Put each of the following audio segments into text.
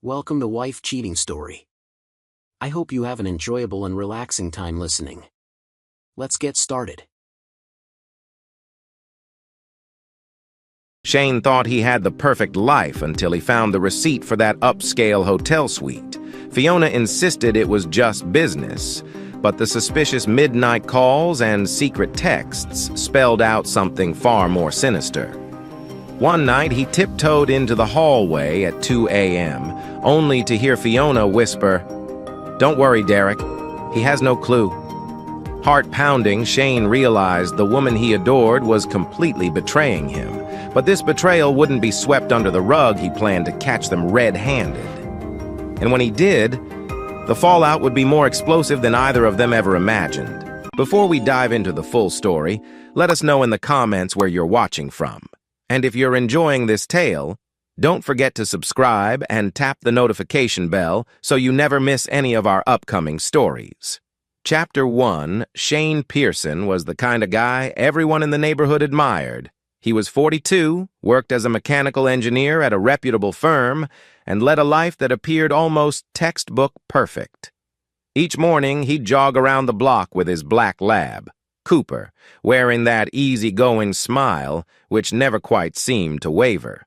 Welcome to Wife Cheating Story. I hope you have an enjoyable and relaxing time listening. Let's get started. Shane thought he had the perfect life until he found the receipt for that upscale hotel suite. Fiona insisted it was just business, but the suspicious midnight calls and secret texts spelled out something far more sinister. One night, he tiptoed into the hallway at 2 a.m., only to hear Fiona whisper, "Don't worry, Derek. He has no clue." Heart-pounding, Shane realized the woman he adored was completely betraying him. But this betrayal wouldn't be swept under the rug. He planned to catch them red-handed. And when he did, the fallout would be more explosive than either of them ever imagined. Before we dive into the full story, let us know in the comments where you're watching from. And if you're enjoying this tale, don't forget to subscribe and tap the notification bell so you never miss any of our upcoming stories. Chapter 1, Shane Pearson was the kind of guy everyone in the neighborhood admired. He was 42, worked as a mechanical engineer at a reputable firm, and led a life that appeared almost textbook perfect. Each morning, he'd jog around the block with his black lab, Cooper, wearing that easygoing smile which never quite seemed to waver.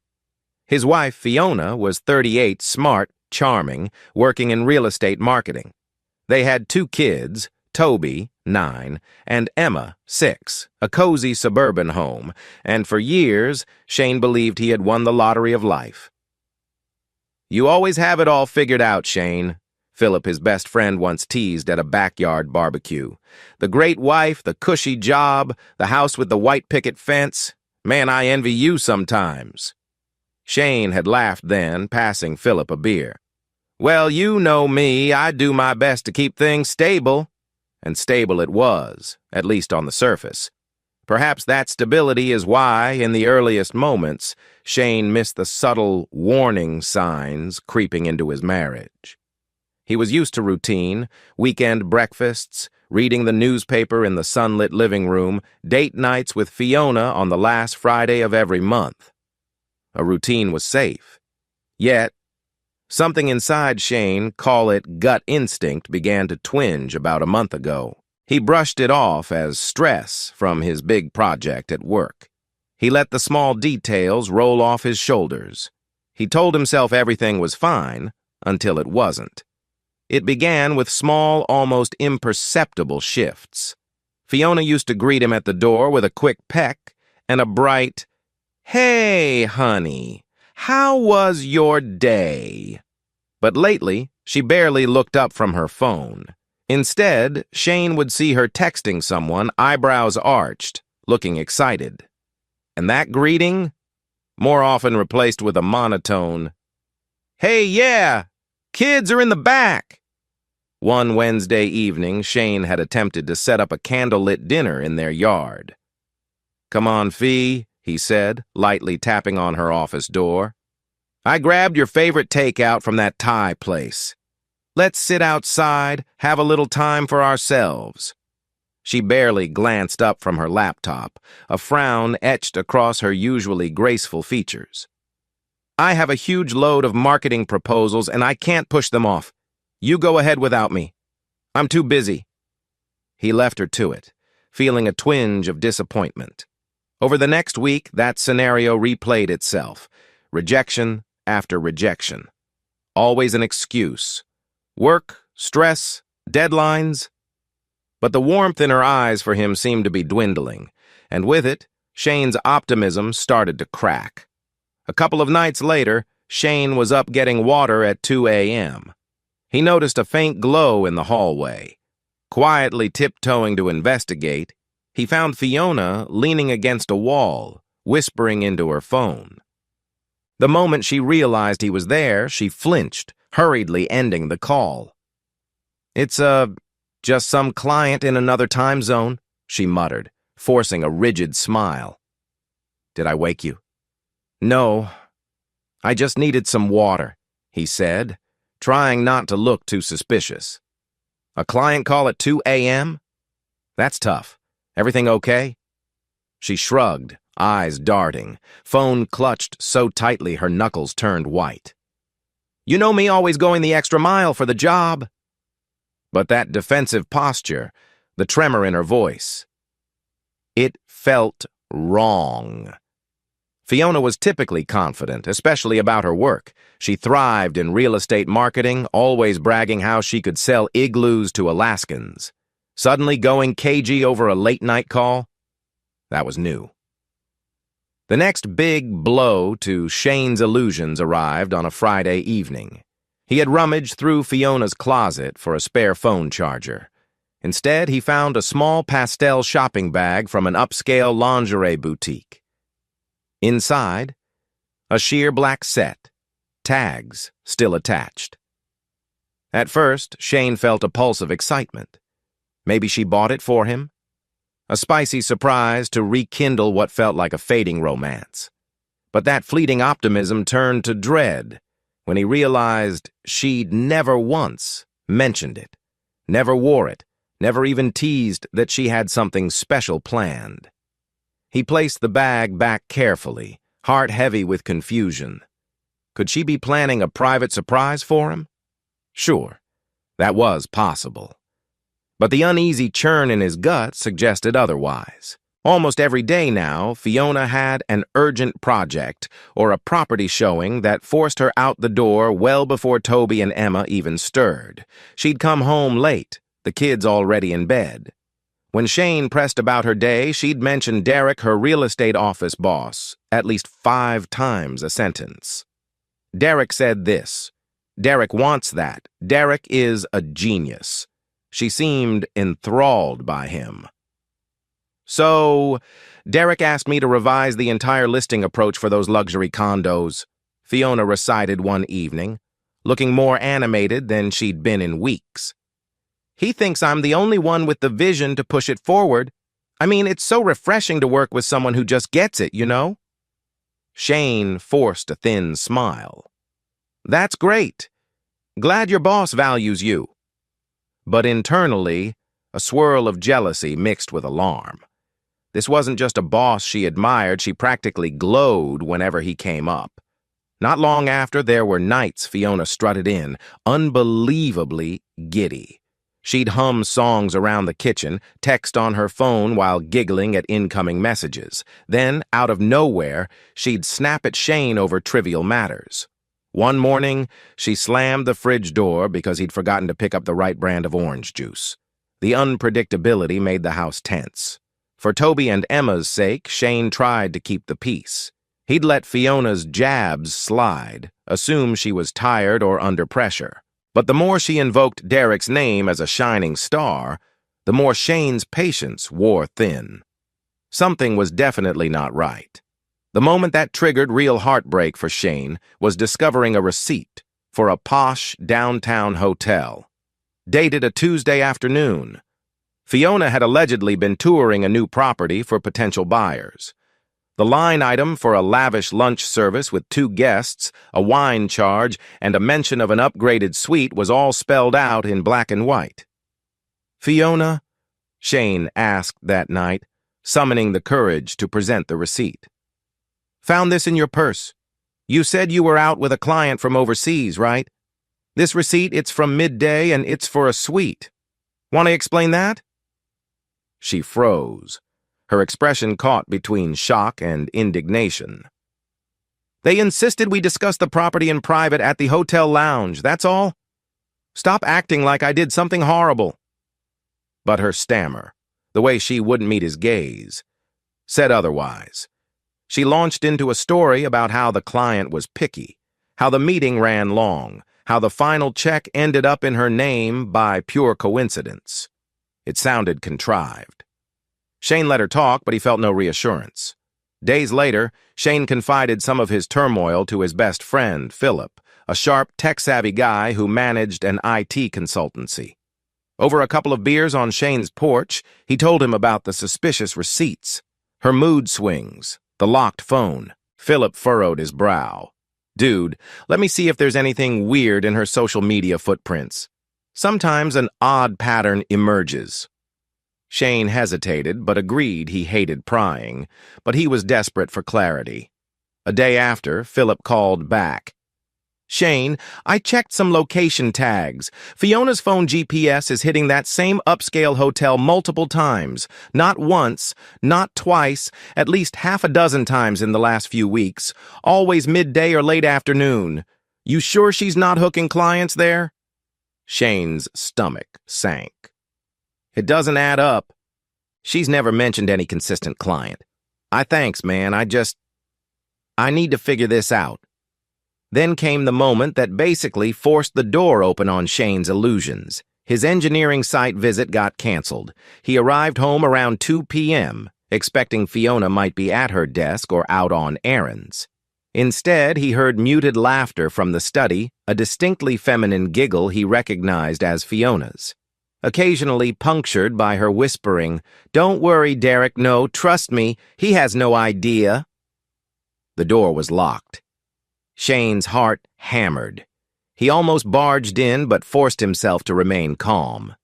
His wife, Fiona, was 38, smart, charming, working in real estate marketing. They had 2 kids, Toby, 9, and Emma, 6, a cozy suburban home, and for years, Shane believed he had won the lottery of life. "You always have it all figured out, Shane," Philip, his best friend, once teased at a backyard barbecue. "The great wife, the cushy job, the house with the white picket fence. Man, I envy you sometimes." Shane had laughed then, passing Philip a beer. "Well, you know me, I do my best to keep things stable." And stable it was, at least on the surface. Perhaps that stability is why, in the earliest moments, Shane missed the subtle warning signs creeping into his marriage. He was used to routine, weekend breakfasts, reading the newspaper in the sunlit living room, date nights with Fiona on the last Friday of every month. A routine was safe. Yet, something inside Shane, call it gut instinct, began to twinge about a month ago. He brushed it off as stress from his big project at work. He let the small details roll off his shoulders. He told himself everything was fine until it wasn't. It began with small, almost imperceptible shifts. Fiona used to greet him at the door with a quick peck and a bright, "Hey, honey, how was your day?" But lately, she barely looked up from her phone. Instead, Shane would see her texting someone, eyebrows arched, looking excited. And that greeting, more often replaced with a monotone, "Hey, yeah, kids are in the back." One Wednesday evening, Shane had attempted to set up a candlelit dinner in their yard. "Come on, Fee," he said, lightly tapping on her office door. "I grabbed your favorite takeout from that Thai place. Let's sit outside, have a little time for ourselves." She barely glanced up from her laptop, a frown etched across her usually graceful features. "I have a huge load of marketing proposals and I can't push them off. You go ahead without me. I'm too busy." He left her to it, feeling a twinge of disappointment. Over the next week, that scenario replayed itself, rejection after rejection. Always an excuse. Work, stress, deadlines. But the warmth in her eyes for him seemed to be dwindling, and with it, Shane's optimism started to crack. A couple of nights later, Shane was up getting water at 2 a.m. He noticed a faint glow in the hallway. Quietly tiptoeing to investigate, he found Fiona leaning against a wall, whispering into her phone. The moment she realized he was there, she flinched, hurriedly ending the call. "It's just some client in another time zone," she muttered, forcing a rigid smile. "Did I wake you?" "No, I just needed some water," he said, trying not to look too suspicious. "A client call at 2 a.m.? That's tough. Everything okay?" She shrugged, eyes darting, phone clutched so tightly her knuckles turned white. You know me always going the extra mile for the job. But that defensive posture, the tremor in her voice, it felt wrong. Fiona was typically confident, especially about her work. She thrived in real estate marketing, always bragging how she could sell igloos to Alaskans. Suddenly going cagey over a late-night call? That was new. The next big blow to Shane's illusions arrived on a Friday evening. He had rummaged through Fiona's closet for a spare phone charger. Instead, he found a small pastel shopping bag from an upscale lingerie boutique. Inside, a sheer black set, tags still attached. At first, Shane felt a pulse of excitement. Maybe she bought it for him? A spicy surprise to rekindle what felt like a fading romance. But that fleeting optimism turned to dread when he realized she'd never once mentioned it, never wore it, never even teased that she had something special planned. He placed the bag back carefully, heart heavy with confusion. Could she be planning a private surprise for him? Sure, that was possible. But the uneasy churn in his gut suggested otherwise. Almost every day now, Fiona had an urgent project or a property showing that forced her out the door well before Toby and Emma even stirred. She'd come home late, the kids already in bed. When Shane pressed about her day, she'd mention Derek, her real estate office boss, at least 5 times a sentence. Derek said this. Derek wants that. Derek is a genius. She seemed enthralled by him. So, Derek asked me to revise the entire listing approach for those luxury condos, Fiona recited one evening, looking more animated than she'd been in weeks. He thinks I'm the only one with the vision to push it forward. I mean, it's so refreshing to work with someone who just gets it, you know? Shane forced a thin smile. That's great. Glad your boss values you. But internally, a swirl of jealousy mixed with alarm. This wasn't just a boss she admired, she practically glowed whenever he came up. Not long after, there were nights Fiona strutted in, unbelievably giddy. She'd hum songs around the kitchen, text on her phone while giggling at incoming messages. Then, out of nowhere, she'd snap at Shane over trivial matters. One morning, she slammed the fridge door because he'd forgotten to pick up the right brand of orange juice. The unpredictability made the house tense. For Toby and Emma's sake, Shane tried to keep the peace. He'd let Fiona's jabs slide, assume she was tired or under pressure. But the more she invoked Derek's name as a shining star, the more Shane's patience wore thin. Something was definitely not right. The moment that triggered real heartbreak for Shane was discovering a receipt for a posh downtown hotel. Dated a Tuesday afternoon. Fiona had allegedly been touring a new property for potential buyers. The line item for a lavish lunch service with 2 guests, a wine charge, and a mention of an upgraded suite was all spelled out in black and white. Fiona? Shane asked that night, summoning the courage to present the receipt. Found this in your purse. You said you were out with a client from overseas, right? This receipt, it's from midday and it's for a suite. Want to explain that? She froze, her expression caught between shock and indignation. They insisted we discuss the property in private at the hotel lounge, that's all. Stop acting like I did something horrible. But her stammer, the way she wouldn't meet his gaze, said otherwise. She launched into a story about how the client was picky, how the meeting ran long, how the final check ended up in her name by pure coincidence. It sounded contrived. Shane let her talk, but he felt no reassurance. Days later, Shane confided some of his turmoil to his best friend, Philip, a sharp, tech-savvy guy who managed an IT consultancy. Over a couple of beers on Shane's porch, he told him about the suspicious receipts, her mood swings, the locked phone. Philip furrowed his brow. Dude, let me see if there's anything weird in her social media footprints. Sometimes an odd pattern emerges. Shane hesitated, but agreed he hated prying, but he was desperate for clarity. A day after, Philip called back. Shane, I checked some location tags. Fiona's phone GPS is hitting that same upscale hotel multiple times. Not once, not twice, at least half a dozen times in the last few weeks. Always midday or late afternoon. You sure she's not hooking clients there? Shane's stomach sank. It doesn't add up. She's never mentioned any consistent client. Thanks, man. I need to figure this out. Then came the moment that basically forced the door open on Shane's illusions. His engineering site visit got canceled. He arrived home around 2 p.m., expecting Fiona might be at her desk or out on errands. Instead, he heard muted laughter from the study, a distinctly feminine giggle he recognized as Fiona's. Occasionally punctured by her whispering, "Don't worry, Derek, no, trust me, he has no idea." The door was locked. Shane's heart hammered. He almost barged in but forced himself to remain calm.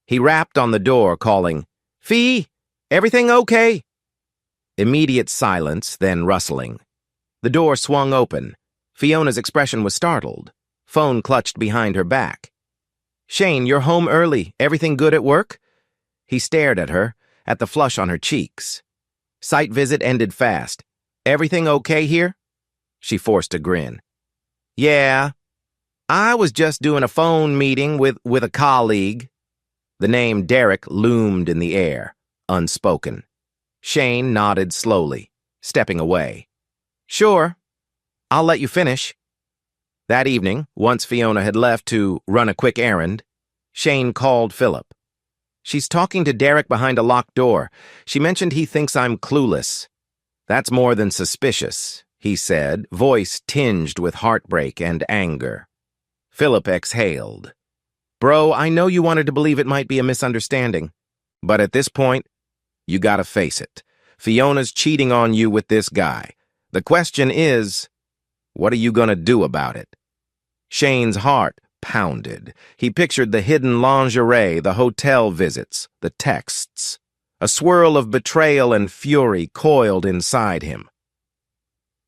He rapped on the door, calling, "Fee, everything okay?" Immediate silence, then rustling. The door swung open. Fiona's expression was startled. Phone clutched behind her back. "Shane, you're home early. Everything good at work?" He stared at her, at the flush on her cheeks. Site visit ended fast. "Everything okay here?" She forced a grin. "Yeah. I was just doing a phone meeting with a colleague." The name Derek loomed in the air, unspoken. Shane nodded slowly, stepping away. "Sure. I'll let you finish." That evening, once Fiona had left to run a quick errand, Shane called Philip. "She's talking to Derek behind a locked door. She mentioned he thinks I'm clueless." "That's more than suspicious," he said, voice tinged with heartbreak and anger. Philip exhaled. "Bro, I know you wanted to believe it might be a misunderstanding, but at this point, you gotta face it. Fiona's cheating on you with this guy. The question is, what are you gonna do about it?" Shane's heart pounded. He pictured the hidden lingerie, the hotel visits, the texts. A swirl of betrayal and fury coiled inside him.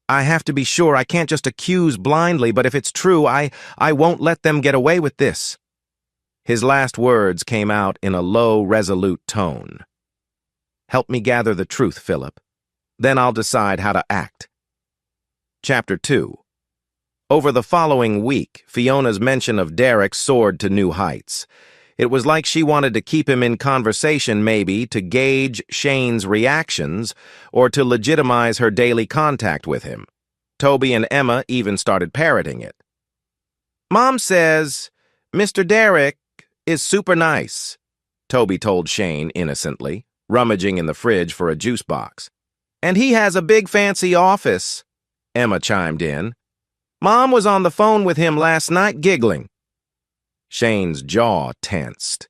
"I have to be sure. I can't just accuse blindly, but if it's true, I won't let them get away with this." His last words came out in a low, resolute tone. "Help me gather the truth, Philip. Then I'll decide how to act." Chapter 2. Over the following week, Fiona's mention of Derek soared to new heights. It was like she wanted to keep him in conversation, maybe, to gauge Shane's reactions or to legitimize her daily contact with him. Toby and Emma even started parroting it. "Mom says Mr. Derek is super nice," Toby told Shane innocently, rummaging in the fridge for a juice box. "And he has a big fancy office," Emma chimed in. "Mom was on the phone with him last night giggling." Shane's jaw tensed.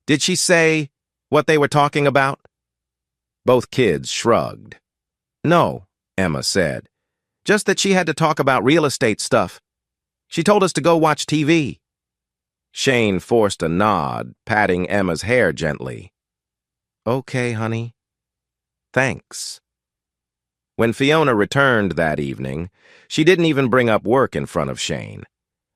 "Did she say what they were talking about?" Both kids shrugged. "No," Emma said. "Just that she had to talk about real estate stuff. She told us to go watch TV." Shane forced a nod, patting Emma's hair gently. "Okay, honey. Thanks." When Fiona returned that evening, she didn't even bring up work in front of Shane.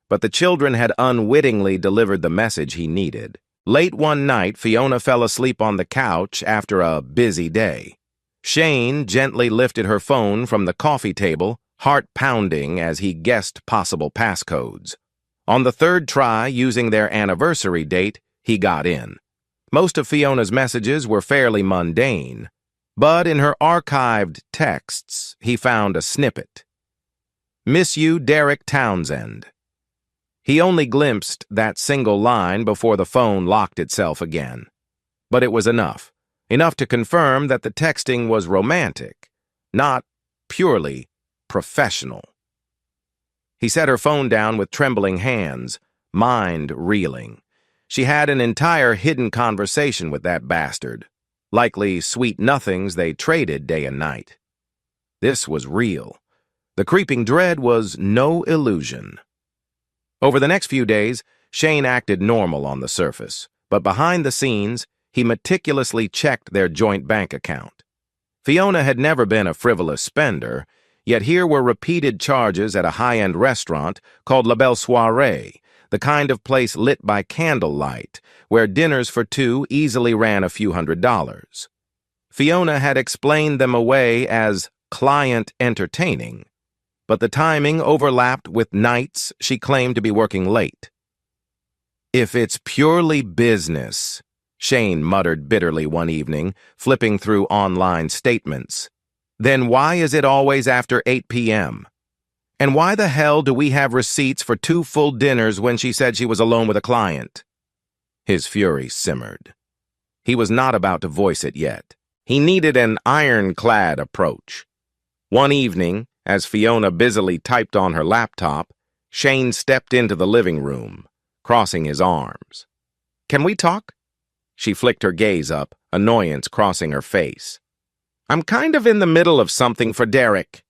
But the children had unwittingly delivered the message he needed. Late one night, Fiona fell asleep on the couch after a busy day. Shane gently lifted her phone from the coffee table, heart pounding as he guessed possible passcodes. On the third try, using their anniversary date, he got in. Most of Fiona's messages were fairly mundane, but in her archived texts, he found a snippet. "Miss you, Derek Townsend." He only glimpsed that single line before the phone locked itself again. But it was enough to confirm that the texting was romantic, not purely professional. He set her phone down with trembling hands, mind reeling. She had an entire hidden conversation with that bastard, likely sweet nothings they traded day and night. This was real. The creeping dread was no illusion. Over the next few days, Shane acted normal on the surface, but behind the scenes, he meticulously checked their joint bank account. Fiona had never been a frivolous spender, Yet here were repeated charges at a high-end restaurant called La Belle Soirée, the kind of place lit by candlelight, where dinners for two easily ran a few $100s. Fiona had explained them away as client entertaining, but the timing overlapped with nights she claimed to be working late. "If it's purely business," Shane muttered bitterly one evening, flipping through online statements, "then why is it always after 8 p.m.? And why the hell do we have receipts for 2 full dinners when she said she was alone with a client?" His fury simmered. He was not about to voice it yet. He needed an ironclad approach. One evening, as Fiona busily typed on her laptop, Shane stepped into the living room, crossing his arms. "Can we talk?" She flicked her gaze up, annoyance crossing her face. "I'm kind of in the middle of something for Derek."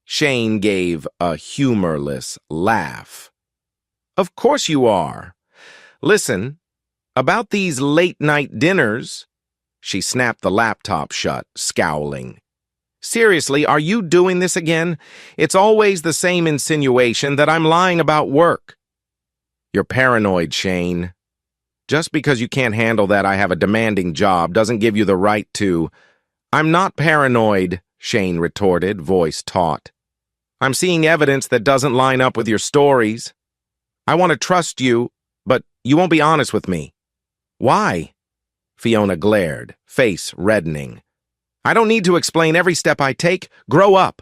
Shane gave a humorless laugh. "Of course you are. Listen, about these late-night dinners..." She snapped the laptop shut, scowling. "Seriously, are you doing this again? It's always the same insinuation that I'm lying about work." "You're paranoid, Shane. Just because you can't handle that I have a demanding job doesn't give you the right to..." "I'm not paranoid," Shane retorted, voice taut. "I'm seeing evidence that doesn't line up with your stories. I want to trust you, but you won't be honest with me." "Why?" Fiona glared, face reddening. "I don't need to explain every step I take. Grow up."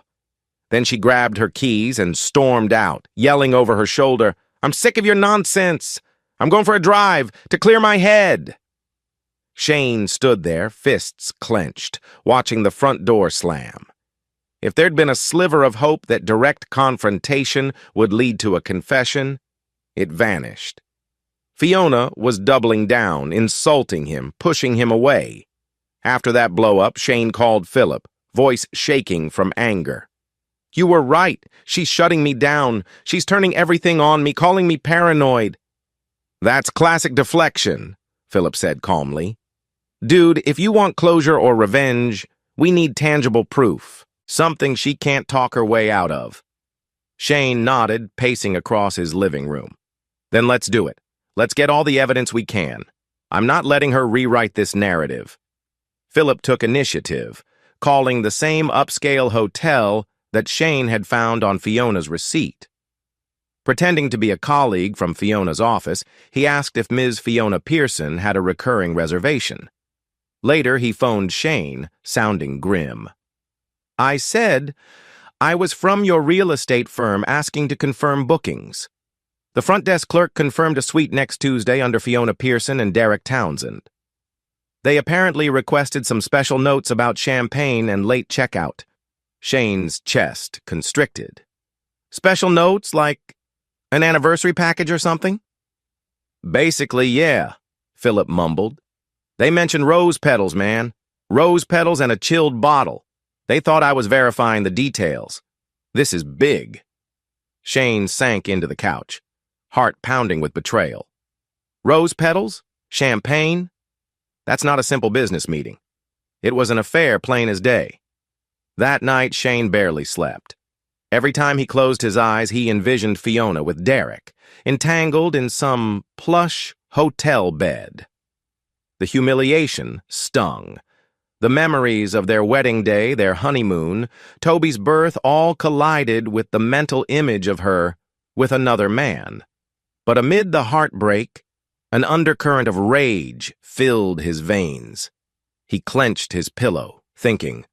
Then she grabbed her keys and stormed out, yelling over her shoulder, "I'm sick of your nonsense. I'm going for a drive to clear my head." Shane stood there, fists clenched, watching the front door slam. If there'd been a sliver of hope that direct confrontation would lead to a confession, it vanished. Fiona was doubling down, insulting him, pushing him away. After that blow-up, Shane called Philip, voice shaking from anger. "You were right. She's shutting me down. She's turning everything on me, calling me paranoid." "That's classic deflection," Philip said calmly. "Dude, if you want closure or revenge, we need tangible proof, something she can't talk her way out of." Shane nodded, pacing across his living room. "Then let's do it. Let's get all the evidence we can. I'm not letting her rewrite this narrative." Philip took initiative, calling the same upscale hotel that Shane had found on Fiona's receipt. Pretending to be a colleague from Fiona's office, he asked if Ms. Fiona Pearson had a recurring reservation. Later, he phoned Shane, sounding grim. "I said, I was from your real estate firm asking to confirm bookings. The front desk clerk confirmed a suite next Tuesday under Fiona Pearson and Derek Townsend. They apparently requested some special notes about champagne and late checkout." Shane's chest constricted. "Special notes, like an anniversary package or something?" "Basically, yeah," Philip mumbled. "They mentioned rose petals, man. Rose petals and a chilled bottle. They thought I was verifying the details. This is big." Shane sank into the couch, heart pounding with betrayal. Rose petals? Champagne? That's not a simple business meeting. It was an affair plain as day. That night, Shane barely slept. Every time he closed his eyes, he envisioned Fiona with Derek, entangled in some plush hotel bed. The humiliation stung. The memories of their wedding day, their honeymoon, Toby's birth all collided with the mental image of her with another man. But amid the heartbreak, an undercurrent of rage filled his veins. He clenched his pillow, thinking,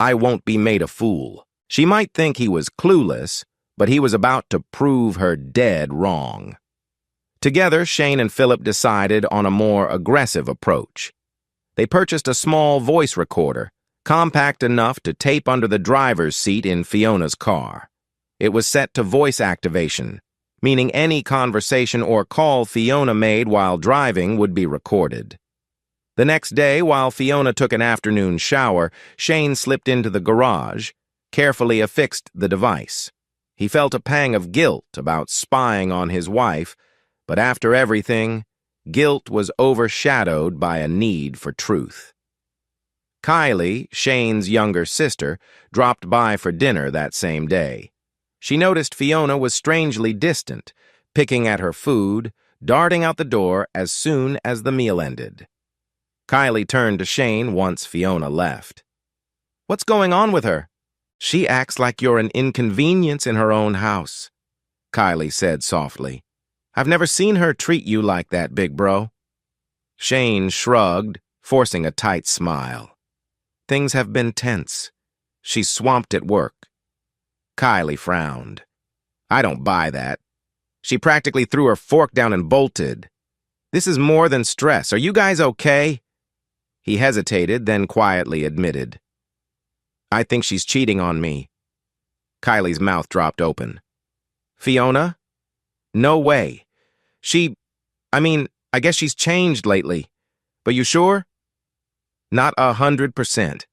I won't be made a fool. She might think he was clueless, but he was about to prove her dead wrong. Together, Shane and Philip decided on a more aggressive approach. They purchased a small voice recorder, compact enough to tape under the driver's seat in Fiona's car. It was set to voice activation, meaning any conversation or call Fiona made while driving would be recorded. The next day, while Fiona took an afternoon shower, Shane slipped into the garage, carefully affixed the device. He felt a pang of guilt about spying on his wife, but after everything, guilt was overshadowed by a need for truth. Kylie, Shane's younger sister, dropped by for dinner that same day. She noticed Fiona was strangely distant, picking at her food, darting out the door as soon as the meal ended. Kylie turned to Shane once Fiona left. "What's going on with her? She acts like you're an inconvenience in her own house," Kylie said softly. "I've never seen her treat you like that, big bro." Shane shrugged, forcing a tight smile. "Things have been tense. She's swamped at work." Kylie frowned. "I don't buy that. She practically threw her fork down and bolted. This is more than stress. Are you guys okay?" He hesitated, then quietly admitted, "I think she's cheating on me." Kylie's mouth dropped open. "Fiona? No way. I guess she's changed lately. But you sure?" "Not 100%.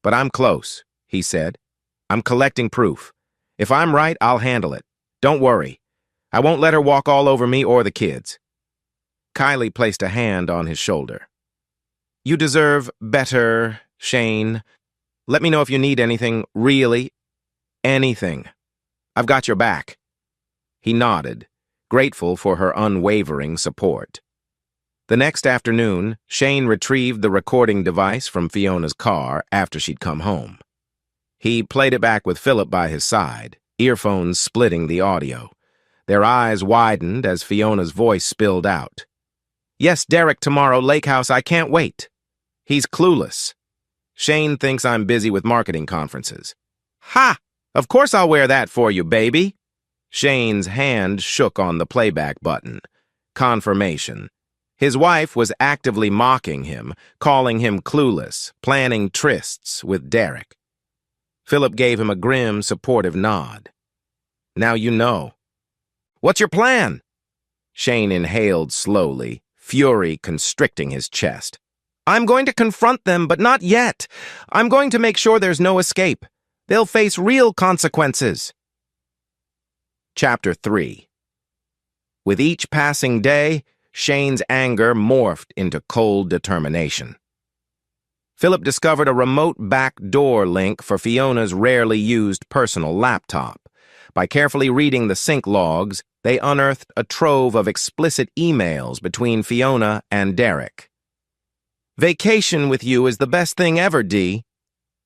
But I'm close," he said. "I'm collecting proof. If I'm right, I'll handle it. Don't worry. I won't let her walk all over me or the kids." Kylie placed a hand on his shoulder. "You deserve better, Shane. Let me know if you need anything, really. Anything. I've got your back." He nodded, grateful for her unwavering support. The next afternoon, Shane retrieved the recording device from Fiona's car after she'd come home. He played it back with Philip by his side, earphones splitting the audio. Their eyes widened as Fiona's voice spilled out. "Yes, Derek tomorrow, Lake House, I can't wait. He's clueless. Shane thinks I'm busy with marketing conferences." "Ha! Of course I'll wear that for you, baby." Shane's hand shook on the playback button. Confirmation. His wife was actively mocking him, calling him clueless, planning trysts with Derek. Philip gave him a grim, supportive nod. "Now you know." "What's your plan?" Shane inhaled slowly, fury constricting his chest. "I'm going to confront them, but not yet. I'm going to make sure there's no escape. They'll face real consequences." Chapter 3. With each passing day, Shane's anger morphed into cold determination. Philip discovered a remote backdoor link for Fiona's rarely used personal laptop. By carefully reading the sync logs, they unearthed a trove of explicit emails between Fiona and Derek. "Vacation with you is the best thing ever, Dee.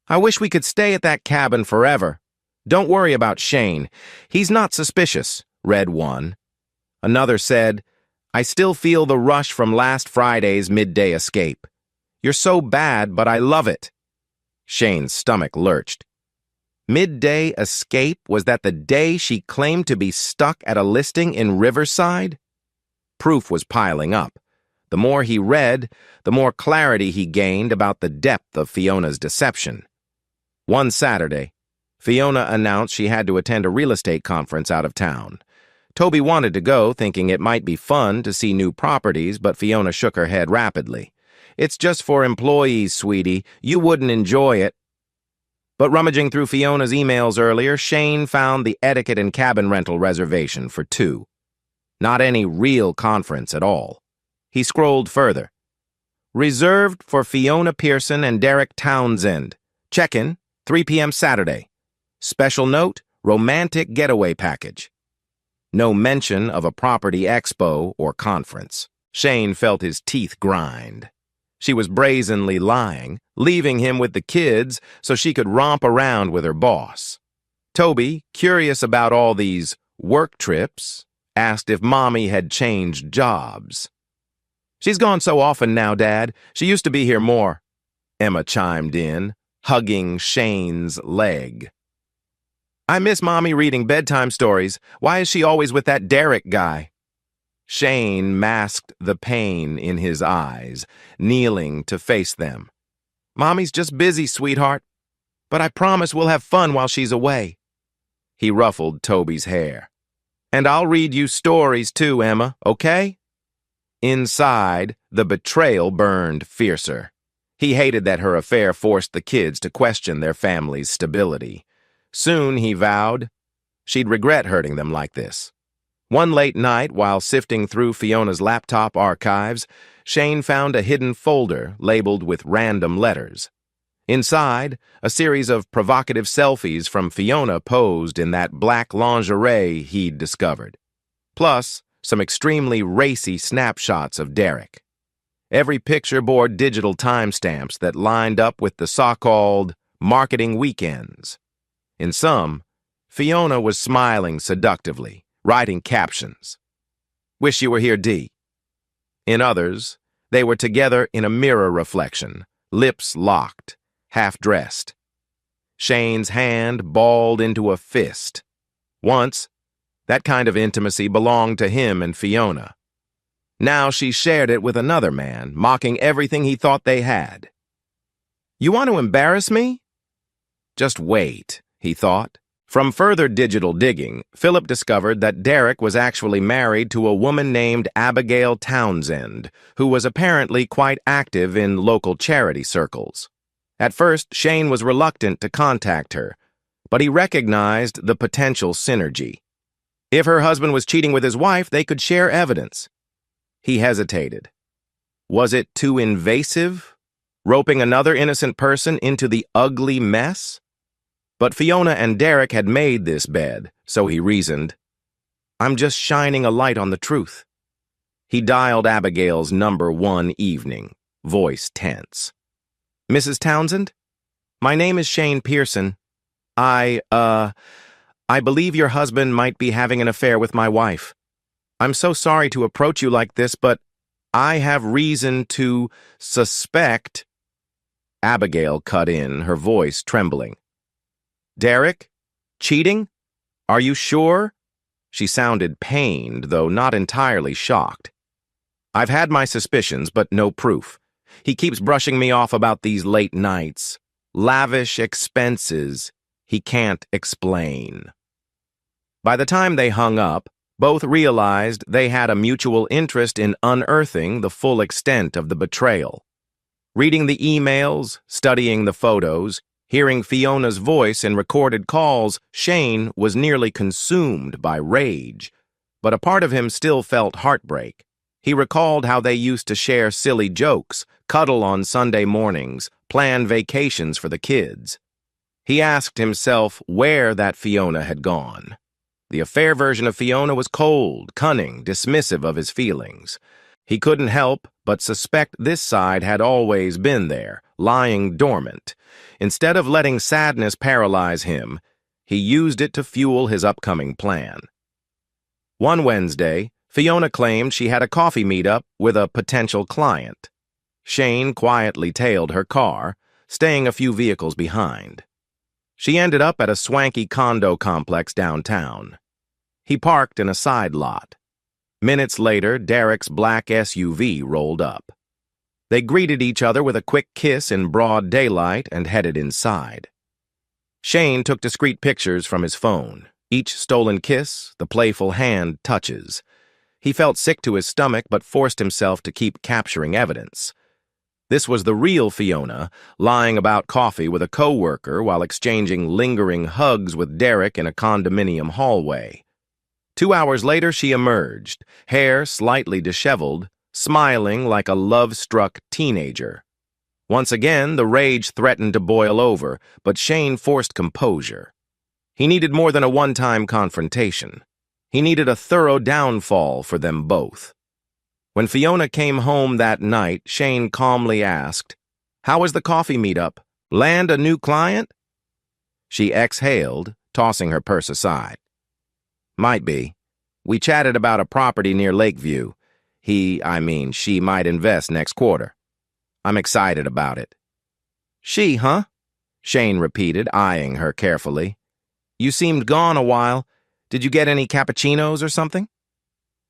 I wish we could stay at that cabin forever. Don't worry about Shane. He's not suspicious," read one. Another said, "I still feel the rush from last Friday's midday escape. You're so bad, but I love it." Shane's stomach lurched. Midday escape? Was that the day she claimed to be stuck at a listing in Riverside? Proof was piling up. The more he read, the more clarity he gained about the depth of Fiona's deception. One Saturday, Fiona announced she had to attend a real estate conference out of town. Toby wanted to go, thinking it might be fun to see new properties, but Fiona shook her head rapidly. "It's just for employees, sweetie. You wouldn't enjoy it." But rummaging through Fiona's emails earlier, Shane found the etiquette and cabin rental reservation for 2. Not any real conference at all. He scrolled further. "Reserved for Fiona Pearson and Derek Townsend. Check-in, 3 p.m. Saturday. Special note, romantic getaway package." No mention of a property expo or conference. Shane felt his teeth grind. She was brazenly lying, leaving him with the kids so she could romp around with her boss. Toby, curious about all these work trips, asked if Mommy had changed jobs. "She's gone so often now, Dad. She used to be here more," Emma chimed in, hugging Shane's leg. "I miss Mommy reading bedtime stories. Why is she always with that Derek guy?" Shane masked the pain in his eyes, kneeling to face them. "Mommy's just busy, sweetheart. But I promise we'll have fun while she's away." He ruffled Toby's hair. "And I'll read you stories too, Emma, okay?" Inside, the betrayal burned fiercer. He hated that her affair forced the kids to question their family's stability. Soon, he vowed, she'd regret hurting them like this. One late night, while sifting through Fiona's laptop archives, Shane found a hidden folder labeled with random letters. Inside, a series of provocative selfies from Fiona posed in that black lingerie he'd discovered. Plus, some extremely racy snapshots of Derek. Every picture bore digital timestamps that lined up with the so-called marketing weekends. In some, Fiona was smiling seductively, writing captions. "Wish you were here, D." In others, they were together in a mirror reflection, lips locked, half-dressed. Shane's hand balled into a fist. Once, that kind of intimacy belonged to him and Fiona. Now she shared it with another man, mocking everything he thought they had. "You want to embarrass me?" Just wait, he thought. From further digital digging, Philip discovered that Derek was actually married to a woman named Abigail Townsend, who was apparently quite active in local charity circles. At first, Shane was reluctant to contact her, but he recognized the potential synergy. If her husband was cheating with his wife, they could share evidence. He hesitated. Was it too invasive, roping another innocent person into the ugly mess? But Fiona and Derek had made this bed, so he reasoned, "I'm just shining a light on the truth." He dialed Abigail's number one evening, voice tense. "Mrs. Townsend? My name is Shane Pearson. I believe your husband might be having an affair with my wife. I'm so sorry to approach you like this, but I have reason to suspect—" Abigail cut in, her voice trembling. "Derek? Cheating? Are you sure?" She sounded pained, though not entirely shocked. "I've had my suspicions, but no proof. He keeps brushing me off about these late nights, lavish expenses he can't explain." By the time they hung up, both realized they had a mutual interest in unearthing the full extent of the betrayal. Reading the emails, studying the photos, hearing Fiona's voice in recorded calls, Shane was nearly consumed by rage, but a part of him still felt heartbreak. He recalled how they used to share silly jokes, cuddle on Sunday mornings, plan vacations for the kids. He asked himself where that Fiona had gone. The affair version of Fiona was cold, cunning, dismissive of his feelings. He couldn't help but suspect this side had always been there, lying dormant. Instead of letting sadness paralyze him, he used it to fuel his upcoming plan. One Wednesday, Fiona claimed she had a coffee meetup with a potential client. Shane quietly tailed her car, staying a few vehicles behind. She ended up at a swanky condo complex downtown. He parked in a side lot. Minutes later, Derek's black SUV rolled up. They greeted each other with a quick kiss in broad daylight and headed inside. Shane took discreet pictures from his phone, each stolen kiss, the playful hand touches. He felt sick to his stomach but forced himself to keep capturing evidence. This was the real Fiona, lying about coffee with a coworker while exchanging lingering hugs with Derek in a condominium hallway. 2 hours later, she emerged, hair slightly disheveled, smiling like a love-struck teenager. Once again, the rage threatened to boil over, but Shane forced composure. He needed more than a one-time confrontation. He needed a thorough downfall for them both. When Fiona came home that night, Shane calmly asked, "How was the coffee meetup? Land a new client?" She exhaled, tossing her purse aside. "Might be. We chatted about a property near Lakeview. She might invest next quarter. I'm excited about it." "She, huh?" Shane repeated, eyeing her carefully. "You seemed gone a while. Did you get any cappuccinos or something?"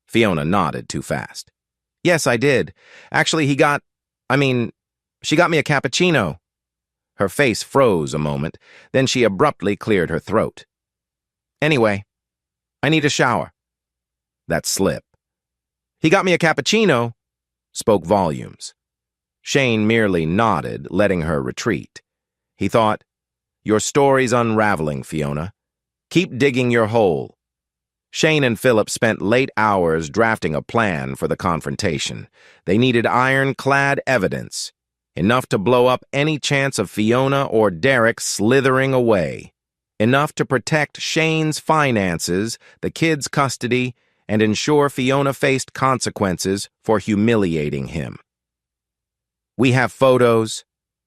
Fiona nodded too fast. "Yes, I did. Actually, she got me a cappuccino." Her face froze a moment, then she abruptly cleared her throat. "Anyway, I need a shower." That slip. "He got me a cappuccino," spoke volumes. Shane merely nodded, letting her retreat. He thought, "Your story's unraveling, Fiona. Keep digging your hole." Shane and Philip spent late hours drafting a plan for the confrontation. They needed ironclad evidence. Enough to blow up any chance of Fiona or Derek slithering away. Enough to protect Shane's finances, the kids' custody, and ensure Fiona faced consequences for humiliating him. We have photos,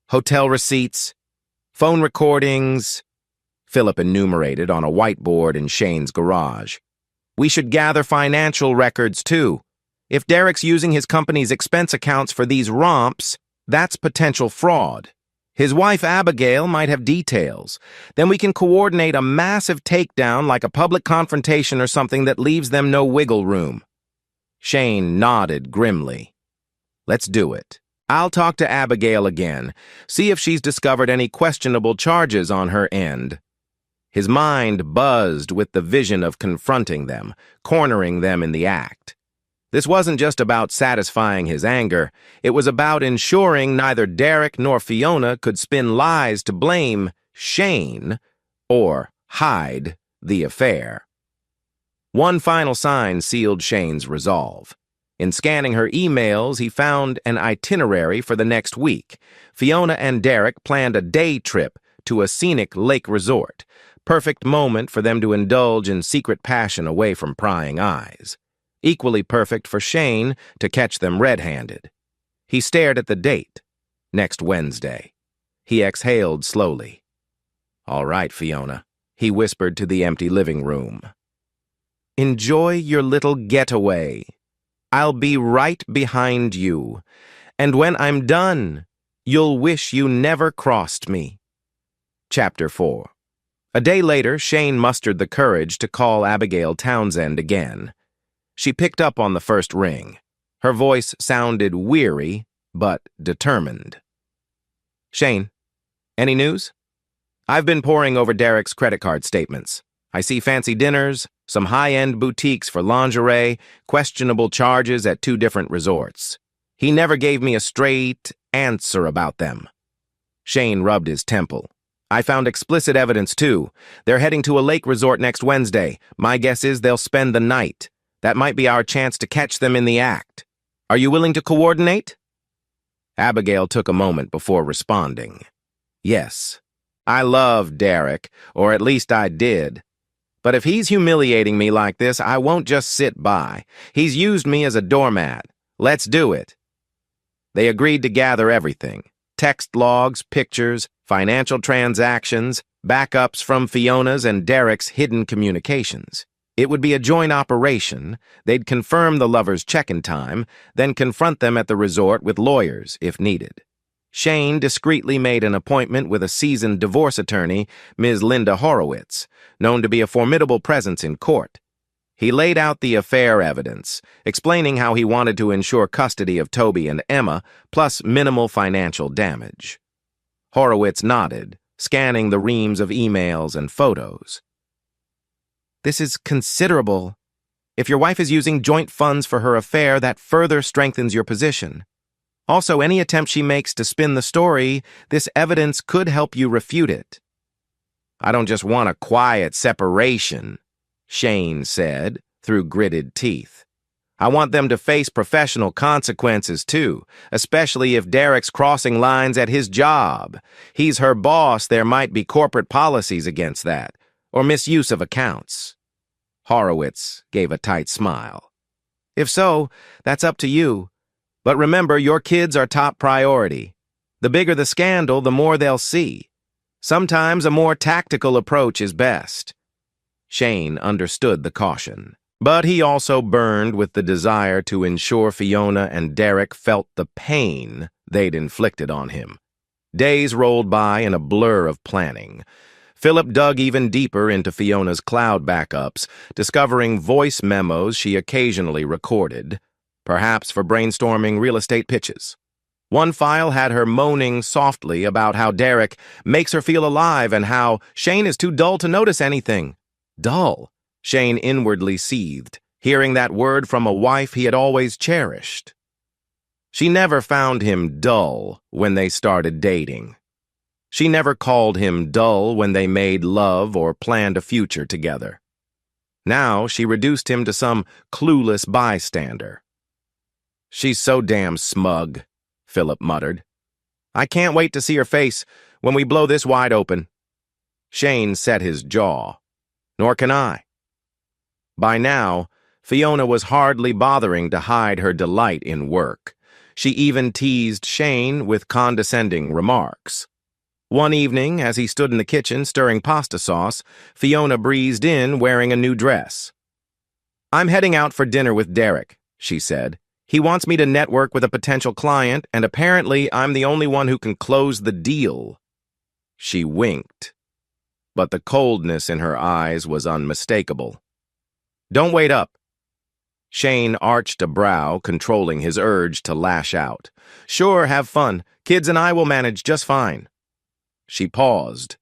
hotel receipts, phone recordings, Philip enumerated on a whiteboard in Shane's garage. We should gather financial records, too. If Derek's using his company's expense accounts for these romps, that's potential fraud. His wife Abigail might have details. Then we can coordinate a massive takedown like a public confrontation or something that leaves them no wiggle room. Shane nodded grimly. Let's do it. I'll talk to Abigail again, see if she's discovered any questionable charges on her end. His mind buzzed with the vision of confronting them, cornering them in the act. This wasn't just about satisfying his anger, it was about ensuring neither Derek nor Fiona could spin lies to blame Shane or hide the affair. One final sign sealed Shane's resolve. In scanning her emails, he found an itinerary for the next week. Fiona and Derek planned a day trip to a scenic lake resort. Perfect moment for them to indulge in secret passion away from prying eyes. Equally perfect for Shane to catch them red-handed. He stared at the date. Next Wednesday. He exhaled slowly. All right, Fiona, he whispered to the empty living room. Enjoy your little getaway. I'll be right behind you. And when I'm done, you'll wish you never crossed me. Chapter 4. A day later, Shane mustered the courage to call Abigail Townsend again. She picked up on the first ring. Her voice sounded weary, but determined. Shane, any news? I've been poring over Derek's credit card statements. I see fancy dinners, some high-end boutiques for lingerie, questionable charges at 2 different resorts. He never gave me a straight answer about them. Shane rubbed his temple. I found explicit evidence, too. They're heading to a lake resort next Wednesday. My guess is they'll spend the night. That might be our chance to catch them in the act. Are you willing to coordinate? Abigail took a moment before responding. Yes. I love Derek, or at least I did. But if he's humiliating me like this, I won't just sit by. He's used me as a doormat. Let's do it. They agreed to gather everything. Text logs, pictures, financial transactions, backups from Fiona's and Derek's hidden communications. It would be a joint operation. They'd confirm the lovers' check-in time, then confront them at the resort with lawyers if needed. Shane discreetly made an appointment with a seasoned divorce attorney, Ms. Linda Horowitz, known to be a formidable presence in court. He laid out the affair evidence, explaining how he wanted to ensure custody of Toby and Emma, plus minimal financial damage. Horowitz nodded, scanning the reams of emails and photos. This is considerable. If your wife is using joint funds for her affair, that further strengthens your position. Also, any attempt she makes to spin the story, this evidence could help you refute it. I don't just want a quiet separation, Shane said, through gritted teeth. I want them to face professional consequences, too, especially if Derek's crossing lines at his job. He's her boss, there might be corporate policies against that, or misuse of accounts. Horowitz gave a tight smile. If so, that's up to you. But remember, your kids are top priority. The bigger the scandal, the more they'll see. Sometimes a more tactical approach is best. Shane understood the caution, but he also burned with the desire to ensure Fiona and Derek felt the pain they'd inflicted on him. Days rolled by in a blur of planning. Philip dug even deeper into Fiona's cloud backups, discovering voice memos she occasionally recorded, perhaps for brainstorming real estate pitches. One file had her moaning softly about how Derek makes her feel alive and how Shane is too dull to notice anything. Dull? Shane inwardly seethed, hearing that word from a wife he had always cherished. She never found him dull when they started dating. She never called him dull when they made love or planned a future together. Now she reduced him to some clueless bystander. She's so damn smug, Philip muttered. I can't wait to see her face when we blow this wide open. Shane set his jaw. Nor can I. By now, Fiona was hardly bothering to hide her delight in work. She even teased Shane with condescending remarks. One evening, as he stood in the kitchen stirring pasta sauce, Fiona breezed in wearing a new dress. "I'm heading out for dinner with Derek," she said. "He wants me to network with a potential client, and apparently I'm the only one who can close the deal." She winked, but the coldness in her eyes was unmistakable. "Don't wait up." Shane arched a brow, controlling his urge to lash out. "Sure, have fun. Kids and I will manage just fine." She paused,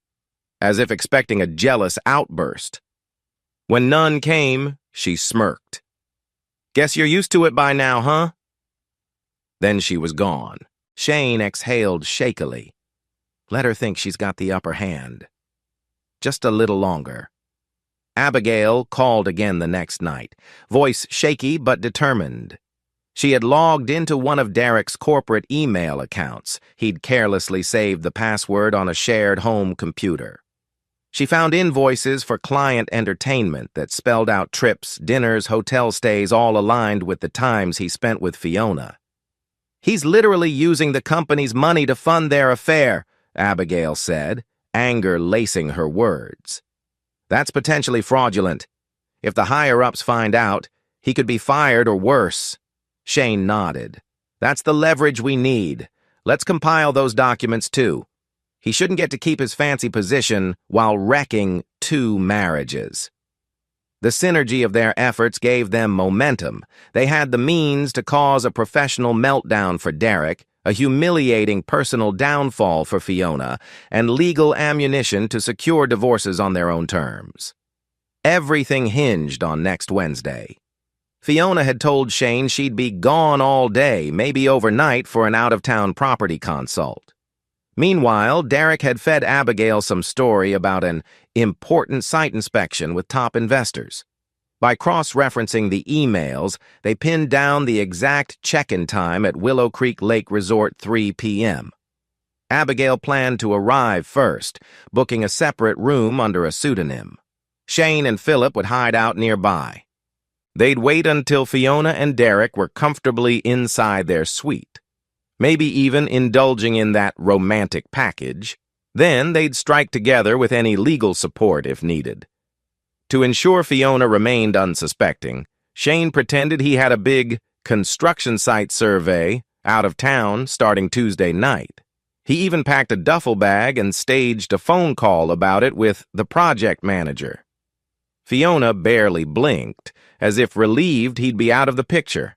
as if expecting a jealous outburst. When none came, she smirked. "Guess you're used to it by now, huh?" Then she was gone. Shane exhaled shakily. Let her think she's got the upper hand. Just a little longer. Abigail called again the next night, voice shaky but determined. She had logged into one of Derek's corporate email accounts. He'd carelessly saved the password on a shared home computer. She found invoices for client entertainment that spelled out trips, dinners, hotel stays, all aligned with the times he spent with Fiona. "He's literally using the company's money to fund their affair," Abigail said, anger lacing her words. "That's potentially fraudulent. If the higher-ups find out, he could be fired or worse." Shane nodded. "That's the leverage we need. Let's compile those documents, too. He shouldn't get to keep his fancy position while wrecking 2 marriages." The synergy of their efforts gave them momentum. They had the means to cause a professional meltdown for Derek, a humiliating personal downfall for Fiona, and legal ammunition to secure divorces on their own terms. Everything hinged on next Wednesday. Fiona had told Shane she'd be gone all day, maybe overnight, for an out-of-town property consult. Meanwhile, Derek had fed Abigail some story about an important site inspection with top investors. By cross-referencing the emails, they pinned down the exact check-in time at Willow Creek Lake Resort, 3 p.m. Abigail planned to arrive first, booking a separate room under a pseudonym. Shane and Philip would hide out nearby. They'd wait until Fiona and Derek were comfortably inside their suite, maybe even indulging in that romantic package. Then they'd strike together with any legal support if needed. To ensure Fiona remained unsuspecting, Shane pretended he had a big construction site survey out of town starting Tuesday night. He even packed a duffel bag and staged a phone call about it with the project manager. Fiona barely blinked, as if relieved he'd be out of the picture.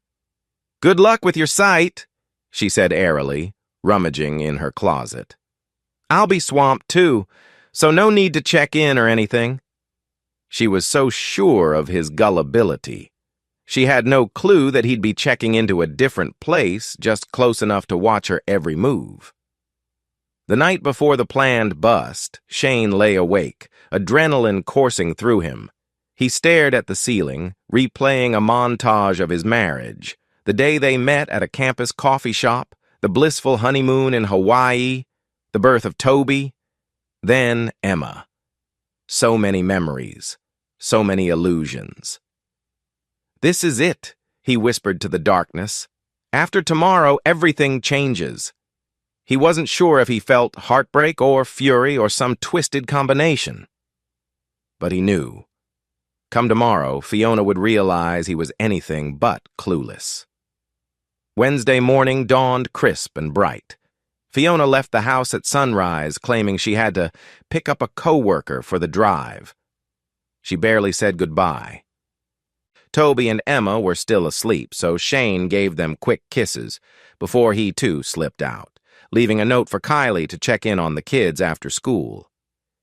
"Good luck with your site," she said airily, rummaging in her closet. "I'll be swamped too, so no need to check in or anything." She was so sure of his gullibility. She had no clue that he'd be checking into a different place, just close enough to watch her every move. The night before the planned bust, Shane lay awake, adrenaline coursing through him. He stared at the ceiling, replaying a montage of his marriage, the day they met at a campus coffee shop, the blissful honeymoon in Hawaii, the birth of Toby, then Emma. So many memories, so many illusions. "This is it," he whispered to the darkness. "After tomorrow, everything changes." He wasn't sure if he felt heartbreak or fury or some twisted combination. But he knew. Come tomorrow, Fiona would realize he was anything but clueless. Wednesday morning dawned crisp and bright. Fiona left the house at sunrise, claiming she had to pick up a coworker for the drive. She barely said goodbye. Toby and Emma were still asleep, so Shane gave them quick kisses before he too slipped out, leaving a note for Kylie to check in on the kids after school.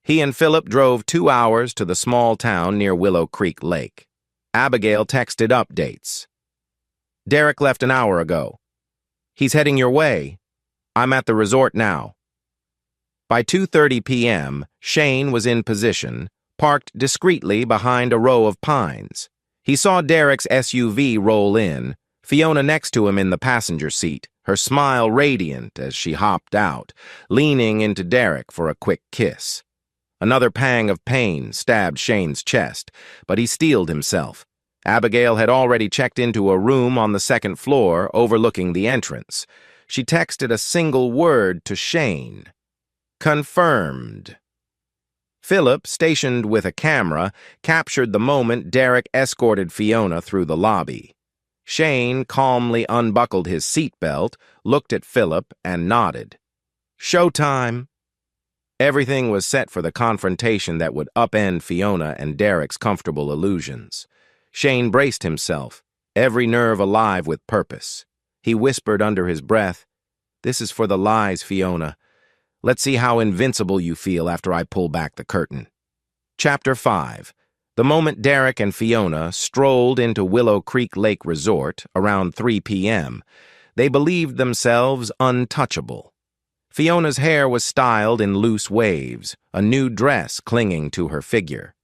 He and Philip drove 2 hours to the small town near Willow Creek Lake. Abigail texted updates. "Derek left an hour ago. He's heading your way. I'm at the resort now." By 2:30 p.m., Shane was in position, parked discreetly behind a row of pines. He saw Derek's SUV roll in, Fiona next to him in the passenger seat, her smile radiant as she hopped out, leaning into Derek for a quick kiss. Another pang of pain stabbed Shane's chest, but he steeled himself. Abigail had already checked into a room on the second floor overlooking the entrance. She texted a single word to Shane. Confirmed. Philip, stationed with a camera, captured the moment Derek escorted Fiona through the lobby. Shane calmly unbuckled his seatbelt, looked at Philip, and nodded. Showtime. Everything was set for the confrontation that would upend Fiona and Derek's comfortable illusions. Shane braced himself, every nerve alive with purpose. He whispered under his breath, "This is for the lies, Fiona. Let's see how invincible you feel after I pull back the curtain." Chapter 5. The moment Derek and Fiona strolled into Willow Creek Lake Resort around 3 p.m., they believed themselves untouchable. Fiona's hair was styled in loose waves, a new dress clinging to her figure.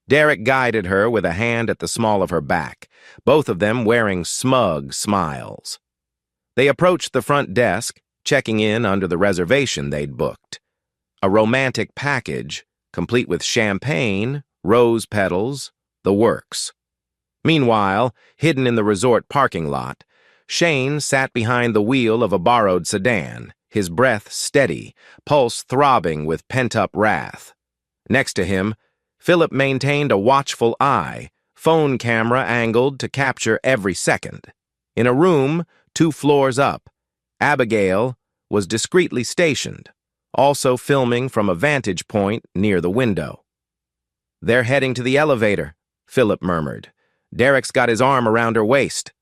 Derek guided her with a hand at the small of her back, both of them wearing smug smiles. They approached the front desk, checking in under the reservation they'd booked. A romantic package, complete with champagne, rose petals, the works. Meanwhile, hidden in the resort parking lot, Shane sat behind the wheel of a borrowed sedan, his breath steady, pulse throbbing with pent-up wrath. Next to him, Philip maintained a watchful eye, phone camera angled to capture every second. In a room 2 floors up, Abigail was discreetly stationed, also filming from a vantage point near the window. "They're heading to the elevator," Philip murmured. "Derek's got his arm around her waist."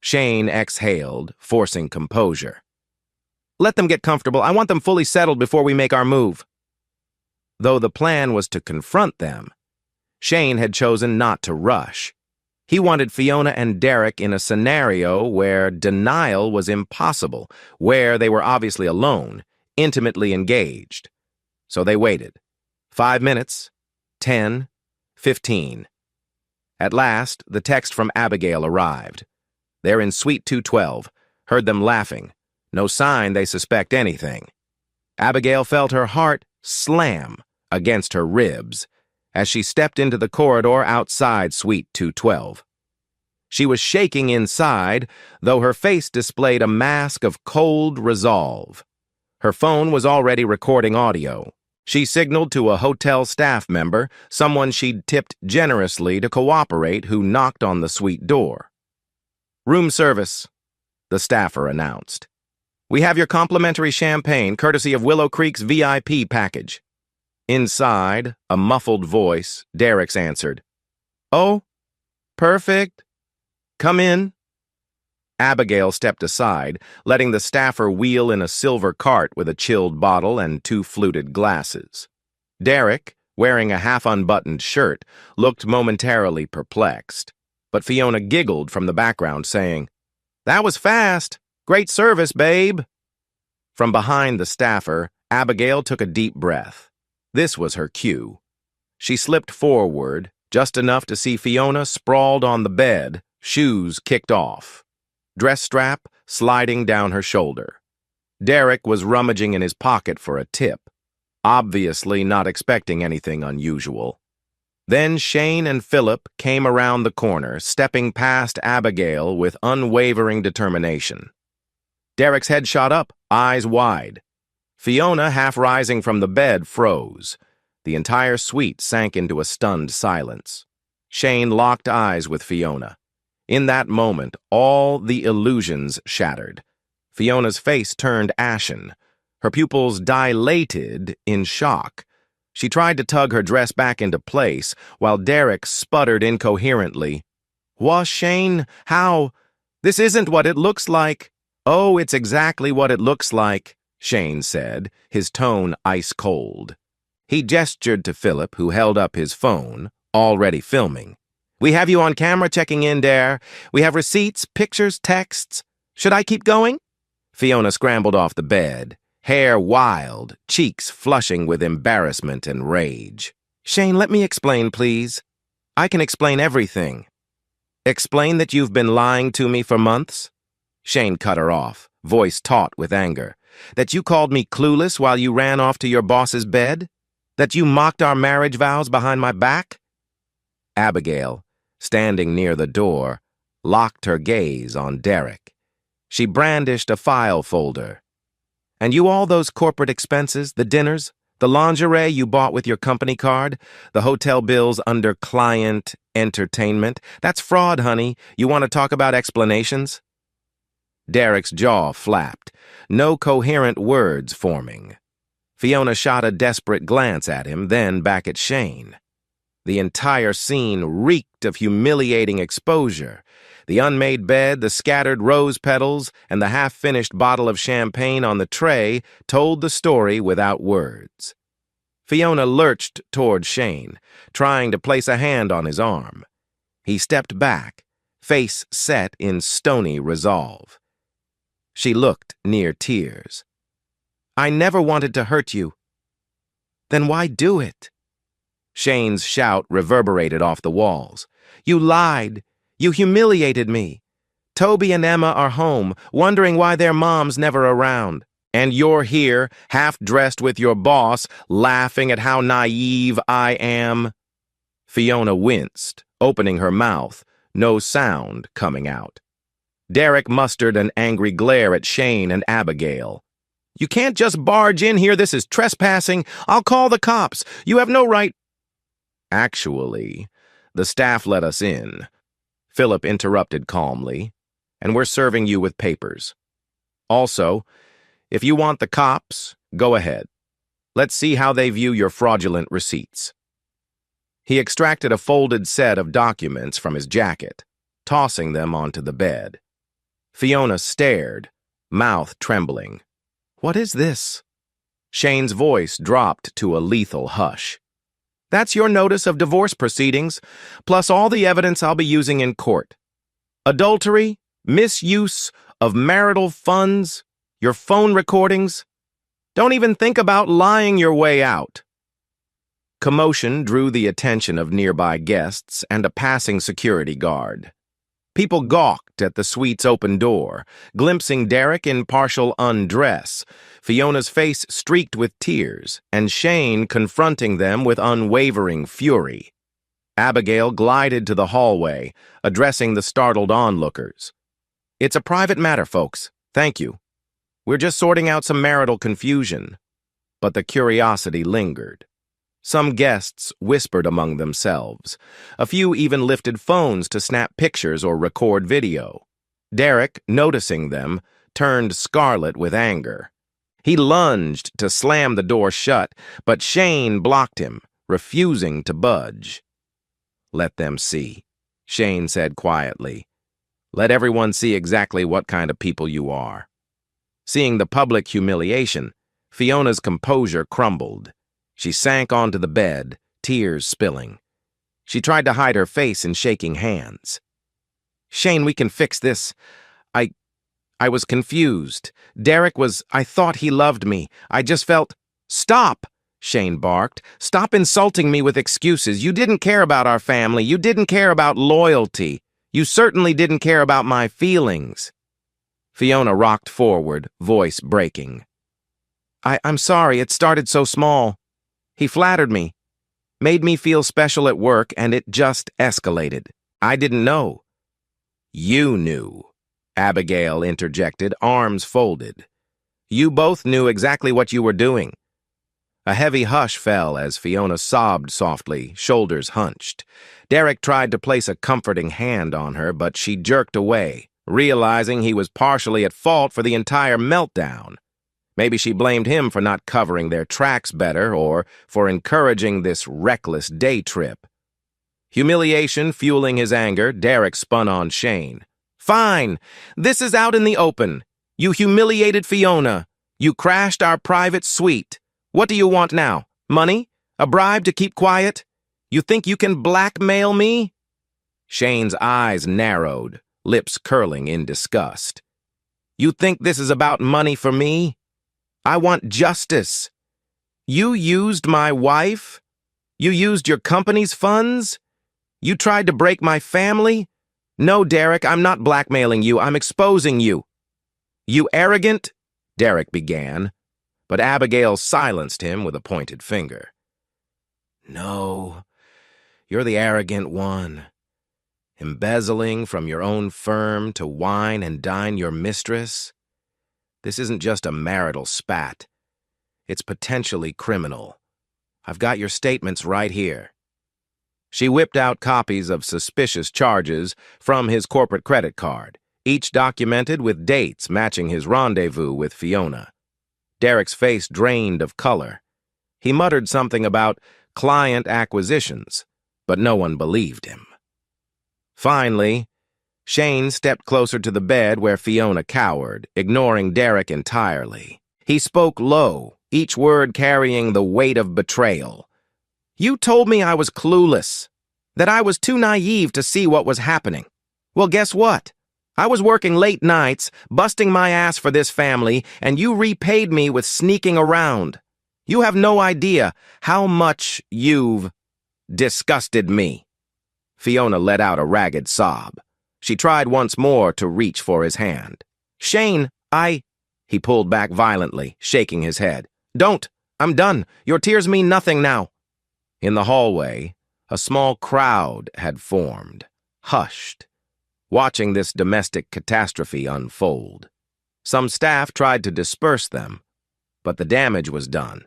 Shane exhaled, forcing composure. "Let them get comfortable. I want them fully settled before we make our move." Though the plan was to confront them, Shane had chosen not to rush. He wanted Fiona and Derek in a scenario where denial was impossible, where they were obviously alone, intimately engaged. So they waited. 5 minutes, 10, 15. At last, the text from Abigail arrived. "They're in Suite 212. Heard them laughing. No sign they suspect anything." Abigail felt her heart slam against her ribs as she stepped into the corridor outside Suite 212. She was shaking inside, though her face displayed a mask of cold resolve. Her phone was already recording audio. She signaled to a hotel staff member, someone she'd tipped generously to cooperate, who knocked on the suite door. "Room service," the staffer announced. "We have your complimentary champagne, courtesy of Willow Creek's VIP package." Inside, a muffled voice, Derek's answered. "Oh, perfect. Come in." Abigail stepped aside, letting the staffer wheel in a silver cart with a chilled bottle and 2 fluted glasses. Derek, wearing a half-unbuttoned shirt, looked momentarily perplexed, but Fiona giggled from the background, saying, "That was fast. Great service, babe." From behind the staffer, Abigail took a deep breath. This was her cue. She slipped forward, just enough to see Fiona sprawled on the bed, shoes kicked off, dress strap sliding down her shoulder. Derek was rummaging in his pocket for a tip, obviously not expecting anything unusual. Then Shane and Philip came around the corner, stepping past Abigail with unwavering determination. Derek's head shot up, eyes wide. Fiona, half rising from the bed, froze. The entire suite sank into a stunned silence. Shane locked eyes with Fiona. In that moment, all the illusions shattered. Fiona's face turned ashen. Her pupils dilated in shock. She tried to tug her dress back into place, while Derek sputtered incoherently. "Wha, Shane? How? This isn't what it looks like." "Oh, it's exactly what it looks like," Shane said, his tone ice-cold. He gestured to Philip, who held up his phone, already filming. "We have you on camera checking in, Dare. We have receipts, pictures, texts. Should I keep going?" Fiona scrambled off the bed, hair wild, cheeks flushing with embarrassment and rage. "Shane, let me explain, please. I can explain everything." Explain that you've been lying to me for months? Shane cut her off, voice taut with anger. That you called me clueless while you ran off to your boss's bed? That you mocked our marriage vows behind my back? Abigail, standing near the door, locked her gaze on Derek. She brandished a file folder. And you all those corporate expenses, the dinners, the lingerie you bought with your company card, the hotel bills under client entertainment, that's fraud, honey. You want to talk about explanations? Derek's jaw flapped, no coherent words forming. Fiona shot a desperate glance at him, then back at Shane. The entire scene reeked of humiliating exposure. The unmade bed, the scattered rose petals, and the half-finished bottle of champagne on the tray told the story without words. Fiona lurched toward Shane, trying to place a hand on his arm. He stepped back, face set in stony resolve. She looked near tears. I never wanted to hurt you. Then why do it? Shane's shout reverberated off the walls. You lied. You humiliated me. Toby and Emma are home, wondering why their mom's never around. And you're here, half-dressed with your boss, laughing at how naive I am. Fiona winced, opening her mouth, no sound coming out. Derek mustered an angry glare at Shane and Abigail. You can't just barge in here. This is trespassing. I'll call the cops. You have no right. Actually, the staff let us in. Philip interrupted calmly, and we're serving you with papers. Also, if you want the cops, go ahead. Let's see how they view your fraudulent receipts. He extracted a folded set of documents from his jacket, tossing them onto the bed. Fiona stared, mouth trembling. What is this? Shane's voice dropped to a lethal hush. That's your notice of divorce proceedings, plus all the evidence I'll be using in court. Adultery, misuse of marital funds, your phone recordings. Don't even think about lying your way out. Commotion drew the attention of nearby guests and a passing security guard. People gawked at the suite's open door, glimpsing Derek in partial undress, Fiona's face streaked with tears, and Shane confronting them with unwavering fury. Abigail glided to the hallway, addressing the startled onlookers. It's a private matter, folks. Thank you. We're just sorting out some marital confusion. But the curiosity lingered. Some guests whispered among themselves. A few even lifted phones to snap pictures or record video. Derek, noticing them, turned scarlet with anger. He lunged to slam the door shut, but Shane blocked him, refusing to budge. Let them see, Shane said quietly. Let everyone see exactly what kind of people you are. Seeing the public humiliation, Fiona's composure crumbled. She sank onto the bed, tears spilling. She tried to hide her face in shaking hands. Shane, we can fix this. I was confused. I thought he loved me. I just felt... Stop, Shane barked. Stop insulting me with excuses. You didn't care about our family. You didn't care about loyalty. You certainly didn't care about my feelings. Fiona rocked forward, voice breaking. I'm sorry, it started so small. He flattered me, made me feel special at work, and it just escalated. I didn't know. You knew, Abigail interjected, arms folded. You both knew exactly what you were doing. A heavy hush fell as Fiona sobbed softly, shoulders hunched. Derek tried to place a comforting hand on her, but she jerked away, realizing he was partially at fault for the entire meltdown. Maybe she blamed him for not covering their tracks better or for encouraging this reckless day trip. Humiliation fueling his anger, Derek spun on Shane. Fine, this is out in the open. You humiliated Fiona. You crashed our private suite. What do you want now? Money? A bribe to keep quiet? You think you can blackmail me? Shane's eyes narrowed, lips curling in disgust. You think this is about money for me? I want justice. You used my wife? You used your company's funds? You tried to break my family? No, Derek, I'm not blackmailing you. I'm exposing you. You arrogant, Derek began, but Abigail silenced him with a pointed finger. No, you're the arrogant one. Embezzling from your own firm to wine and dine your mistress? This isn't just a marital spat. It's potentially criminal. I've got your statements right here. She whipped out copies of suspicious charges from his corporate credit card, each documented with dates matching his rendezvous with Fiona. Derek's face drained of color. He muttered something about client acquisitions, but no one believed him. Finally, Shane stepped closer to the bed where Fiona cowered, ignoring Derek entirely. He spoke low, each word carrying the weight of betrayal. You told me I was clueless, that I was too naive to see what was happening. Well, guess what? I was working late nights, busting my ass for this family, and you repaid me with sneaking around. You have no idea how much you've disgusted me. Fiona let out a ragged sob. She tried once more to reach for his hand. Shane, He pulled back violently, shaking his head. Don't! I'm done. Your tears mean nothing now. In the hallway, a small crowd had formed, hushed, watching this domestic catastrophe unfold. Some staff tried to disperse them, but the damage was done.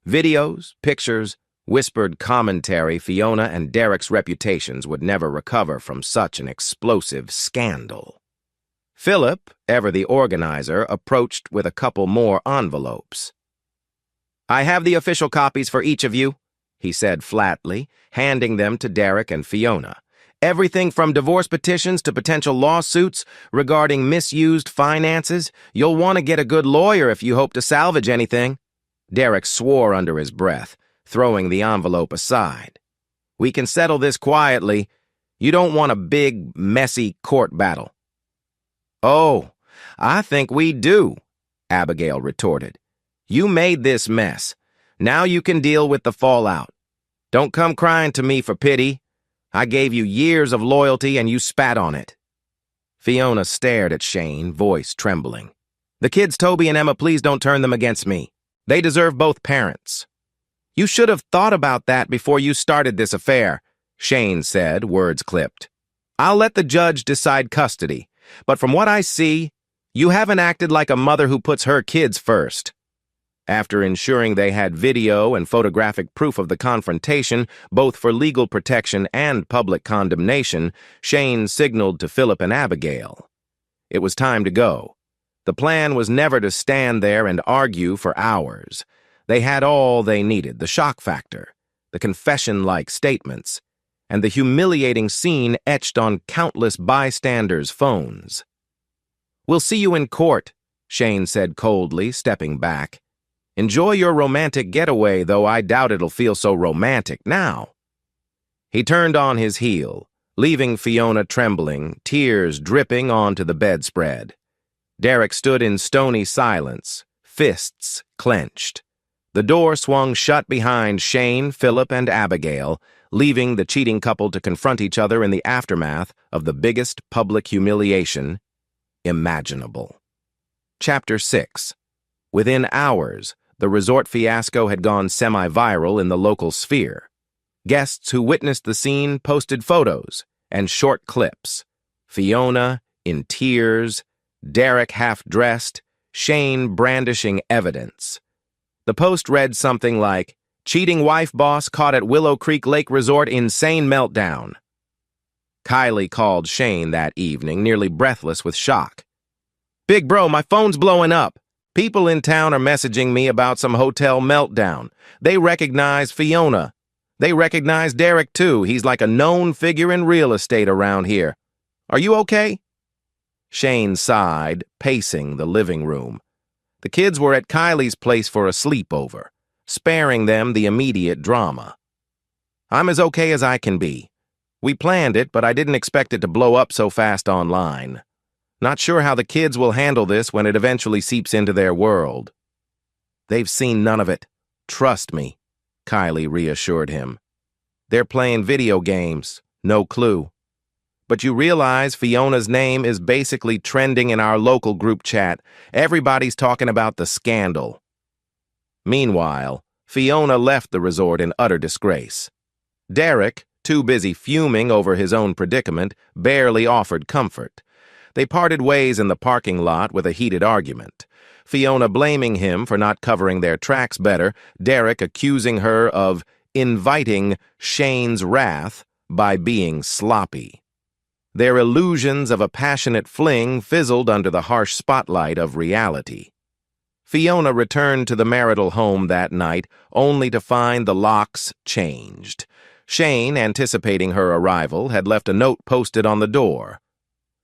Videos, pictures, whispered commentary. Fiona and Derek's reputations would never recover from such an explosive scandal. Philip, ever the organizer, approached with a couple more envelopes. I have the official copies for each of you, he said flatly, handing them to Derek and Fiona. Everything from divorce petitions to potential lawsuits regarding misused finances. You'll want to get a good lawyer if you hope to salvage anything. Derek swore under his breath, throwing the envelope aside. We can settle this quietly. You don't want a big, messy court battle. Oh, I think we do, Abigail retorted. You made this mess. Now you can deal with the fallout. Don't come crying to me for pity. I gave you years of loyalty and you spat on it. Fiona stared at Shane, voice trembling. The kids, Toby and Emma, please don't turn them against me. They deserve both parents. You should have thought about that before you started this affair, Shane said, words clipped. I'll let the judge decide custody, but from what I see, you haven't acted like a mother who puts her kids first. After ensuring they had video and photographic proof of the confrontation, both for legal protection and public condemnation, Shane signaled to Philip and Abigail. It was time to go. The plan was never to stand there and argue for hours. They had all they needed, the shock factor, the confession-like statements, and the humiliating scene etched on countless bystanders' phones. We'll see you in court, Shane said coldly, stepping back. Enjoy your romantic getaway, though I doubt it'll feel so romantic now. He turned on his heel, leaving Fiona trembling, tears dripping onto the bedspread. Derek stood in stony silence, fists clenched. The door swung shut behind Shane, Philip, and Abigail, leaving the cheating couple to confront each other in the aftermath of the biggest public humiliation imaginable. Chapter 6. Within hours, the resort fiasco had gone semi-viral in the local sphere. Guests who witnessed the scene posted photos and short clips. Fiona in tears, Derek half-dressed, Shane brandishing evidence. The post read something like, cheating wife boss caught at Willow Creek Lake Resort, insane meltdown. Kylie called Shane that evening, nearly breathless with shock. Big bro, my phone's blowing up. People in town are messaging me about some hotel meltdown. They recognize Fiona. They recognize Derek, too. He's like a known figure in real estate around here. Are you okay? Shane sighed, pacing the living room. The kids were at Kylie's place for a sleepover, sparing them the immediate drama. I'm as okay as I can be. We planned it, but I didn't expect it to blow up so fast online. Not sure how the kids will handle this when it eventually seeps into their world. They've seen none of it. Trust me, Kylie reassured him. They're playing video games, no clue. but you realize Fiona's name is basically trending in our local group chat. Everybody's talking about the scandal. Meanwhile, Fiona left the resort in utter disgrace. Derek, too busy fuming over his own predicament, barely offered comfort. They parted ways in the parking lot with a heated argument. Fiona blaming him for not covering their tracks better, Derek accusing her of inviting Shane's wrath by being sloppy. Their illusions of a passionate fling fizzled under the harsh spotlight of reality. Fiona returned to the marital home that night only to find the locks changed. Shane, anticipating her arrival, had left a note posted on the door.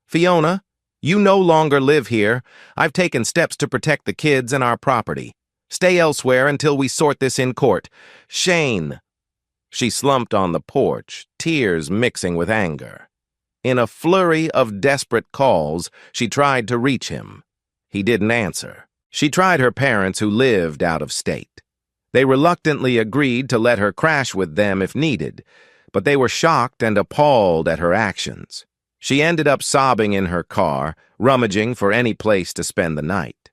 "Fiona, you no longer live here. I've taken steps to protect the kids and our property. Stay elsewhere until we sort this in court. Shane." She slumped on the porch, tears mixing with anger. In a flurry of desperate calls, she tried to reach him. He didn't answer. She tried her parents who lived out of state. They reluctantly agreed to let her crash with them if needed, but they were shocked and appalled at her actions. She ended up sobbing in her car, rummaging for any place to spend the night.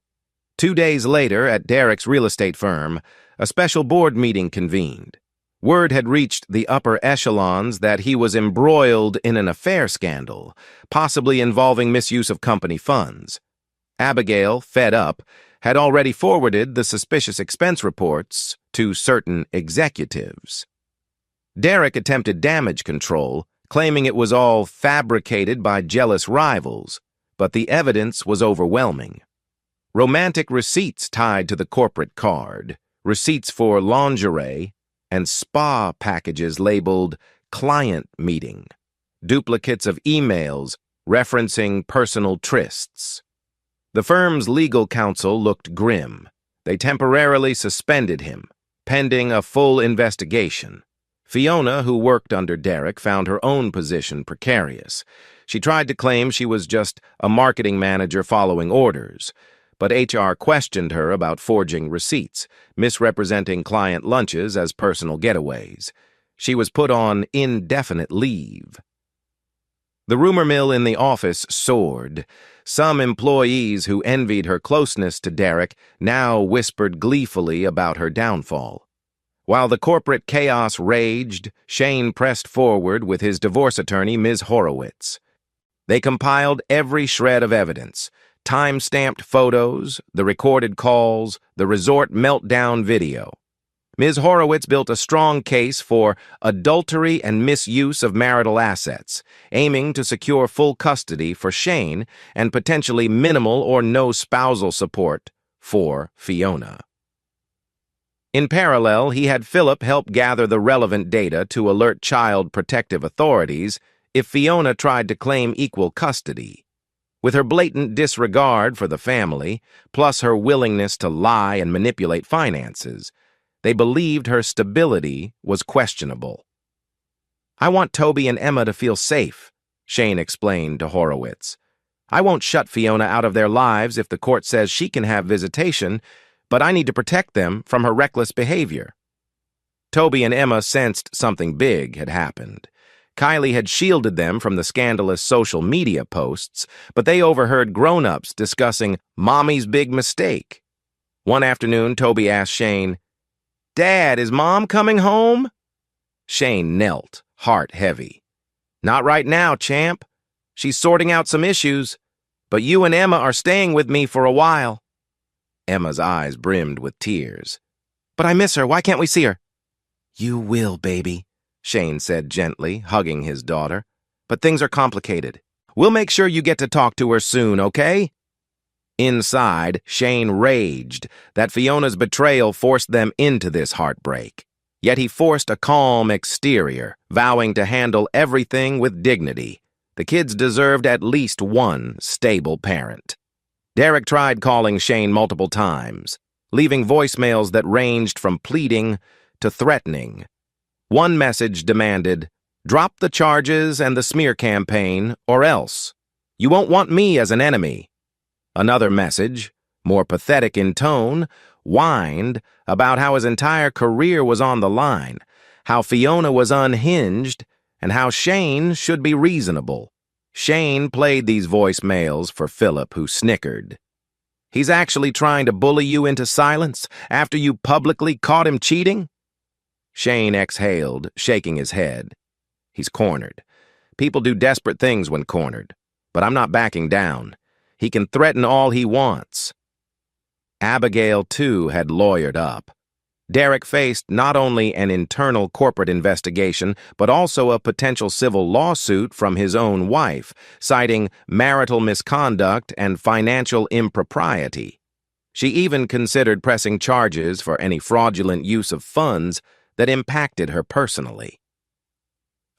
2 days later, at Derek's real estate firm, a special board meeting convened. Word had reached the upper echelons that he was embroiled in an affair scandal, possibly involving misuse of company funds. Abigail, fed up, had already forwarded the suspicious expense reports to certain executives. Derek attempted damage control, claiming it was all fabricated by jealous rivals, but the evidence was overwhelming. Romantic receipts tied to the corporate card, receipts for lingerie, and spa packages labeled client meeting, duplicates of emails referencing personal trysts. The firm's legal counsel looked grim. They temporarily suspended him, pending a full investigation. Fiona, who worked under Derek, found her own position precarious. She tried to claim she was just a marketing manager following orders, but HR questioned her about forging receipts, misrepresenting client lunches as personal getaways. She was put on indefinite leave. The rumor mill in the office soared. Some employees who envied her closeness to Derek now whispered gleefully about her downfall. While the corporate chaos raged, Shane pressed forward with his divorce attorney, Ms. Horowitz. They compiled every shred of evidence, time-stamped photos, the recorded calls, the resort meltdown video. Ms. Horowitz built a strong case for adultery and misuse of marital assets, aiming to secure full custody for Shane and potentially minimal or no spousal support for Fiona. In parallel, he had Philip help gather the relevant data to alert child protective authorities if Fiona tried to claim equal custody. With her blatant disregard for the family, plus her willingness to lie and manipulate finances, they believed her stability was questionable. "I want Toby and Emma to feel safe," Shane explained to Horowitz. "I won't shut Fiona out of their lives if the court says she can have visitation, but I need to protect them from her reckless behavior." Toby and Emma sensed something big had happened. Kylie had shielded them from the scandalous social media posts, but they overheard grown-ups discussing Mommy's big mistake. One afternoon, Toby asked Shane, "Dad, is Mom coming home?" Shane knelt, heart heavy. "Not right now, champ. She's sorting out some issues, but you and Emma are staying with me for a while." Emma's eyes brimmed with tears. "But I miss her. Why can't we see her?" "You will, baby," Shane said gently, hugging his daughter. "But things are complicated. We'll make sure you get to talk to her soon, okay?" Inside, Shane raged that Fiona's betrayal forced them into this heartbreak. Yet he forced a calm exterior, vowing to handle everything with dignity. The kids deserved at least one stable parent. Derek tried calling Shane multiple times, leaving voicemails that ranged from pleading to threatening. One message demanded, "Drop the charges and the smear campaign, or else. You won't want me as an enemy." Another message, more pathetic in tone, whined about how his entire career was on the line, how Fiona was unhinged, and how Shane should be reasonable. Shane played these voicemails for Philip, who snickered. He's actually trying to bully you into silence after you publicly caught him cheating? Shane exhaled, shaking his head. He's cornered. People do desperate things when cornered, but I'm not backing down. He can threaten all he wants. Abigail, too, had lawyered up. Derek faced not only an internal corporate investigation, but also a potential civil lawsuit from his own wife, citing marital misconduct and financial impropriety. She even considered pressing charges for any fraudulent use of funds that impacted her personally.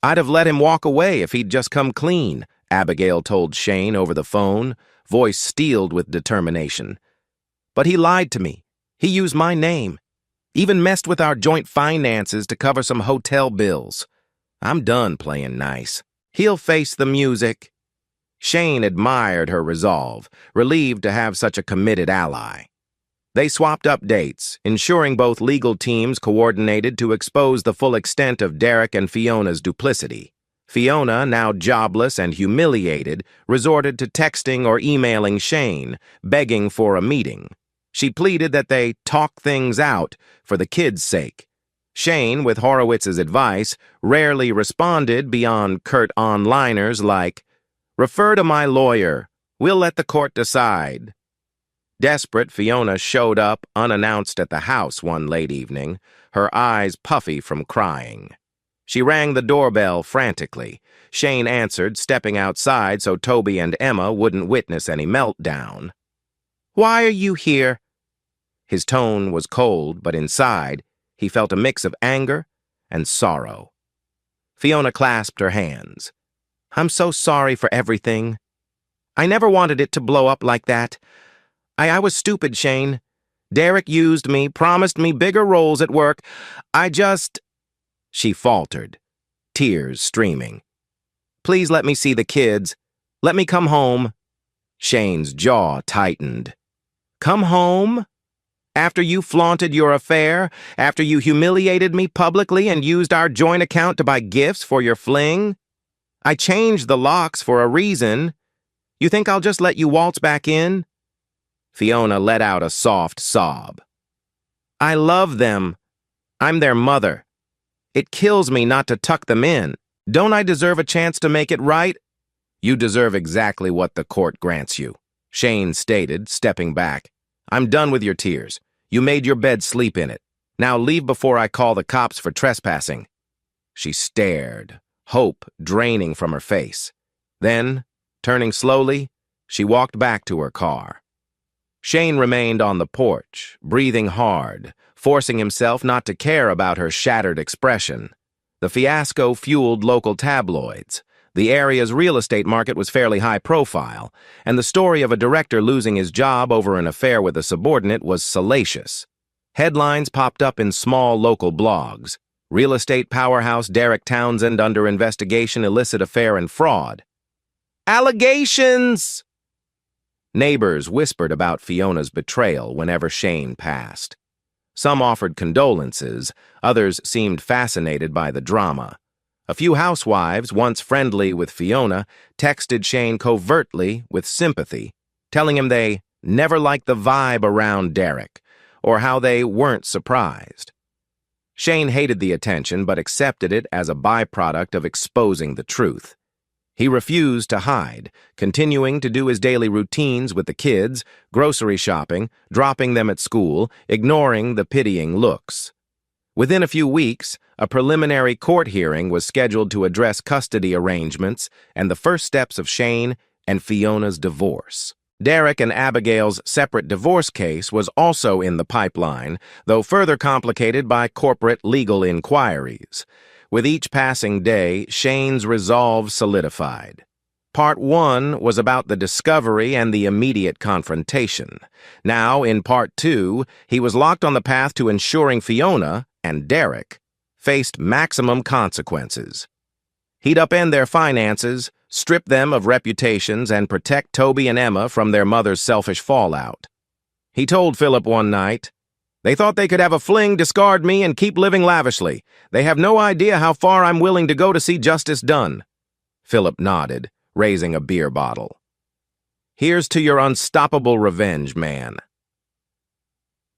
I'd have let him walk away if he'd just come clean, Abigail told Shane over the phone, voice steeled with determination. But he lied to me. He used my name. Even messed with our joint finances to cover some hotel bills. I'm done playing nice. He'll face the music. Shane admired her resolve, relieved to have such a committed ally. They swapped updates, ensuring both legal teams coordinated to expose the full extent of Derek and Fiona's duplicity. Fiona, now jobless and humiliated, resorted to texting or emailing Shane, begging for a meeting. She pleaded that they talk things out for the kids' sake. Shane, with Horowitz's advice, rarely responded beyond curt on-liners like, "Refer to my lawyer. We'll let the court decide." Desperate, Fiona showed up unannounced at the house one late evening, her eyes puffy from crying. She rang the doorbell frantically. Shane answered, stepping outside so Toby and Emma wouldn't witness any meltdown. "Why are you here?" His tone was cold, but inside, he felt a mix of anger and sorrow. Fiona clasped her hands. "I'm so sorry for everything. I never wanted it to blow up like that. I was stupid, Shane. Derek used me, promised me bigger roles at work. She faltered, tears streaming. "Please let me see the kids. Let me come home." Shane's jaw tightened. "Come home? After you flaunted your affair? After you humiliated me publicly and used our joint account to buy gifts for your fling? I changed the locks for a reason. You think I'll just let you waltz back in?" Fiona let out a soft sob. "I love them. I'm their mother. It kills me not to tuck them in. Don't I deserve a chance to make it right?" "You deserve exactly what the court grants you," Shane stated, stepping back. "I'm done with your tears. You made your bed, sleep in it. Now leave before I call the cops for trespassing." She stared, hope draining from her face. Then, turning slowly, she walked back to her car. Shane remained on the porch, breathing hard, forcing himself not to care about her shattered expression. The fiasco fueled local tabloids. The area's real estate market was fairly high profile, and the story of a director losing his job over an affair with a subordinate was salacious. Headlines popped up in small local blogs. Real estate powerhouse Derek Townsend under investigation, illicit affair and fraud. Allegations! Neighbors whispered about Fiona's betrayal whenever Shane passed. Some offered condolences, others seemed fascinated by the drama. A few housewives, once friendly with Fiona, texted Shane covertly with sympathy, telling him they never liked the vibe around Derek, or how they weren't surprised. Shane hated the attention but accepted it as a byproduct of exposing the truth. He refused to hide, continuing to do his daily routines with the kids, grocery shopping, dropping them at school, ignoring the pitying looks. Within a few weeks, a preliminary court hearing was scheduled to address custody arrangements and the first steps of Shane and Fiona's divorce. Derek and Abigail's separate divorce case was also in the pipeline, though further complicated by corporate legal inquiries. With each passing day, Shane's resolve solidified. Part 1 was about the discovery and the immediate confrontation. Now, in Part 2, he was locked on the path to ensuring Fiona and Derek faced maximum consequences. He'd upend their finances, strip them of reputations, and protect Toby and Emma from their mother's selfish fallout. He told Philip one night, "They thought they could have a fling, discard me, and keep living lavishly. They have no idea how far I'm willing to go to see justice done." Philip nodded, raising a beer bottle. Here's to your unstoppable revenge, man.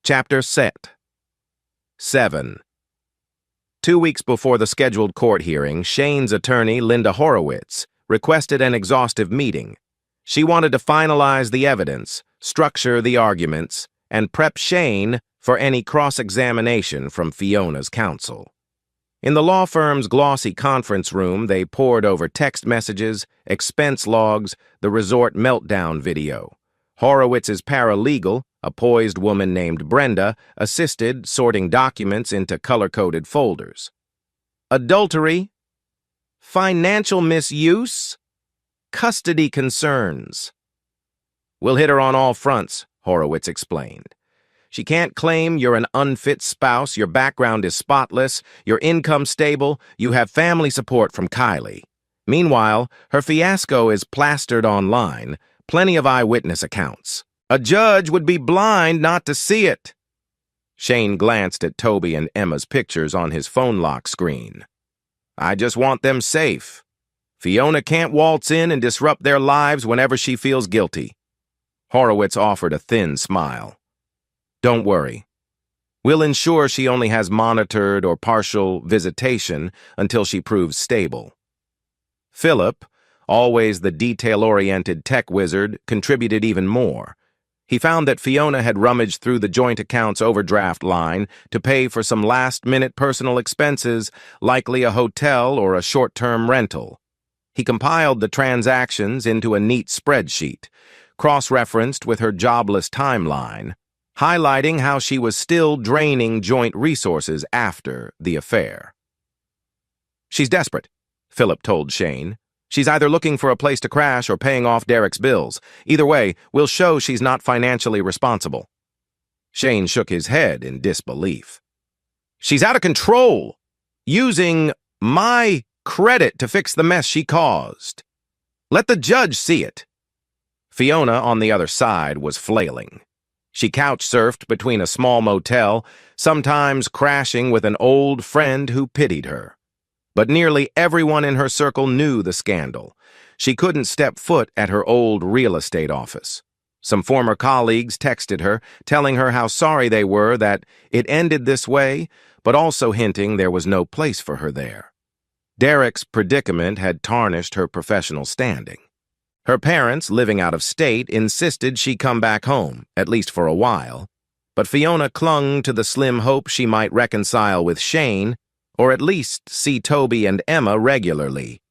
Chapter set. 7. 2 weeks before the scheduled court hearing, Shane's attorney, Linda Horowitz, requested an exhaustive meeting. She wanted to finalize the evidence, structure the arguments, and prep Shane for any cross-examination from Fiona's counsel. In the law firm's glossy conference room, they pored over text messages, expense logs, the resort meltdown video. Horowitz's paralegal, a poised woman named Brenda, assisted sorting documents into color-coded folders. Adultery, financial misuse, custody concerns. We'll hit her on all fronts, Horowitz explained. She can't claim you're an unfit spouse, your background is spotless, your income stable, you have family support from Kylie. Meanwhile, her fiasco is plastered online, plenty of eyewitness accounts. A judge would be blind not to see it. Shane glanced at Toby and Emma's pictures on his phone lock screen. I just want them safe. Fiona can't waltz in and disrupt their lives whenever she feels guilty. Horowitz offered a thin smile. Don't worry. We'll ensure she only has monitored or partial visitation until she proves stable. Philip, always the detail-oriented tech wizard, contributed even more. He found that Fiona had rummaged through the joint accounts overdraft line to pay for some last-minute personal expenses, likely a hotel or a short-term rental. He compiled the transactions into a neat spreadsheet, cross-referenced with her jobless timeline, highlighting how she was still draining joint resources after the affair. She's desperate, Philip told Shane. She's either looking for a place to crash or paying off Derek's bills. Either way, we'll show she's not financially responsible. Shane shook his head in disbelief. She's out of control, using my credit to fix the mess she caused. Let the judge see it. Fiona, on the other side, was flailing. She couch-surfed between a small motel, sometimes crashing with an old friend who pitied her. But nearly everyone in her circle knew the scandal. She couldn't step foot at her old real estate office. Some former colleagues texted her, telling her how sorry they were that it ended this way, but also hinting there was no place for her there. Derek's predicament had tarnished her professional standing. Her parents, living out of state, insisted she come back home, at least for a while. But Fiona clung to the slim hope she might reconcile with Shane, or at least see Toby and Emma regularly.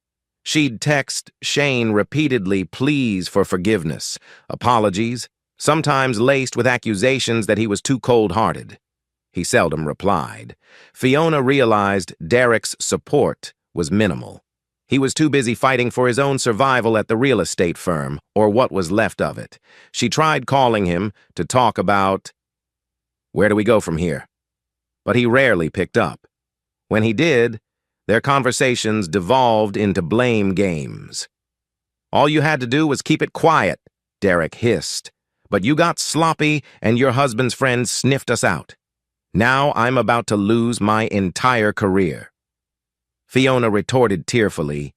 She'd text Shane repeatedly pleas for forgiveness, apologies, sometimes laced with accusations that he was too cold-hearted. He seldom replied. Fiona realized Derek's support was minimal. He was too busy fighting for his own survival at the real estate firm, or what was left of it. She tried calling him to talk about, where do we go from here? But he rarely picked up. When he did, their conversations devolved into blame games. All you had to do was keep it quiet, Derek hissed. But you got sloppy and your husband's friends sniffed us out. Now I'm about to lose my entire career. Fiona retorted tearfully,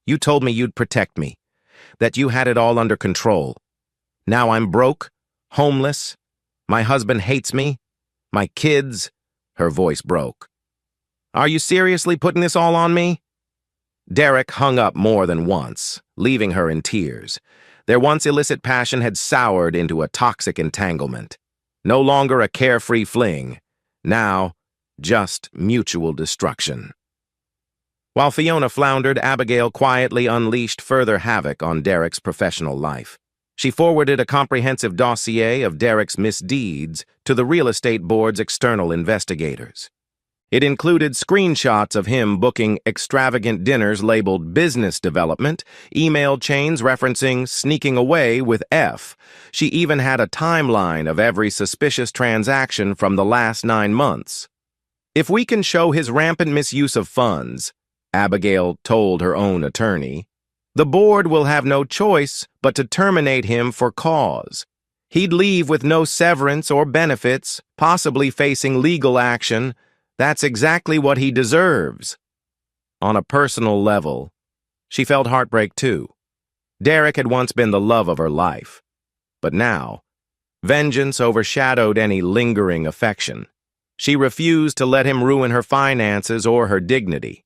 You told me you'd protect me, that you had it all under control. Now I'm broke, homeless, my husband hates me, my kids, her voice broke. Are you seriously putting this all on me? Derek hung up more than once, leaving her in tears. Their once illicit passion had soured into a toxic entanglement. No longer a carefree fling, now just mutual destruction. While Fiona floundered, Abigail quietly unleashed further havoc on Derek's professional life. She forwarded a comprehensive dossier of Derek's misdeeds to the real estate board's external investigators. It included screenshots of him booking extravagant dinners labeled business development, email chains referencing sneaking away with F. She even had a timeline of every suspicious transaction from the last 9 months. If we can show his rampant misuse of funds, Abigail told her own attorney, the board will have no choice but to terminate him for cause. He'd leave with no severance or benefits, possibly facing legal action. That's exactly what he deserves. On a personal level, she felt heartbreak too. Derek had once been the love of her life, but now, vengeance overshadowed any lingering affection. She refused to let him ruin her finances or her dignity.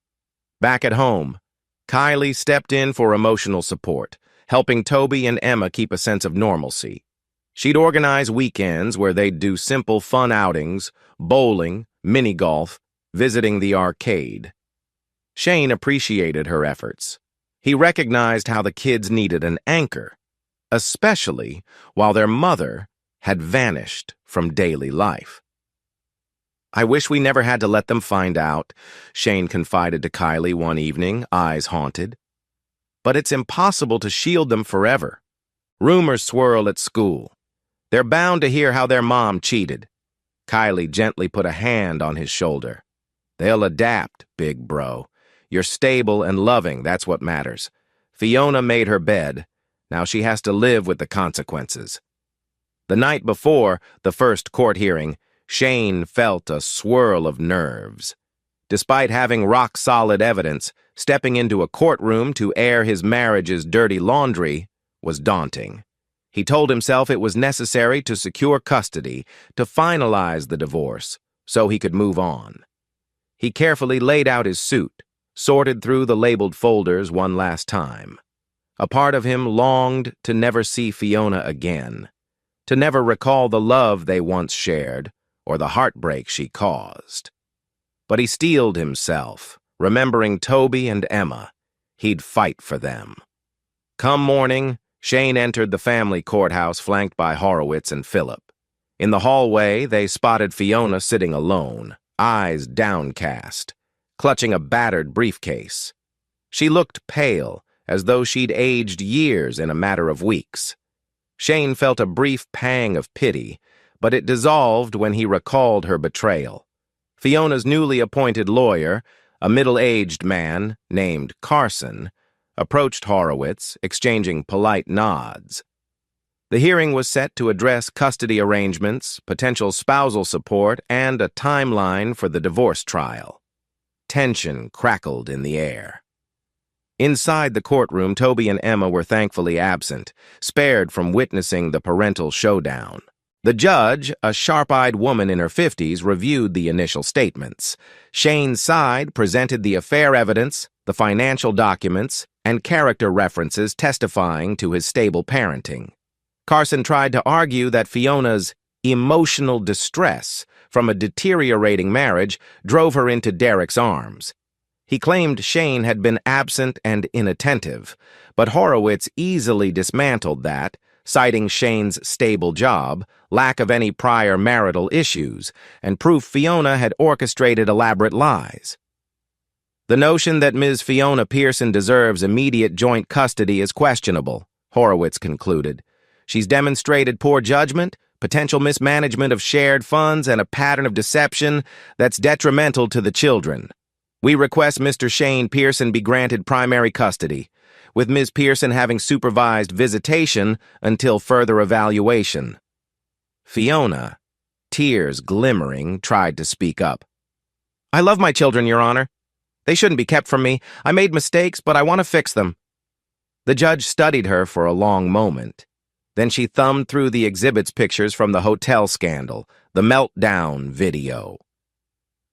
Back at home, Kylie stepped in for emotional support, helping Toby and Emma keep a sense of normalcy. She'd organize weekends where they'd do simple fun outings, bowling, mini-golf, visiting the arcade. Shane appreciated her efforts. He recognized how the kids needed an anchor, especially while their mother had vanished from daily life. "I wish we never had to let them find out," Shane confided to Kylie one evening, eyes haunted. "But it's impossible to shield them forever. Rumors swirl at school. They're bound to hear how their mom cheated." Kylie gently put a hand on his shoulder. "They'll adapt, big bro. You're stable and loving, that's what matters. Fiona made her bed. Now she has to live with the consequences." The night before the first court hearing, Shane felt a swirl of nerves. Despite having rock-solid evidence, stepping into a courtroom to air his marriage's dirty laundry was daunting. He told himself it was necessary to secure custody, to finalize the divorce, so he could move on. He carefully laid out his suit, sorted through the labeled folders one last time. A part of him longed to never see Fiona again, to never recall the love they once shared or the heartbreak she caused. But he steeled himself, remembering Toby and Emma. He'd fight for them. Come morning, Shane entered the family courthouse flanked by Horowitz and Philip. In the hallway, they spotted Fiona sitting alone, eyes downcast, clutching a battered briefcase. She looked pale, as though she'd aged years in a matter of weeks. Shane felt a brief pang of pity, but it dissolved when he recalled her betrayal. Fiona's newly appointed lawyer, a middle-aged man named Carson, approached Horowitz, exchanging polite nods. The hearing was set to address custody arrangements, potential spousal support, and a timeline for the divorce trial. Tension crackled in the air. Inside the courtroom, Toby and Emma were thankfully absent, spared from witnessing the parental showdown. The judge, a sharp-eyed woman in her 50s, reviewed the initial statements. Shane's side presented the affair evidence, the financial documents, and character references testifying to his stable parenting. Carson tried to argue that Fiona's emotional distress from a deteriorating marriage drove her into Derek's arms. He claimed Shane had been absent and inattentive, but Horowitz easily dismantled that, citing Shane's stable job, lack of any prior marital issues, and proof Fiona had orchestrated elaborate lies. "The notion that Ms. Fiona Pearson deserves immediate joint custody is questionable," Horowitz concluded. "She's demonstrated poor judgment, potential mismanagement of shared funds, and a pattern of deception that's detrimental to the children. We request Mr. Shane Pearson be granted primary custody, with Ms. Pearson having supervised visitation until further evaluation." Fiona, tears glimmering, tried to speak up. "I love my children, Your Honor. They shouldn't be kept from me. I made mistakes, but I want to fix them." The judge studied her for a long moment. Then she thumbed through the exhibits pictures from the hotel scandal, the meltdown video.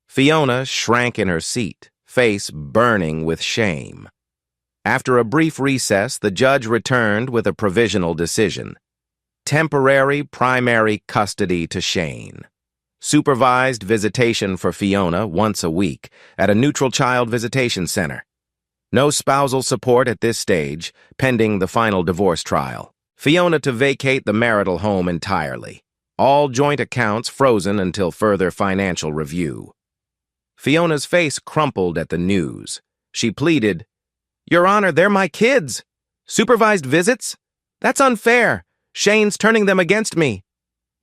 Fiona shrank in her seat, face burning with shame. After a brief recess, the judge returned with a provisional decision. Temporary primary custody to Shane. Supervised visitation for Fiona once a week at a neutral child visitation center. No spousal support at this stage, pending the final divorce trial. Fiona to vacate the marital home entirely. All joint accounts frozen until further financial review. Fiona's face crumpled at the news. She pleaded, "Your Honor, they're my kids. Supervised visits? That's unfair. Shane's turning them against me."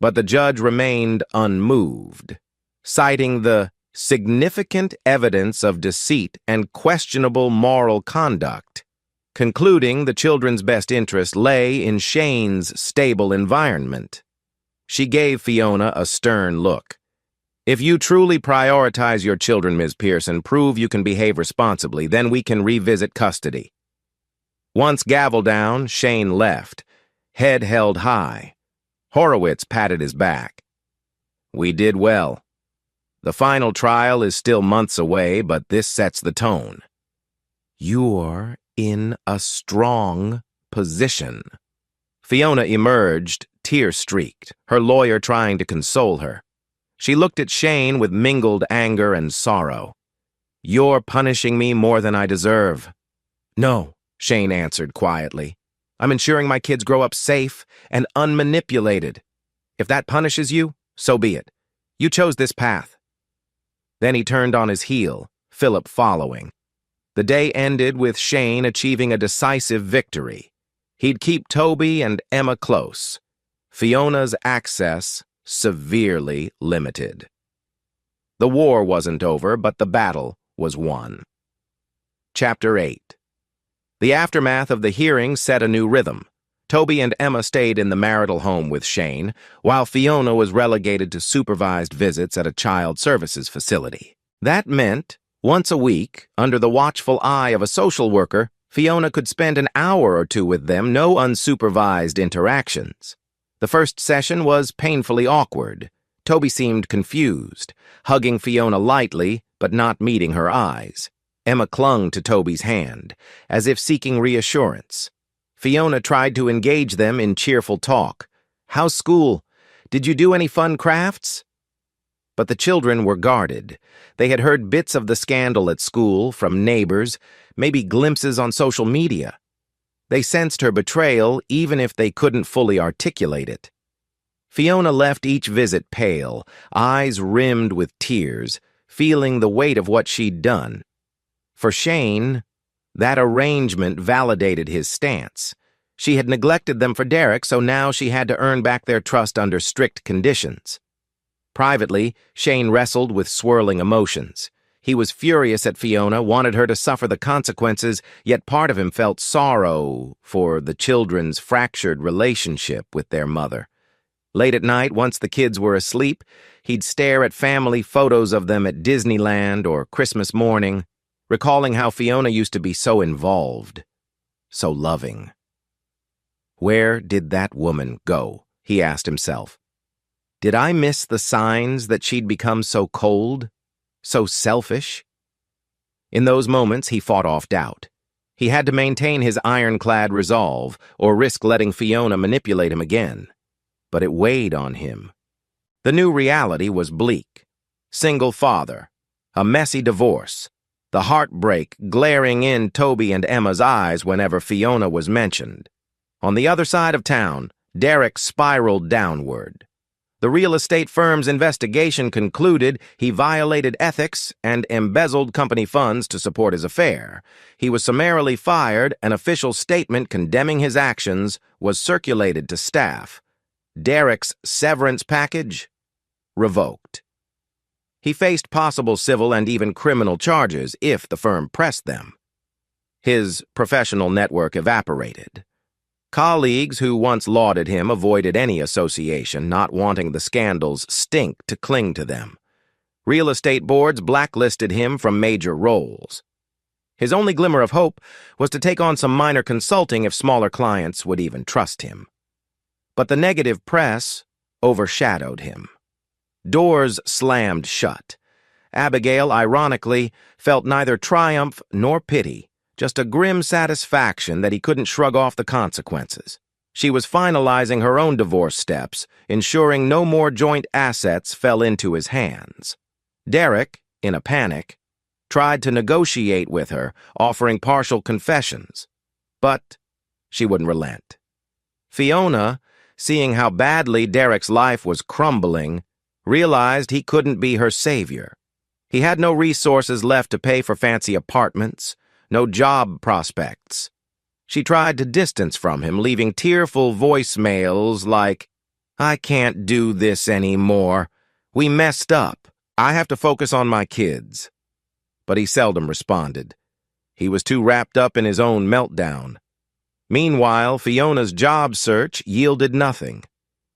But the judge remained unmoved, citing the significant evidence of deceit and questionable moral conduct, concluding the children's best interest lay in Shane's stable environment. She gave Fiona a stern look. "If you truly prioritize your children, Ms. Pearson, prove you can behave responsibly, then we can revisit custody." Once gavel down, Shane left, head held high. Horowitz patted his back. We did well. The final trial is still months away, but this sets the tone. You're in a strong position. Fiona emerged, tear-streaked, her lawyer trying to console her. She looked at Shane with mingled anger and sorrow. You're punishing me more than I deserve. No, Shane answered quietly. I'm ensuring my kids grow up safe and unmanipulated. If that punishes you, so be it. You chose this path. Then he turned on his heel, Philip following. The day ended with Shane achieving a decisive victory. He'd keep Toby and Emma close. Fiona's access severely limited. The war wasn't over, but the battle was won. Chapter 8. The aftermath of the hearing set a new rhythm. Toby and Emma stayed in the marital home with Shane, while Fiona was relegated to supervised visits at a child services facility. That meant, once a week, under the watchful eye of a social worker, Fiona could spend an hour or two with them, no unsupervised interactions. The first session was painfully awkward. Toby seemed confused, hugging Fiona lightly, but not meeting her eyes. Emma clung to Toby's hand, as if seeking reassurance. Fiona tried to engage them in cheerful talk. How's school? Did you do any fun crafts? But the children were guarded. They had heard bits of the scandal at school, from neighbors, maybe glimpses on social media. They sensed her betrayal, even if they couldn't fully articulate it. Fiona left each visit pale, eyes rimmed with tears, feeling the weight of what she'd done. For Shane, that arrangement validated his stance. She had neglected them for Derek, so now she had to earn back their trust under strict conditions. Privately, Shane wrestled with swirling emotions. He was furious at Fiona, wanted her to suffer the consequences, yet part of him felt sorrow for the children's fractured relationship with their mother. Late at night, once the kids were asleep, he'd stare at family photos of them at Disneyland or Christmas morning, recalling how Fiona used to be so involved, so loving. Where did that woman go? He asked himself. Did I miss the signs that she'd become so cold, so selfish? In those moments, he fought off doubt. He had to maintain his ironclad resolve, or risk letting Fiona manipulate him again. But it weighed on him. The new reality was bleak. Single father, a messy divorce, the heartbreak glaring in Toby and Emma's eyes whenever Fiona was mentioned. On the other side of town, Derek spiraled downward. The real estate firm's investigation concluded he violated ethics and embezzled company funds to support his affair. He was summarily fired. An official statement condemning his actions was circulated to staff. Derek's severance package? Revoked. He faced possible civil and even criminal charges if the firm pressed them. His professional network evaporated. Colleagues who once lauded him avoided any association, not wanting the scandal's stink to cling to them. Real estate boards blacklisted him from major roles. His only glimmer of hope was to take on some minor consulting if smaller clients would even trust him. But the negative press overshadowed him. Doors slammed shut. Abigail, ironically, felt neither triumph nor pity, just a grim satisfaction that he couldn't shrug off the consequences. She was finalizing her own divorce steps, ensuring no more joint assets fell into his hands. Derek, in a panic, tried to negotiate with her, offering partial confessions. But she wouldn't relent. Fiona, seeing how badly Derek's life was crumbling, realized he couldn't be her savior. He had no resources left to pay for fancy apartments, no job prospects. She tried to distance from him, leaving tearful voicemails like, I can't do this anymore. We messed up. I have to focus on my kids. But he seldom responded. He was too wrapped up in his own meltdown. Meanwhile, Fiona's job search yielded nothing.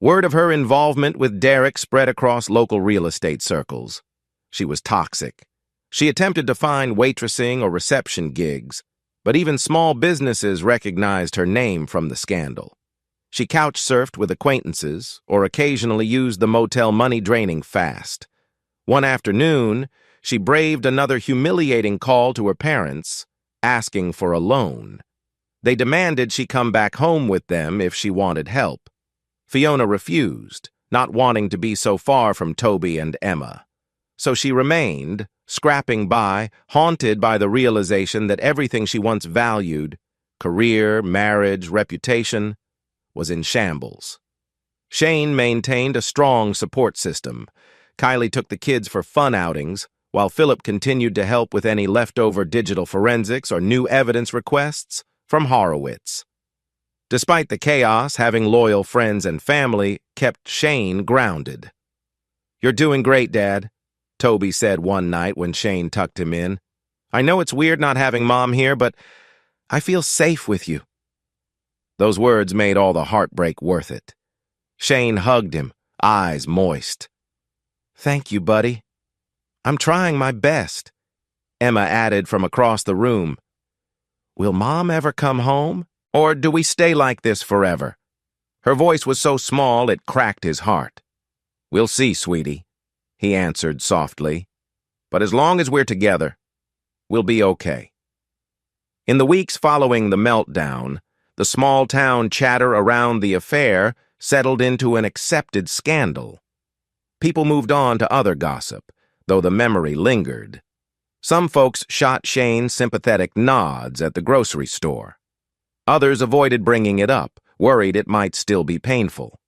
Word of her involvement with Derek spread across local real estate circles. She was toxic. She attempted to find waitressing or reception gigs, but even small businesses recognized her name from the scandal. She couch-surfed with acquaintances or occasionally used the motel money-draining fast. One afternoon, she braved another humiliating call to her parents, asking for a loan. They demanded she come back home with them if she wanted help. Fiona refused, not wanting to be so far from Toby and Emma. So she remained, scrapping by, haunted by the realization that everything she once valued, career, marriage, reputation, was in shambles. Shane maintained a strong support system. Kylie took the kids for fun outings, while Philip continued to help with any leftover digital forensics or new evidence requests from Horowitz. Despite the chaos, having loyal friends and family kept Shane grounded. "You're doing great, Dad," Toby said one night when Shane tucked him in. "I know it's weird not having Mom here, but I feel safe with you." Those words made all the heartbreak worth it. Shane hugged him, eyes moist. "Thank you, buddy. I'm trying my best," Emma added from across the room. "Will Mom ever come home, or do we stay like this forever?" Her voice was so small it cracked his heart. "We'll see, sweetie," he answered softly. "But as long as we're together, we'll be okay." In the weeks following the meltdown, the small-town chatter around the affair settled into an accepted scandal. People moved on to other gossip, though the memory lingered. Some folks shot Shane sympathetic nods at the grocery store. Others avoided bringing it up, worried it might still be painful.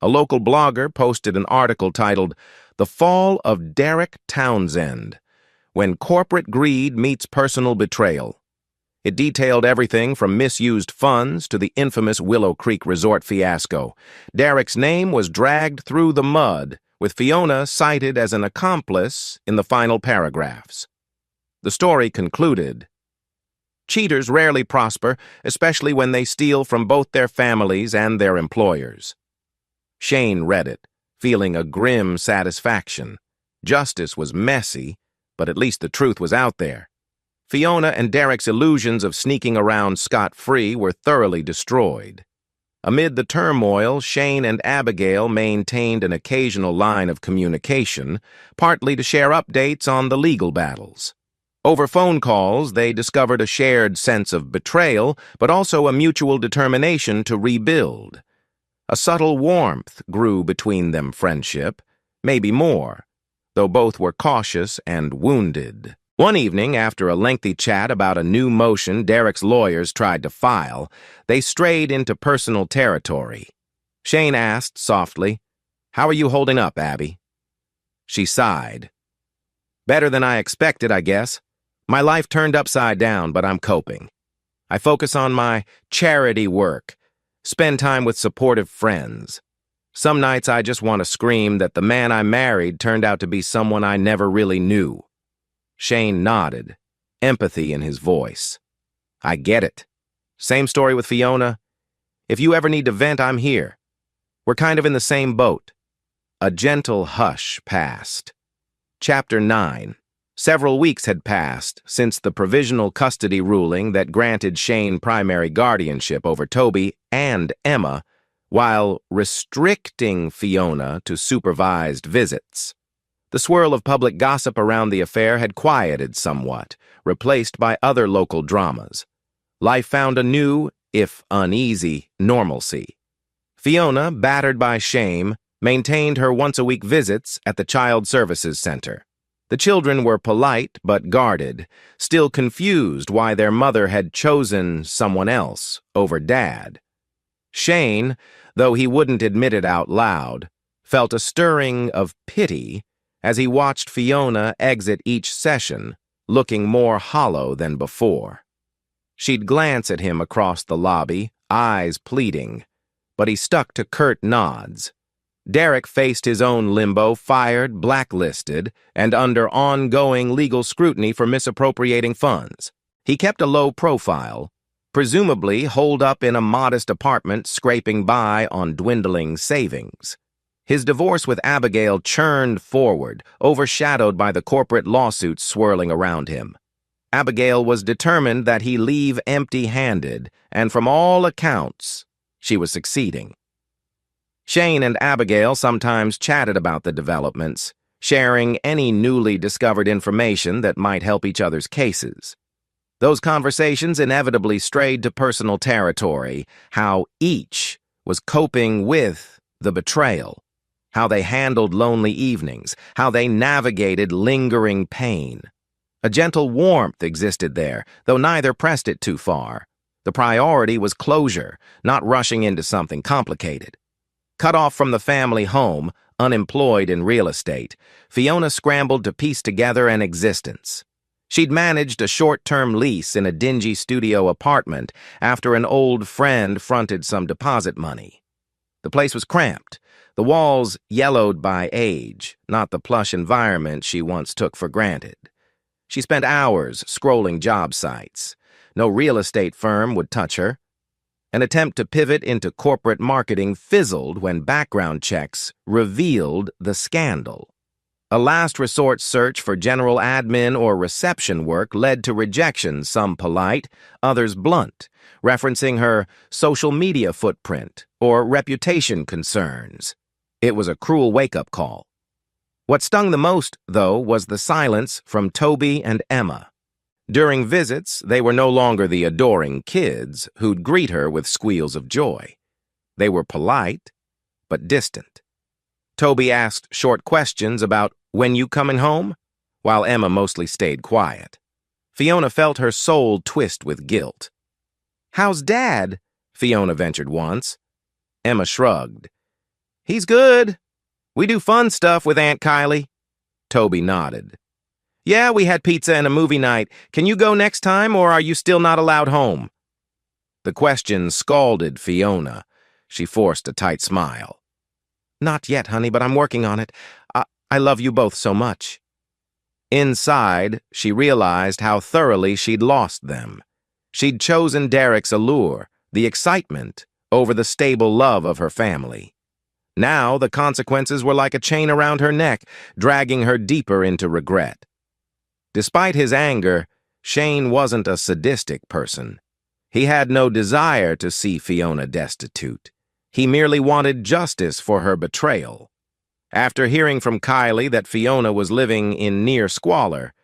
A local blogger posted an article titled, "The Fall of Derek Townsend, When Corporate Greed Meets Personal Betrayal." It detailed everything from misused funds to the infamous Willow Creek Resort fiasco. Derek's name was dragged through the mud, with Fiona cited as an accomplice in the final paragraphs. The story concluded, "Cheaters rarely prosper, especially when they steal from both their families and their employers." Shane read it, feeling a grim satisfaction. Justice was messy, but at least the truth was out there. Fiona and Derek's illusions of sneaking around scot-free were thoroughly destroyed. Amid the turmoil, Shane and Abigail maintained an occasional line of communication, partly to share updates on the legal battles. Over phone calls, they discovered a shared sense of betrayal, but also a mutual determination to rebuild. A subtle warmth grew between them friendship, maybe more, though both were cautious and wounded. One evening, after a lengthy chat about a new motion Derek's lawyers tried to file, they strayed into personal territory. Shane asked softly, "How are you holding up, Abby?" She sighed. "Better than I expected, I guess. My life turned upside down, but I'm coping. I focus on my charity work, spend time with supportive friends. Some nights I just want to scream that the man I married turned out to be someone I never really knew." Shane nodded, empathy in his voice. "I get it. Same story with Fiona. If you ever need to vent, I'm here. We're kind of in the same boat." A gentle hush passed. Chapter 9. Several weeks had passed since the provisional custody ruling that granted Shane primary guardianship over Toby and Emma, while restricting Fiona to supervised visits. The swirl of public gossip around the affair had quieted somewhat, replaced by other local dramas. Life found a new, if uneasy, normalcy. Fiona, battered by shame, maintained her once-a-week visits at the Child Services Center. The children were polite but guarded, still confused why their mother had chosen someone else over Dad. Shane, though he wouldn't admit it out loud, felt a stirring of pity as he watched Fiona exit each session, looking more hollow than before. She'd glance at him across the lobby, eyes pleading, but he stuck to curt nods. Derek faced his own limbo, fired, blacklisted, and under ongoing legal scrutiny for misappropriating funds. He kept a low profile, presumably holed up in a modest apartment scraping by on dwindling savings. His divorce with Abigail churned forward, overshadowed by the corporate lawsuits swirling around him. Abigail was determined that he leave empty-handed, and from all accounts, she was succeeding. Shane and Abigail sometimes chatted about the developments, sharing any newly discovered information that might help each other's cases. Those conversations inevitably strayed to personal territory, how each was coping with the betrayal, how they handled lonely evenings, how they navigated lingering pain. A gentle warmth existed there, though neither pressed it too far. The priority was closure, not rushing into something complicated. Cut off from the family home, unemployed in real estate, Fiona scrambled to piece together an existence. She'd managed a short-term lease in a dingy studio apartment after an old friend fronted some deposit money. The place was cramped, the walls yellowed by age, not the plush environment she once took for granted. She spent hours scrolling job sites. No real estate firm would touch her. An attempt to pivot into corporate marketing fizzled when background checks revealed the scandal. A last resort search for general admin or reception work led to rejections, some polite, others blunt, referencing her social media footprint or reputation concerns. It was a cruel wake-up call. What stung the most, though, was the silence from Toby and Emma. During visits, they were no longer the adoring kids who'd greet her with squeals of joy. They were polite, but distant. Toby asked short questions about, "When you coming home?" while Emma mostly stayed quiet. Fiona felt her soul twist with guilt. "How's Dad?" Fiona ventured once. Emma shrugged. "He's good. We do fun stuff with Aunt Kylie." Toby nodded. "Yeah, we had pizza and a movie night. Can you go next time, or are you still not allowed home?" The question scalded Fiona. She forced a tight smile. "Not yet, honey, but I'm working on it. I love you both so much." Inside, she realized how thoroughly she'd lost them. She'd chosen Derek's allure, the excitement, over the stable love of her family. Now the consequences were like a chain around her neck, dragging her deeper into regret. Despite his anger, Shane wasn't a sadistic person. He had no desire to see Fiona destitute. He merely wanted justice for her betrayal. After hearing from Kylie that Fiona was living in near squalor,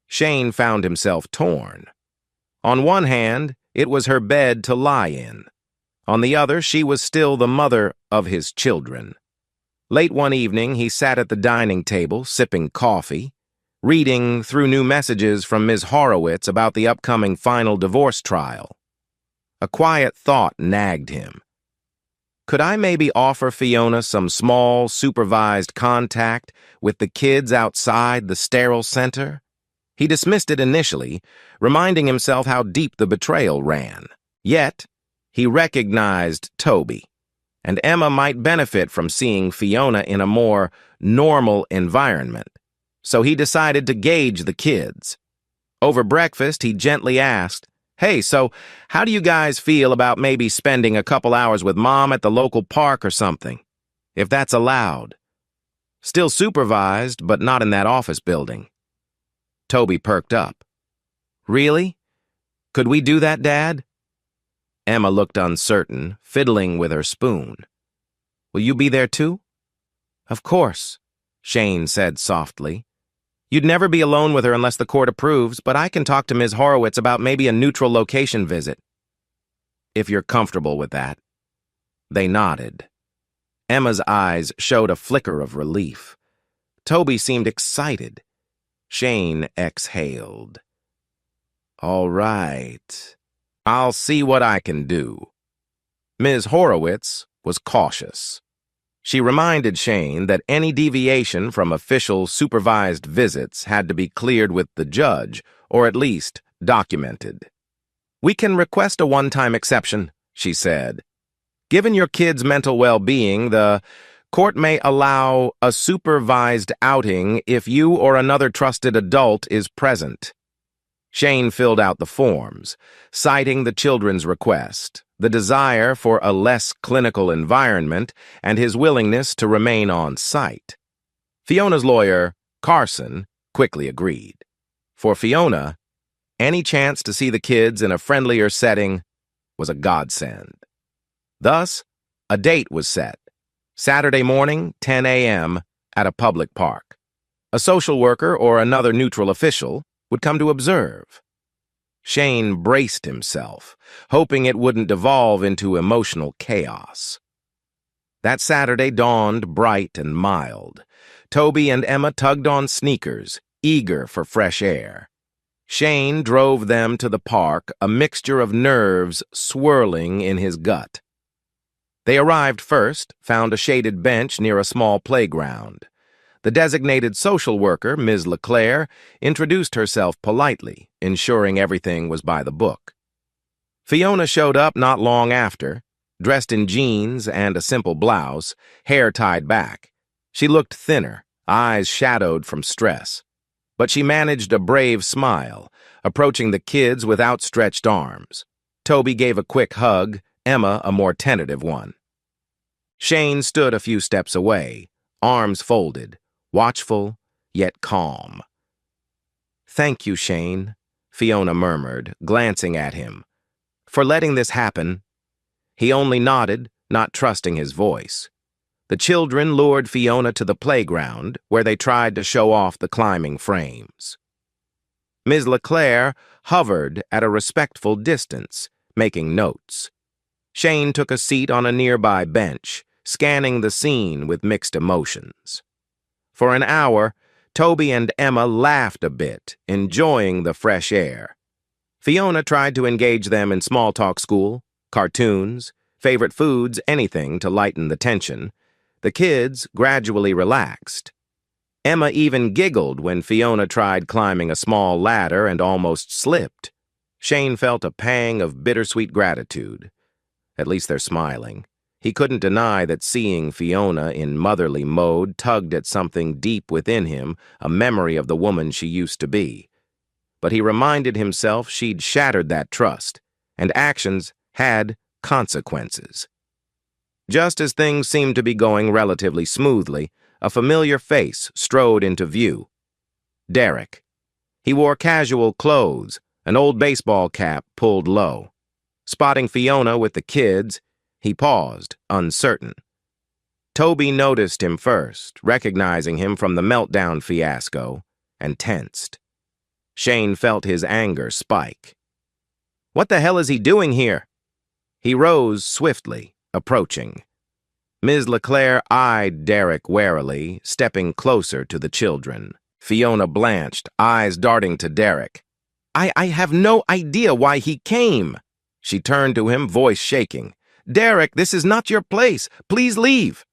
Shane found himself torn. On one hand, it was her bed to lie in. On the other, she was still the mother of his children. Late one evening, he sat at the dining table, sipping coffee, reading through new messages from Ms. Horowitz about the upcoming final divorce trial. A quiet thought nagged him. Could I maybe offer Fiona some small, supervised contact with the kids outside the sterile center? He dismissed it initially, reminding himself how deep the betrayal ran. Yet, he recognized Toby, and Emma might benefit from seeing Fiona in a more normal environment. So he decided to gauge the kids. Over breakfast, he gently asked, "Hey, so how do you guys feel about maybe spending a couple hours with Mom at the local park or something? If that's allowed. Still supervised, but not in that office building." Toby perked up. "Really? Could we do that, Dad?" Emma looked uncertain, fiddling with her spoon. "Will you be there too?" "Of course," Shane said softly. "You'd never be alone with her unless the court approves, but I can talk to Ms. Horowitz about maybe a neutral location visit." "If you're comfortable with that." They nodded. Emma's eyes showed a flicker of relief. Toby seemed excited. Shane exhaled. "All right. I'll see what I can do." Ms. Horowitz was cautious. She reminded Shane that any deviation from official supervised visits had to be cleared with the judge, or at least documented. "We can request a one-time exception," she said. "Given your kid's mental well-being, the court may allow a supervised outing if you or another trusted adult is present." Shane filled out the forms, citing the children's request, the desire for a less clinical environment, and his willingness to remain on site. Fiona's lawyer, Carson, quickly agreed. For Fiona, Any chance to see the kids in a friendlier setting was a godsend. Thus, a date was set. Saturday morning, 10 a.m., at a public park. A social worker or another neutral official would come to observe. Shane braced himself, hoping it wouldn't devolve into emotional chaos. That Saturday dawned bright and mild. Toby and Emma tugged on sneakers, eager for fresh air. Shane drove them to the park, a mixture of nerves swirling in his gut. They arrived first, found a shaded bench near a small playground. The designated social worker, Ms. LeClaire, introduced herself politely, ensuring everything was by the book. Fiona showed up not long after, dressed in jeans and a simple blouse, hair tied back. She looked thinner, eyes shadowed from stress. But she managed a brave smile, approaching the kids with outstretched arms. Toby gave a quick hug, Emma a more tentative one. Shane stood a few steps away, arms folded, watchful, yet calm. "Thank you, Shane," Fiona murmured, glancing at him. "For letting this happen." He only nodded, not trusting his voice. The children lured Fiona to the playground, where they tried to show off the climbing frames. Ms. LeClaire hovered at a respectful distance, making notes. Shane took a seat on a nearby bench, scanning the scene with mixed emotions. For an hour, Toby and Emma laughed a bit, enjoying the fresh air. Fiona tried to engage them in small talk school, cartoons, favorite foods, anything to lighten the tension. The kids gradually relaxed. Emma even giggled when Fiona tried climbing a small ladder and almost slipped. Shane felt a pang of bittersweet gratitude. At least they're smiling. He couldn't deny that seeing Fiona in motherly mode tugged at something deep within him, a memory of the woman she used to be. But he reminded himself she'd shattered that trust, and actions had consequences. Just as things seemed to be going relatively smoothly, a familiar face strode into view. Derek. He wore casual clothes, an old baseball cap pulled low. Spotting Fiona with the kids, he paused, uncertain. Toby noticed him first, recognizing him from the meltdown fiasco, and tensed. Shane felt his anger spike. "What the hell is he doing here?" He rose swiftly, approaching. Ms. LeClaire eyed Derek warily, stepping closer to the children. Fiona blanched, eyes darting to Derek. I have no idea why he came." She turned to him, voice shaking. "Derek, this is not your place. Please leave."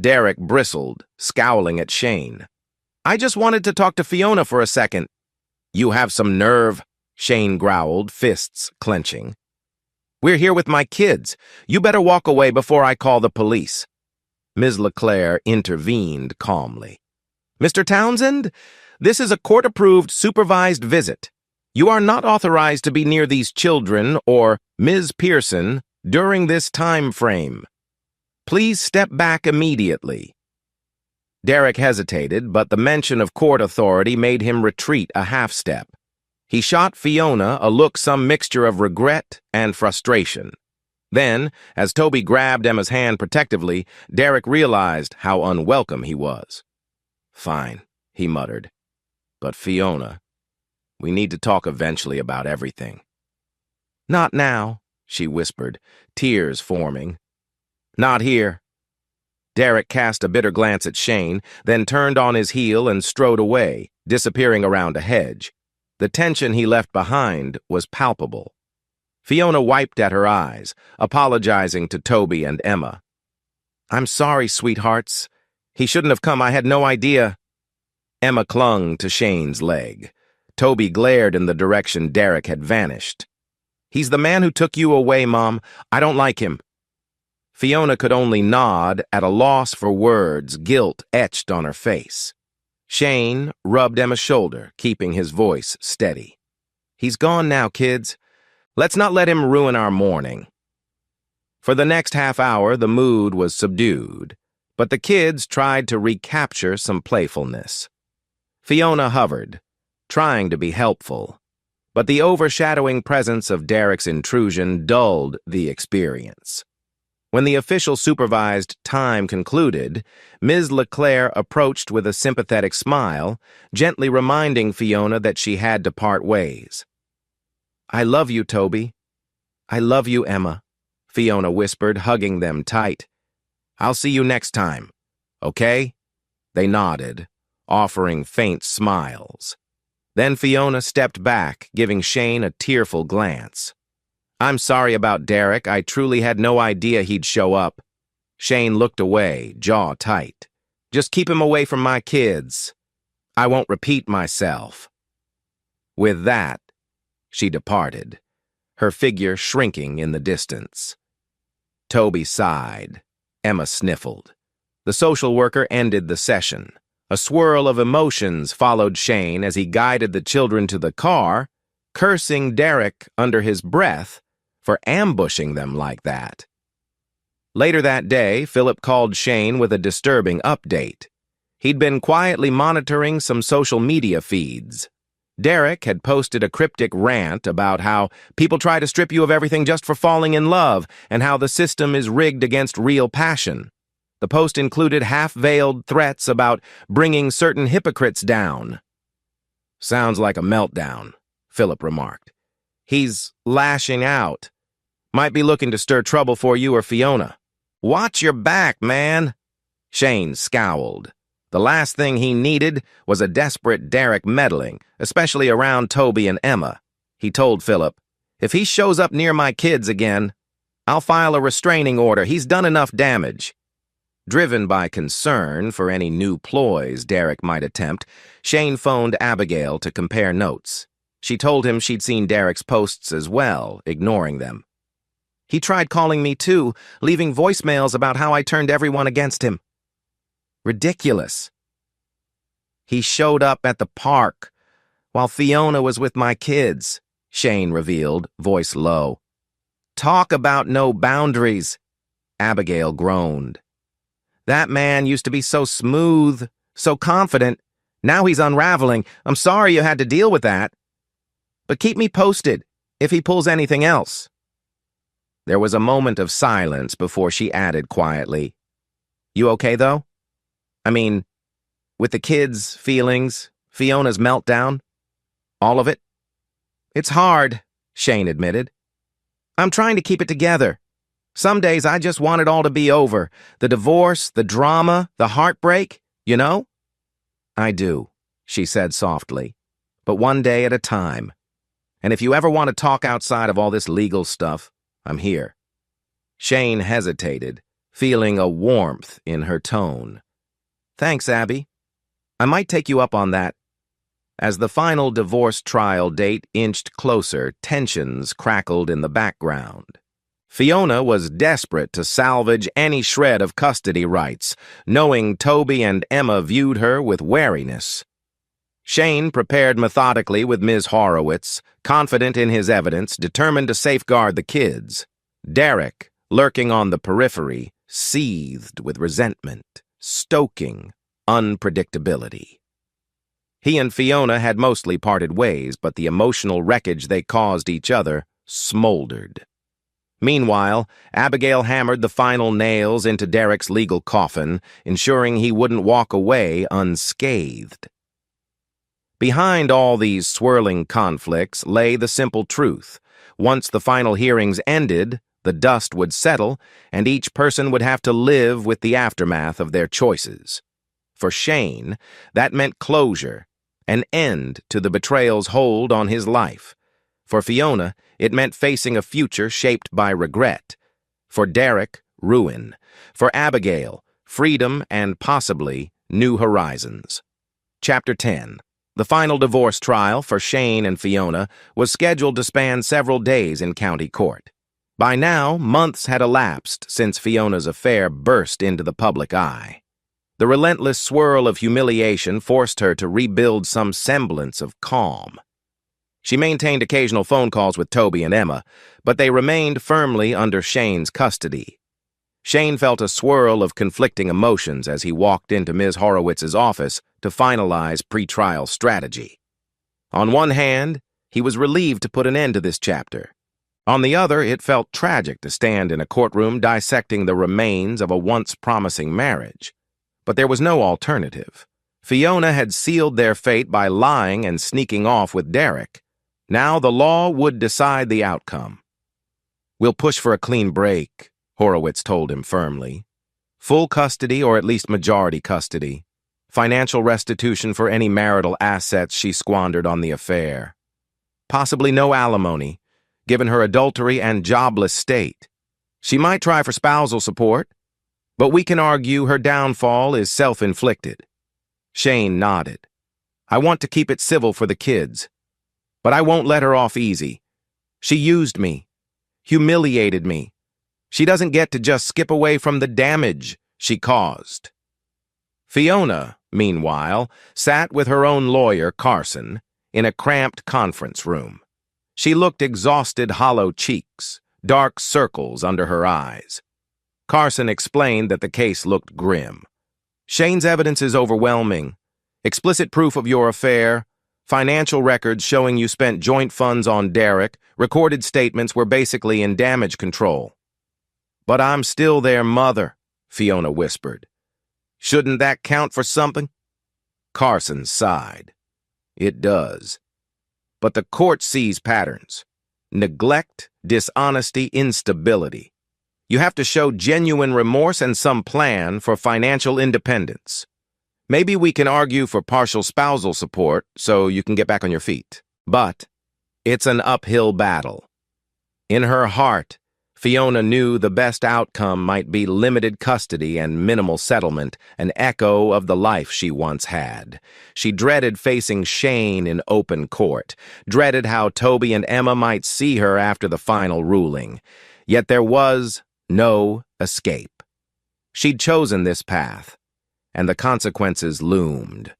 Derek bristled, scowling at Shane. "I just wanted to talk to Fiona for a second." "You have some nerve," Shane growled, fists clenching. "We're here with my kids. You better walk away before I call the police." Ms. LeClaire intervened calmly. "Mr. Townsend, this is a court-approved supervised visit. You are not authorized to be near these children or Ms. Pearson during this time frame. Please step back immediately." Derek hesitated, but the mention of court authority made him retreat a half-step. He shot Fiona a look some mixture of regret and frustration. Then, as Toby grabbed Emma's hand protectively, Derek realized how unwelcome he was. "Fine," he muttered. "But Fiona, we need to talk eventually about everything." "Not now," she whispered, tears forming. "Not here." Derek cast a bitter glance at Shane, then turned on his heel and strode away, disappearing around a hedge. The tension he left behind was palpable. Fiona wiped at her eyes, apologizing to Toby and Emma. "I'm sorry, sweethearts. He shouldn't have come. I had no idea." Emma clung to Shane's leg. Toby glared in the direction Derek had vanished. "He's the man who took you away, Mom. I don't like him." Fiona could only nod, at a loss for words, guilt etched on her face. Shane rubbed Emma's shoulder, keeping his voice steady. "He's gone now, kids. Let's not let him ruin our morning." For the next half hour, the mood was subdued, but the kids tried to recapture some playfulness. Fiona hovered, trying to be helpful, but the overshadowing presence of Derek's intrusion dulled the experience. When the official supervised time concluded, Ms. LeClaire approached with a sympathetic smile, gently reminding Fiona that she had to part ways. "I love you, Toby. I love you, Emma," Fiona whispered, hugging them tight. "I'll see you next time, okay?" They nodded, offering faint smiles. Then Fiona stepped back, giving Shane a tearful glance. "I'm sorry about Derek. I truly had no idea he'd show up." Shane looked away, jaw tight. "Just keep him away from my kids. I won't repeat myself." With that, she departed, her figure shrinking in the distance. Toby sighed. Emma sniffled. The social worker ended the session. A swirl of emotions followed Shane as he guided the children to the car, cursing Derek under his breath for ambushing them like that. Later that day, Philip called Shane with a disturbing update. He'd been quietly monitoring some social media feeds. Derek had posted a cryptic rant about how people try to strip you of everything just for falling in love and how the system is rigged against real passion. The post included half-veiled threats about bringing certain hypocrites down. "Sounds like a meltdown," Philip remarked. "He's lashing out. Might be looking to stir trouble for you or Fiona." "Watch your back, man." Shane scowled. The last thing he needed was a desperate Derek meddling, especially around Toby and Emma. He told Philip, "If he shows up near my kids again, I'll file a restraining order. He's done enough damage." Driven by concern for any new ploys Derek might attempt, Shane phoned Abigail to compare notes. She told him she'd seen Derek's posts as well, ignoring them. "He tried calling me too, leaving voicemails about how I turned everyone against him." "Ridiculous." "He showed up at the park while Fiona was with my kids," Shane revealed, voice low. "Talk about no boundaries," Abigail groaned. "That man used to be so smooth, so confident. Now he's unraveling. I'm sorry you had to deal with that. But keep me posted if he pulls anything else." There was a moment of silence before she added quietly, "You okay, though? I mean, with the kids' feelings, Fiona's meltdown, all of it?" "It's hard," Shane admitted. "I'm trying to keep it together. Some days I just want it all to be over. The divorce, the drama, the heartbreak, you know?" "I do," she said softly, "but one day at a time. And if you ever want to talk outside of all this legal stuff, I'm here." Shane hesitated, feeling a warmth in her tone. "Thanks, Abby. I might take you up on that." As the final divorce trial date inched closer, tensions crackled in the background. Fiona was desperate to salvage any shred of custody rights, knowing Toby and Emma viewed her with wariness. Shane prepared methodically with Ms. Horowitz, confident in his evidence, determined to safeguard the kids. Derek, lurking on the periphery, seethed with resentment, stoking unpredictability. He and Fiona had mostly parted ways, but the emotional wreckage they caused each other smoldered. Meanwhile, Abigail hammered the final nails into Derek's legal coffin, ensuring he wouldn't walk away unscathed. Behind all these swirling conflicts lay the simple truth. Once the final hearings ended, the dust would settle, and each person would have to live with the aftermath of their choices. For Shane, that meant closure, an end to the betrayal's hold on his life. For Fiona, it meant facing a future shaped by regret. For Derek, ruin. For Abigail, freedom and possibly new horizons. Chapter 10. The final divorce trial for Shane and Fiona was scheduled to span several days in county court. By now, months had elapsed since Fiona's affair burst into the public eye. The relentless swirl of humiliation forced her to rebuild some semblance of calm. She maintained occasional phone calls with Toby and Emma, but they remained firmly under Shane's custody. Shane felt a swirl of conflicting emotions as he walked into Ms. Horowitz's office to finalize pretrial strategy. On one hand, He was relieved to put an end to this chapter. On the other, it felt tragic to stand in a courtroom dissecting the remains of a once promising marriage. But there was no alternative. Fiona had sealed their fate by lying and sneaking off with Derek. Now the law would decide the outcome. "We'll push for a clean break," Horowitz told him firmly. "Full custody or at least majority custody. Financial restitution for any marital assets she squandered on the affair. Possibly no alimony, given her adultery and jobless state. She might try for spousal support, but we can argue her downfall is self-inflicted." Shane nodded. "I want to keep it civil for the kids, but I won't let her off easy. She used me, humiliated me. She doesn't get to just skip away from the damage she caused." Fiona, meanwhile, sat with her own lawyer, Carson, in a cramped conference room. She looked exhausted, hollow cheeks, dark circles under her eyes. Carson explained that the case looked grim. "Shane's evidence is overwhelming. Explicit proof of your affair, financial records showing you spent joint funds on Derek, recorded statements were basically in damage control." "But I'm still their mother," Fiona whispered. "Shouldn't that count for something?" Carson sighed. "It does. But the court sees patterns. Neglect, dishonesty, instability. You have to show genuine remorse and some plan for financial independence. Maybe we can argue for partial spousal support so you can get back on your feet. But it's an uphill battle." In her heart, Fiona knew the best outcome might be limited custody and minimal settlement, an echo of the life she once had. She dreaded facing Shane in open court, dreaded how Toby and Emma might see her after the final ruling. Yet there was no escape. She'd chosen this path, and the consequences loomed.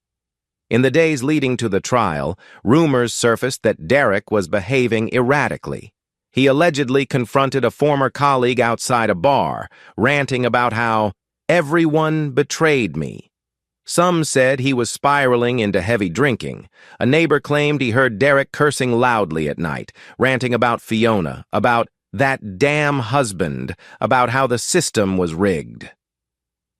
In the days leading to the trial, rumors surfaced that Derek was behaving erratically. He allegedly confronted a former colleague outside a bar, ranting about how everyone betrayed me. Some said he was spiraling into heavy drinking. A neighbor claimed he heard Derek cursing loudly at night, ranting about Fiona, about that damn husband, about how the system was rigged.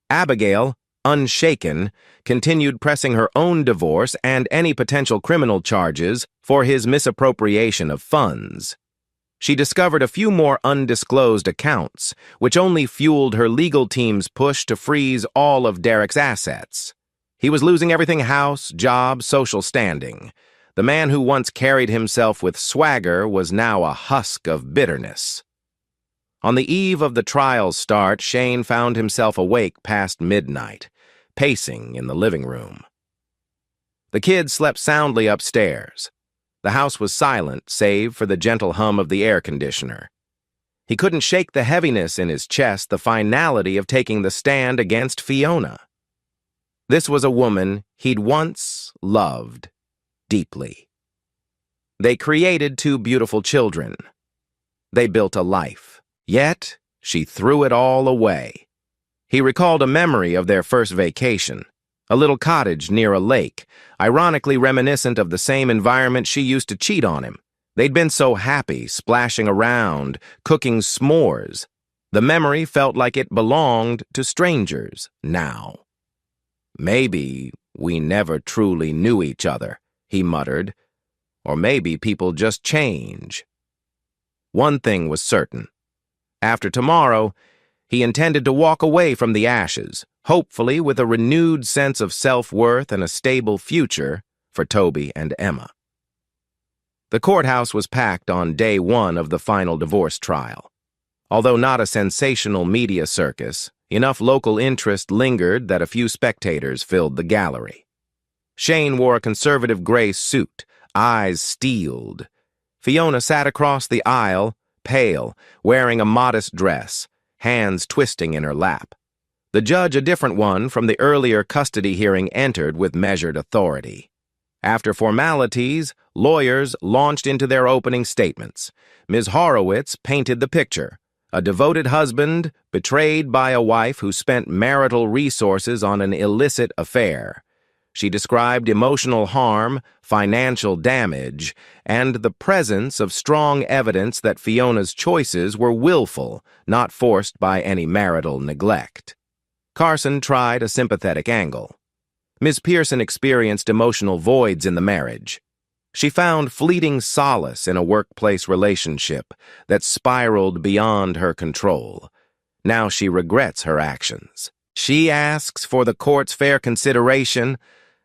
Abigail, unshaken, continued pressing her own divorce and any potential criminal charges for his misappropriation of funds. She discovered a few more undisclosed accounts, which only fueled her legal team's push to freeze all of Derek's assets. He was losing everything: house, job, social standing. The man who once carried himself with swagger was now a husk of bitterness. On the eve of the trial's start, Shane found himself awake past midnight, pacing in the living room. The kids slept soundly upstairs. The house was silent, save for the gentle hum of the air conditioner. He couldn't shake the heaviness in his chest, the finality of taking the stand against Fiona. This was a woman he'd once loved deeply. They created 2 beautiful children. They built a life. Yet, she threw it all away. He recalled a memory of their first vacation. A little cottage near a lake, ironically reminiscent of the same environment she used to cheat on him. They'd been so happy, splashing around, cooking s'mores. The memory felt like it belonged to strangers now. "Maybe we never truly knew each other," he muttered. "Or maybe people just change." One thing was certain. After tomorrow, he intended to walk away from the ashes, hopefully with a renewed sense of self-worth and a stable future for Toby and Emma. The courthouse was packed on day 1 of the final divorce trial. Although not a sensational media circus, enough local interest lingered that a few spectators filled the gallery. Shane wore a conservative gray suit, eyes steeled. Fiona sat across the aisle, pale, wearing a modest dress, hands twisting in her lap. The judge, a different one from the earlier custody hearing, entered with measured authority. After formalities, lawyers launched into their opening statements. Ms. Horowitz painted the picture: a devoted husband betrayed by a wife who spent marital resources on an illicit affair. She described emotional harm, financial damage, and the presence of strong evidence that Fiona's choices were willful, not forced by any marital neglect. Carson tried a sympathetic angle. Ms. Pearson experienced emotional voids in the marriage. She found fleeting solace in a workplace relationship that spiraled beyond her control. Now she regrets her actions. She asks for the court's fair consideration,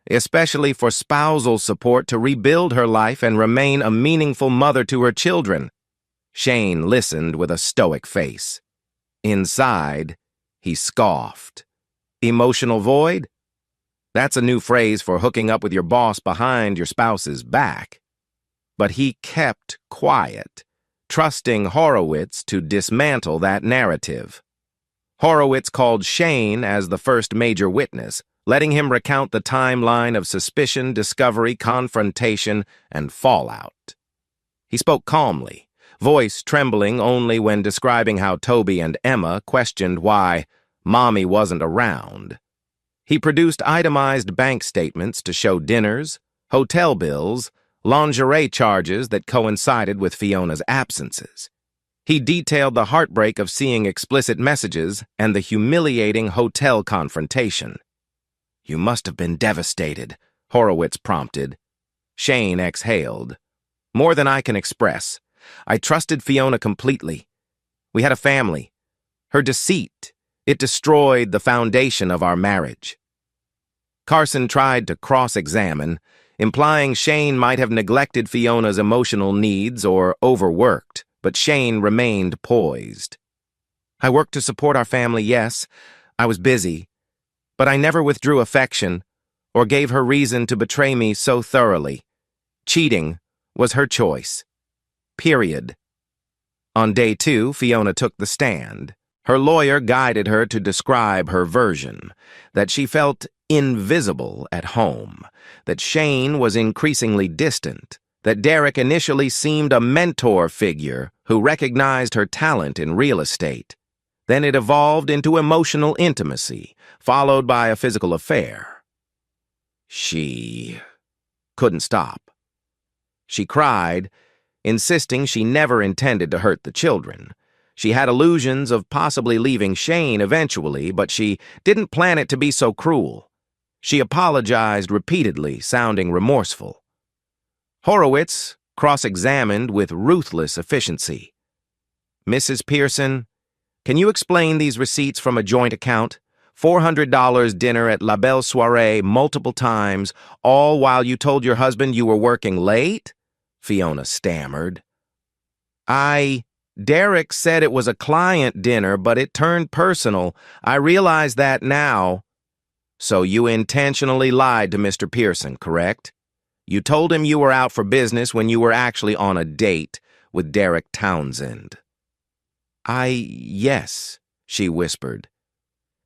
especially for spousal support to rebuild her life and remain a meaningful mother to her children. Shane listened with a stoic face. Inside, he scoffed. Emotional void? That's a new phrase for hooking up with your boss behind your spouse's back. But he kept quiet, trusting Horowitz to dismantle that narrative. Horowitz called Shane as the first major witness, letting him recount the timeline of suspicion, discovery, confrontation, and fallout. He spoke calmly, voice trembling only when describing how Toby and Emma questioned why Mommy wasn't around. He produced itemized bank statements to show dinners, hotel bills, lingerie charges that coincided with Fiona's absences. He detailed the heartbreak of seeing explicit messages and the humiliating hotel confrontation. "You must have been devastated," Horowitz prompted. Shane exhaled. "More than I can express. I trusted Fiona completely. We had a family. Her deceit, it destroyed the foundation of our marriage." Carson tried to cross-examine, implying Shane might have neglected Fiona's emotional needs or overworked, but Shane remained poised. "I worked to support our family, yes. I was busy. But I never withdrew affection or gave her reason to betray me so thoroughly. Cheating was her choice. Period." On day 2, Fiona took the stand. Her lawyer guided her to describe her version, that she felt invisible at home, that Shane was increasingly distant, that Derek initially seemed a mentor figure who recognized her talent in real estate. Then it evolved into emotional intimacy, followed by a physical affair. She couldn't stop. She cried, insisting she never intended to hurt the children. She had illusions of possibly leaving Shane eventually, but she didn't plan it to be so cruel. She apologized repeatedly, sounding remorseful. Horowitz cross-examined with ruthless efficiency. "Mrs. Pearson, can you explain these receipts from a joint account? $400 dinner at La Belle Soirée multiple times, all while you told your husband you were working late?" Fiona stammered. Derek said it was a client dinner, but it turned personal. I realize that now." "So you intentionally lied to Mr. Pearson, correct? You told him you were out for business when you were actually on a date with Derek Townsend." Yes," she whispered.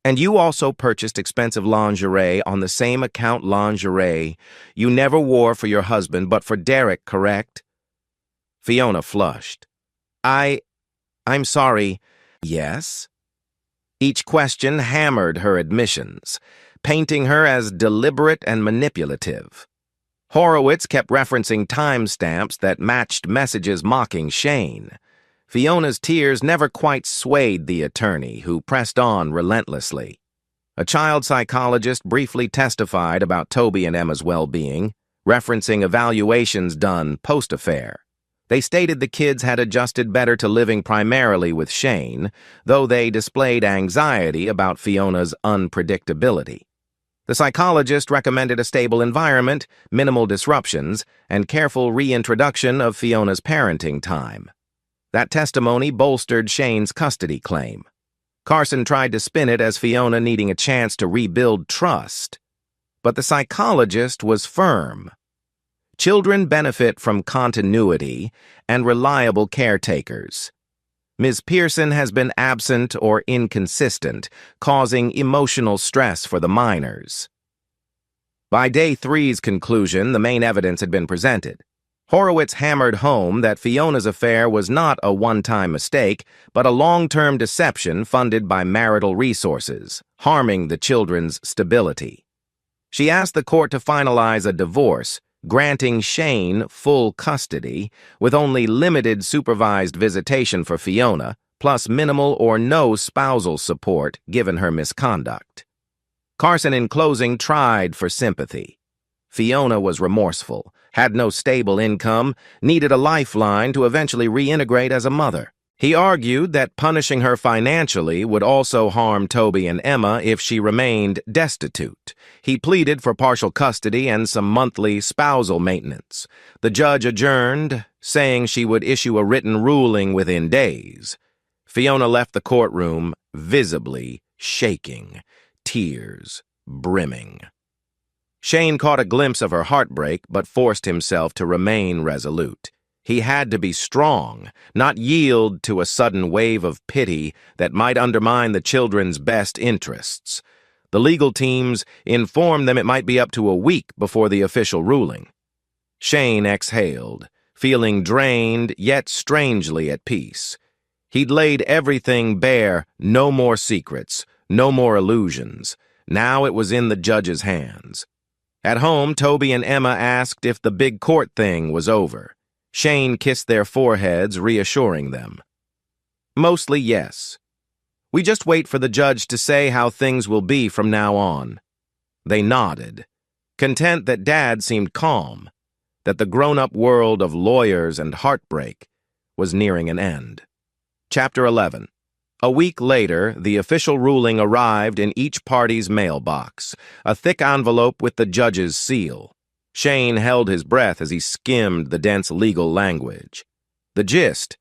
"And you also purchased expensive lingerie on the same account lingerie you never wore for your husband but for Derek, correct?" Fiona flushed. I'm sorry." "Yes?" Each question hammered her admissions, painting her as deliberate and manipulative. Horowitz kept referencing timestamps that matched messages mocking Shane. Fiona's tears never quite swayed the attorney, who pressed on relentlessly. A child psychologist briefly testified about Toby and Emma's well-being, referencing evaluations done post-affair. They stated the kids had adjusted better to living primarily with Shane, though they displayed anxiety about Fiona's unpredictability. The psychologist recommended a stable environment, minimal disruptions, and careful reintroduction of Fiona's parenting time. That testimony bolstered Shane's custody claim. Carson tried to spin it as Fiona needing a chance to rebuild trust. But the psychologist was firm. Children benefit from continuity and reliable caretakers. Ms. Pearson has been absent or inconsistent, causing emotional stress for the minors. By day 3's conclusion, the main evidence had been presented. Horowitz hammered home that Fiona's affair was not a one-time mistake, but a long-term deception funded by marital resources, harming the children's stability. She asked the court to finalize a divorce, granting Shane full custody, with only limited supervised visitation for Fiona, plus minimal or no spousal support given her misconduct. Carson, in closing, tried for sympathy. Fiona was remorseful, had no stable income, needed a lifeline to eventually reintegrate as a mother. He argued that punishing her financially would also harm Toby and Emma if she remained destitute. He pleaded for partial custody and some monthly spousal maintenance. The judge adjourned, saying she would issue a written ruling within days. Fiona left the courtroom, visibly shaking, tears brimming. Shane caught a glimpse of her heartbreak, but forced himself to remain resolute. He had to be strong, not yield to a sudden wave of pity that might undermine the children's best interests. The legal teams informed them it might be up to a week before the official ruling. Shane exhaled, feeling drained yet strangely at peace. He'd laid everything bare, no more secrets, no more illusions. Now it was in the judge's hands. At home, Toby and Emma asked if the big court thing was over. Shane kissed their foreheads, reassuring them. Mostly yes. We just wait for the judge to say how things will be from now on. They nodded, content that Dad seemed calm, that the grown-up world of lawyers and heartbreak was nearing an end. Chapter 11. A week later, the official ruling arrived in each party's mailbox, a thick envelope with the judge's seal. Shane held his breath as he skimmed the dense legal language. The gist: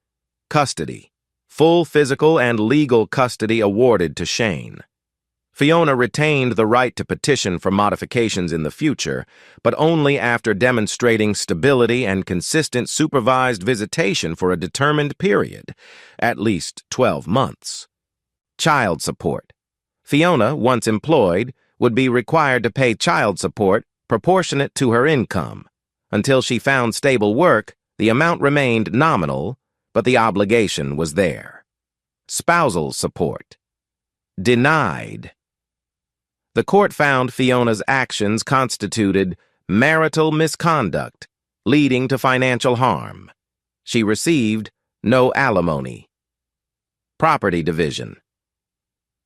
custody. Full physical and legal custody awarded to Shane. Fiona retained the right to petition for modifications in the future, but only after demonstrating stability and consistent supervised visitation for a determined period, at least 12 months. Child support. Fiona, once employed, would be required to pay child support proportionate to her income. Until she found stable work, the amount remained nominal, but the obligation was there. Spousal support. Denied. The court found Fiona's actions constituted marital misconduct, leading to financial harm. She received no alimony. Property division.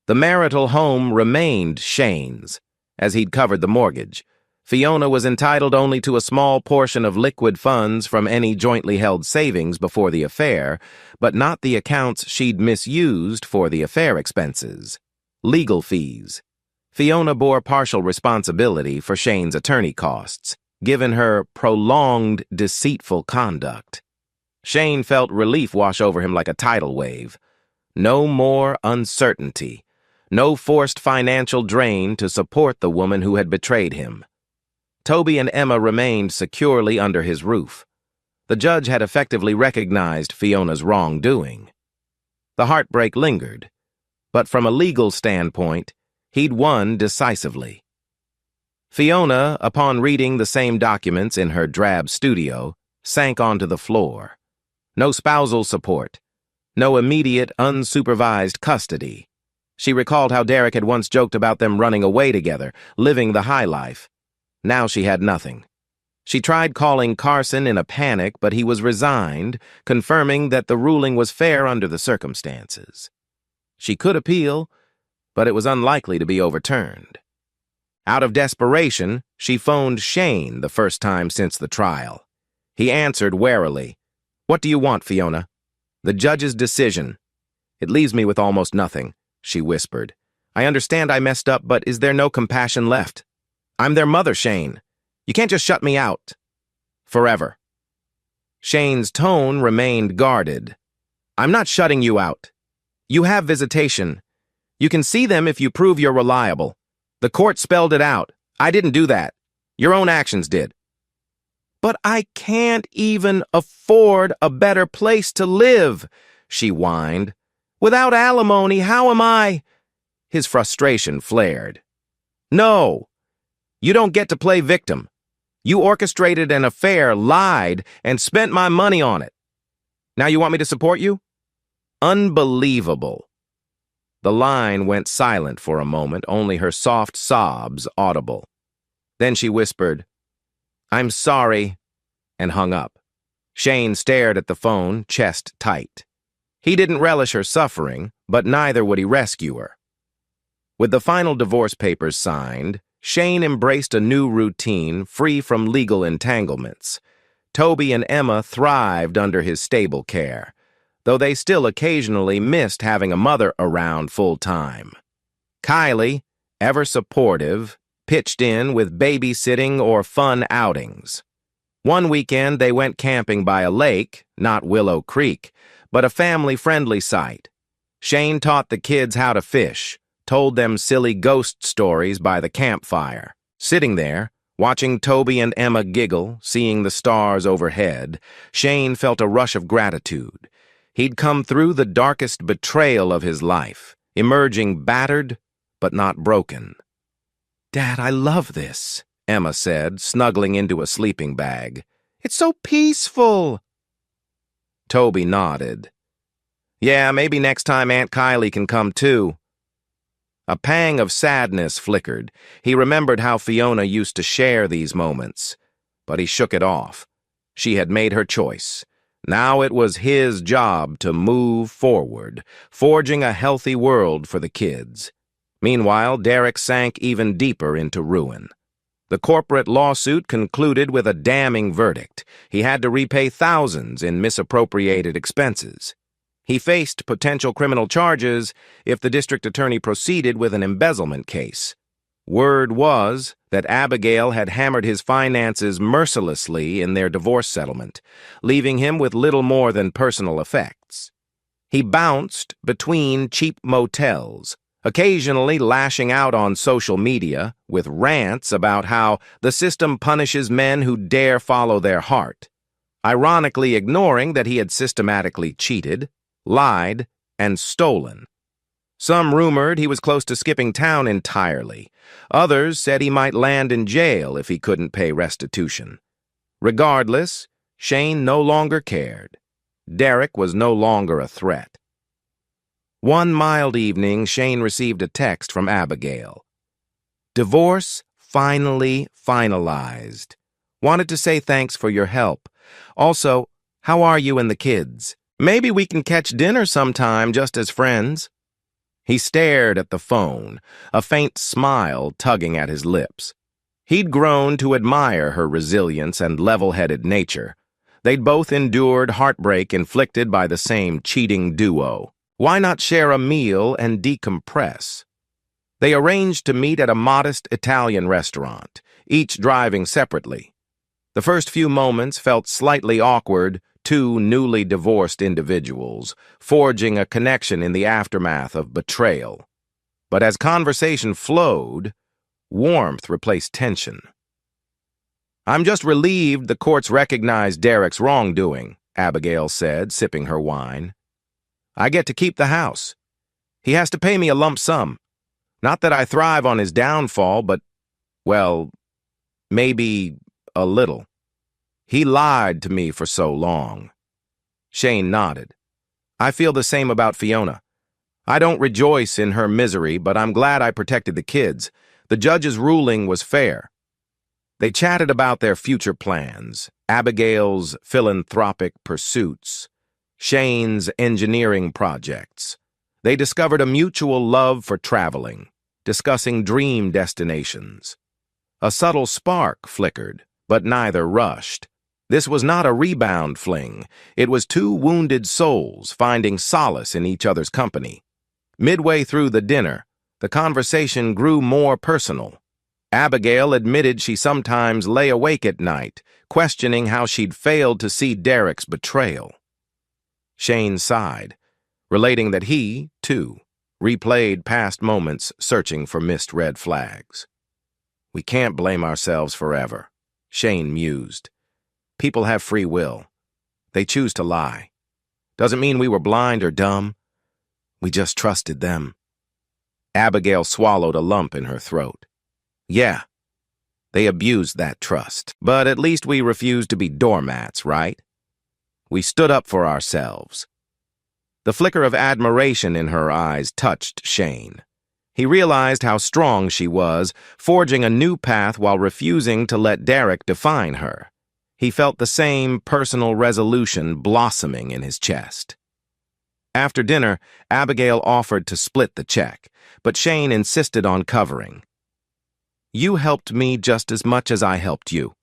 The marital home remained Shane's, as he'd covered the mortgage. Fiona was entitled only to a small portion of liquid funds from any jointly held savings before the affair, but not the accounts she'd misused for the affair expenses. Legal fees. Fiona bore partial responsibility for Shane's attorney costs, given her prolonged, deceitful conduct. Shane felt relief wash over him like a tidal wave. No more uncertainty. No forced financial drain to support the woman who had betrayed him. Toby and Emma remained securely under his roof. The judge had effectively recognized Fiona's wrongdoing. The heartbreak lingered, but from a legal standpoint, he'd won decisively. Fiona, upon reading the same documents in her drab studio, sank onto the floor. No spousal support. No immediate, unsupervised custody. She recalled how Derek had once joked about them running away together, living the high life. Now she had nothing. She tried calling Carson in a panic, but he was resigned, confirming that the ruling was fair under the circumstances. She could appeal, but it was unlikely to be overturned. Out of desperation, she phoned Shane the first time since the trial. He answered warily. "What do you want, Fiona?" "The judge's decision." "It leaves me with almost nothing," she whispered. "I understand I messed up, but is there no compassion left? I'm their mother, Shane. You can't just shut me out." "Forever." Shane's tone remained guarded. "I'm not shutting you out. You have visitation. You can see them if you prove you're reliable. The court spelled it out. I didn't do that. Your own actions did." "But I can't even afford a better place to live," she whined. "Without alimony, how am I—" His frustration flared. "No, you don't get to play victim. You orchestrated an affair, lied, and spent my money on it. Now you want me to support you?" Unbelievable. The line went silent for a moment, only her soft sobs audible. Then she whispered, "I'm sorry," and hung up. Shane stared at the phone, chest tight. He didn't relish her suffering, but neither would he rescue her. With the final divorce papers signed, Shane embraced a new routine free from legal entanglements. Toby and Emma thrived under his stable care, though they still occasionally missed having a mother around full-time. Kylie, ever supportive, pitched in with babysitting or fun outings. One weekend they went camping by a lake, not Willow Creek, but a family-friendly site. Shane taught the kids how to fish, told them silly ghost stories by the campfire. Sitting there, watching Toby and Emma giggle, seeing the stars overhead, Shane felt a rush of gratitude. He'd come through the darkest betrayal of his life, emerging battered but not broken. "Dad, I love this," Emma said, snuggling into a sleeping bag. "It's so peaceful." Toby nodded. "Yeah, maybe next time Aunt Kylie can come too." A pang of sadness flickered. He remembered how Fiona used to share these moments, but he shook it off. She had made her choice. Now it was his job to move forward, forging a healthy world for the kids. Meanwhile, Derek sank even deeper into ruin. The corporate lawsuit concluded with a damning verdict. He had to repay thousands in misappropriated expenses. He faced potential criminal charges if the district attorney proceeded with an embezzlement case. Word was that Abigail had hammered his finances mercilessly in their divorce settlement, leaving him with little more than personal effects. He bounced between cheap motels, occasionally lashing out on social media with rants about how the system punishes men who dare follow their heart, ironically ignoring that he had systematically cheated, lied, and stolen. Some rumored he was close to skipping town entirely. Others said he might land in jail if he couldn't pay restitution. Regardless, Shane no longer cared. Derek was no longer a threat. One mild evening, Shane received a text from Abigail. "Divorce finally finalized. Wanted to say thanks for your help. Also, how are you and the kids? Maybe we can catch dinner sometime just as friends." He stared at the phone, a faint smile tugging at his lips. He'd grown to admire her resilience and level-headed nature. They'd both endured heartbreak inflicted by the same cheating duo. Why not share a meal and decompress? They arranged to meet at a modest Italian restaurant, each driving separately. The first few moments felt slightly awkward, two newly divorced individuals, forging a connection in the aftermath of betrayal. But as conversation flowed, warmth replaced tension. "I'm just relieved the courts recognized Derek's wrongdoing," Abigail said, sipping her wine. "I get to keep the house. He has to pay me a lump sum. Not that I thrive on his downfall, but, well, maybe a little. He lied to me for so long." Shane nodded. "I feel the same about Fiona. I don't rejoice in her misery, but I'm glad I protected the kids. The judge's ruling was fair." They chatted about their future plans, Abigail's philanthropic pursuits, Shane's engineering projects. They discovered a mutual love for traveling, discussing dream destinations. A subtle spark flickered, but neither rushed. This was not a rebound fling. It was two wounded souls finding solace in each other's company. Midway through the dinner, the conversation grew more personal. Abigail admitted she sometimes lay awake at night, questioning how she'd failed to see Derek's betrayal. Shane sighed, relating that he, too, replayed past moments searching for missed red flags. "We can't blame ourselves forever," Shane mused. "People have free will. They choose to lie. Doesn't mean we were blind or dumb. We just trusted them." Abigail swallowed a lump in her throat. "Yeah, they abused that trust. But at least we refused to be doormats, right? We stood up for ourselves." The flicker of admiration in her eyes touched Shane. He realized how strong she was, forging a new path while refusing to let Derek define her. He felt the same personal resolution blossoming in his chest. After dinner, Abigail offered to split the check, but Shane insisted on covering. "You helped me just as much as I helped you.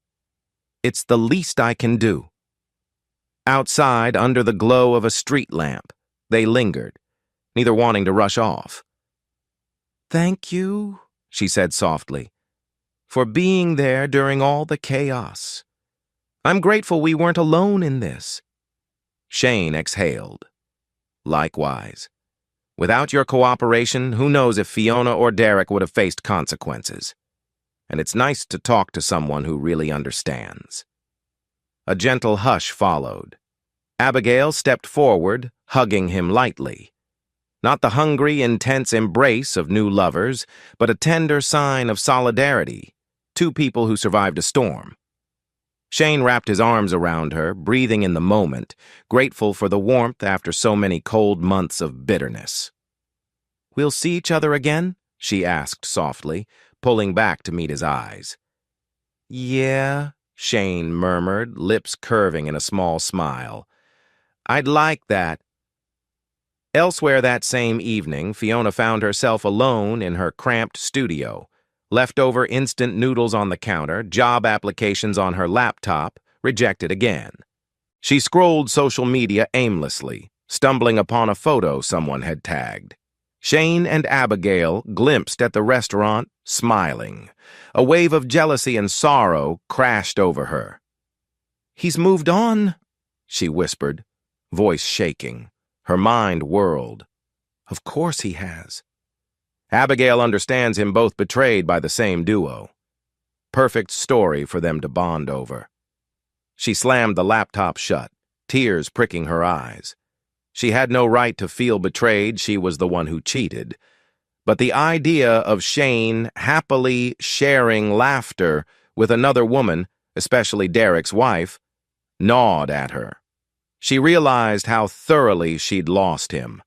It's the least I can do." Outside, under the glow of a street lamp, they lingered, neither wanting to rush off. "Thank you," she said softly, "for being there during all the chaos. I'm grateful we weren't alone in this." Shane exhaled. "Likewise. Without your cooperation, who knows if Fiona or Derek would have faced consequences. And it's nice to talk to someone who really understands." A gentle hush followed. Abigail stepped forward, hugging him lightly. Not the hungry, intense embrace of new lovers, but a tender sign of solidarity, two people who survived a storm. Shane wrapped his arms around her, breathing in the moment, grateful for the warmth after so many cold months of bitterness. "We'll see each other again?" she asked softly, pulling back to meet his eyes. "Yeah," Shane murmured, lips curving in a small smile. "I'd like that." Elsewhere that same evening, Fiona found herself alone in her cramped studio. Leftover instant noodles on the counter, job applications on her laptop, rejected again. She scrolled social media aimlessly, stumbling upon a photo someone had tagged. Shane and Abigail glimpsed at the restaurant, smiling. A wave of jealousy and sorrow crashed over her. "He's moved on," she whispered, voice shaking. Her mind whirled. Of course he has. Abigail understands him, both betrayed by the same duo. Perfect story for them to bond over. She slammed the laptop shut, tears pricking her eyes. She had no right to feel betrayed. She was the one who cheated. But the idea of Shane happily sharing laughter with another woman, especially Derek's wife, gnawed at her. She realized how thoroughly she'd lost him.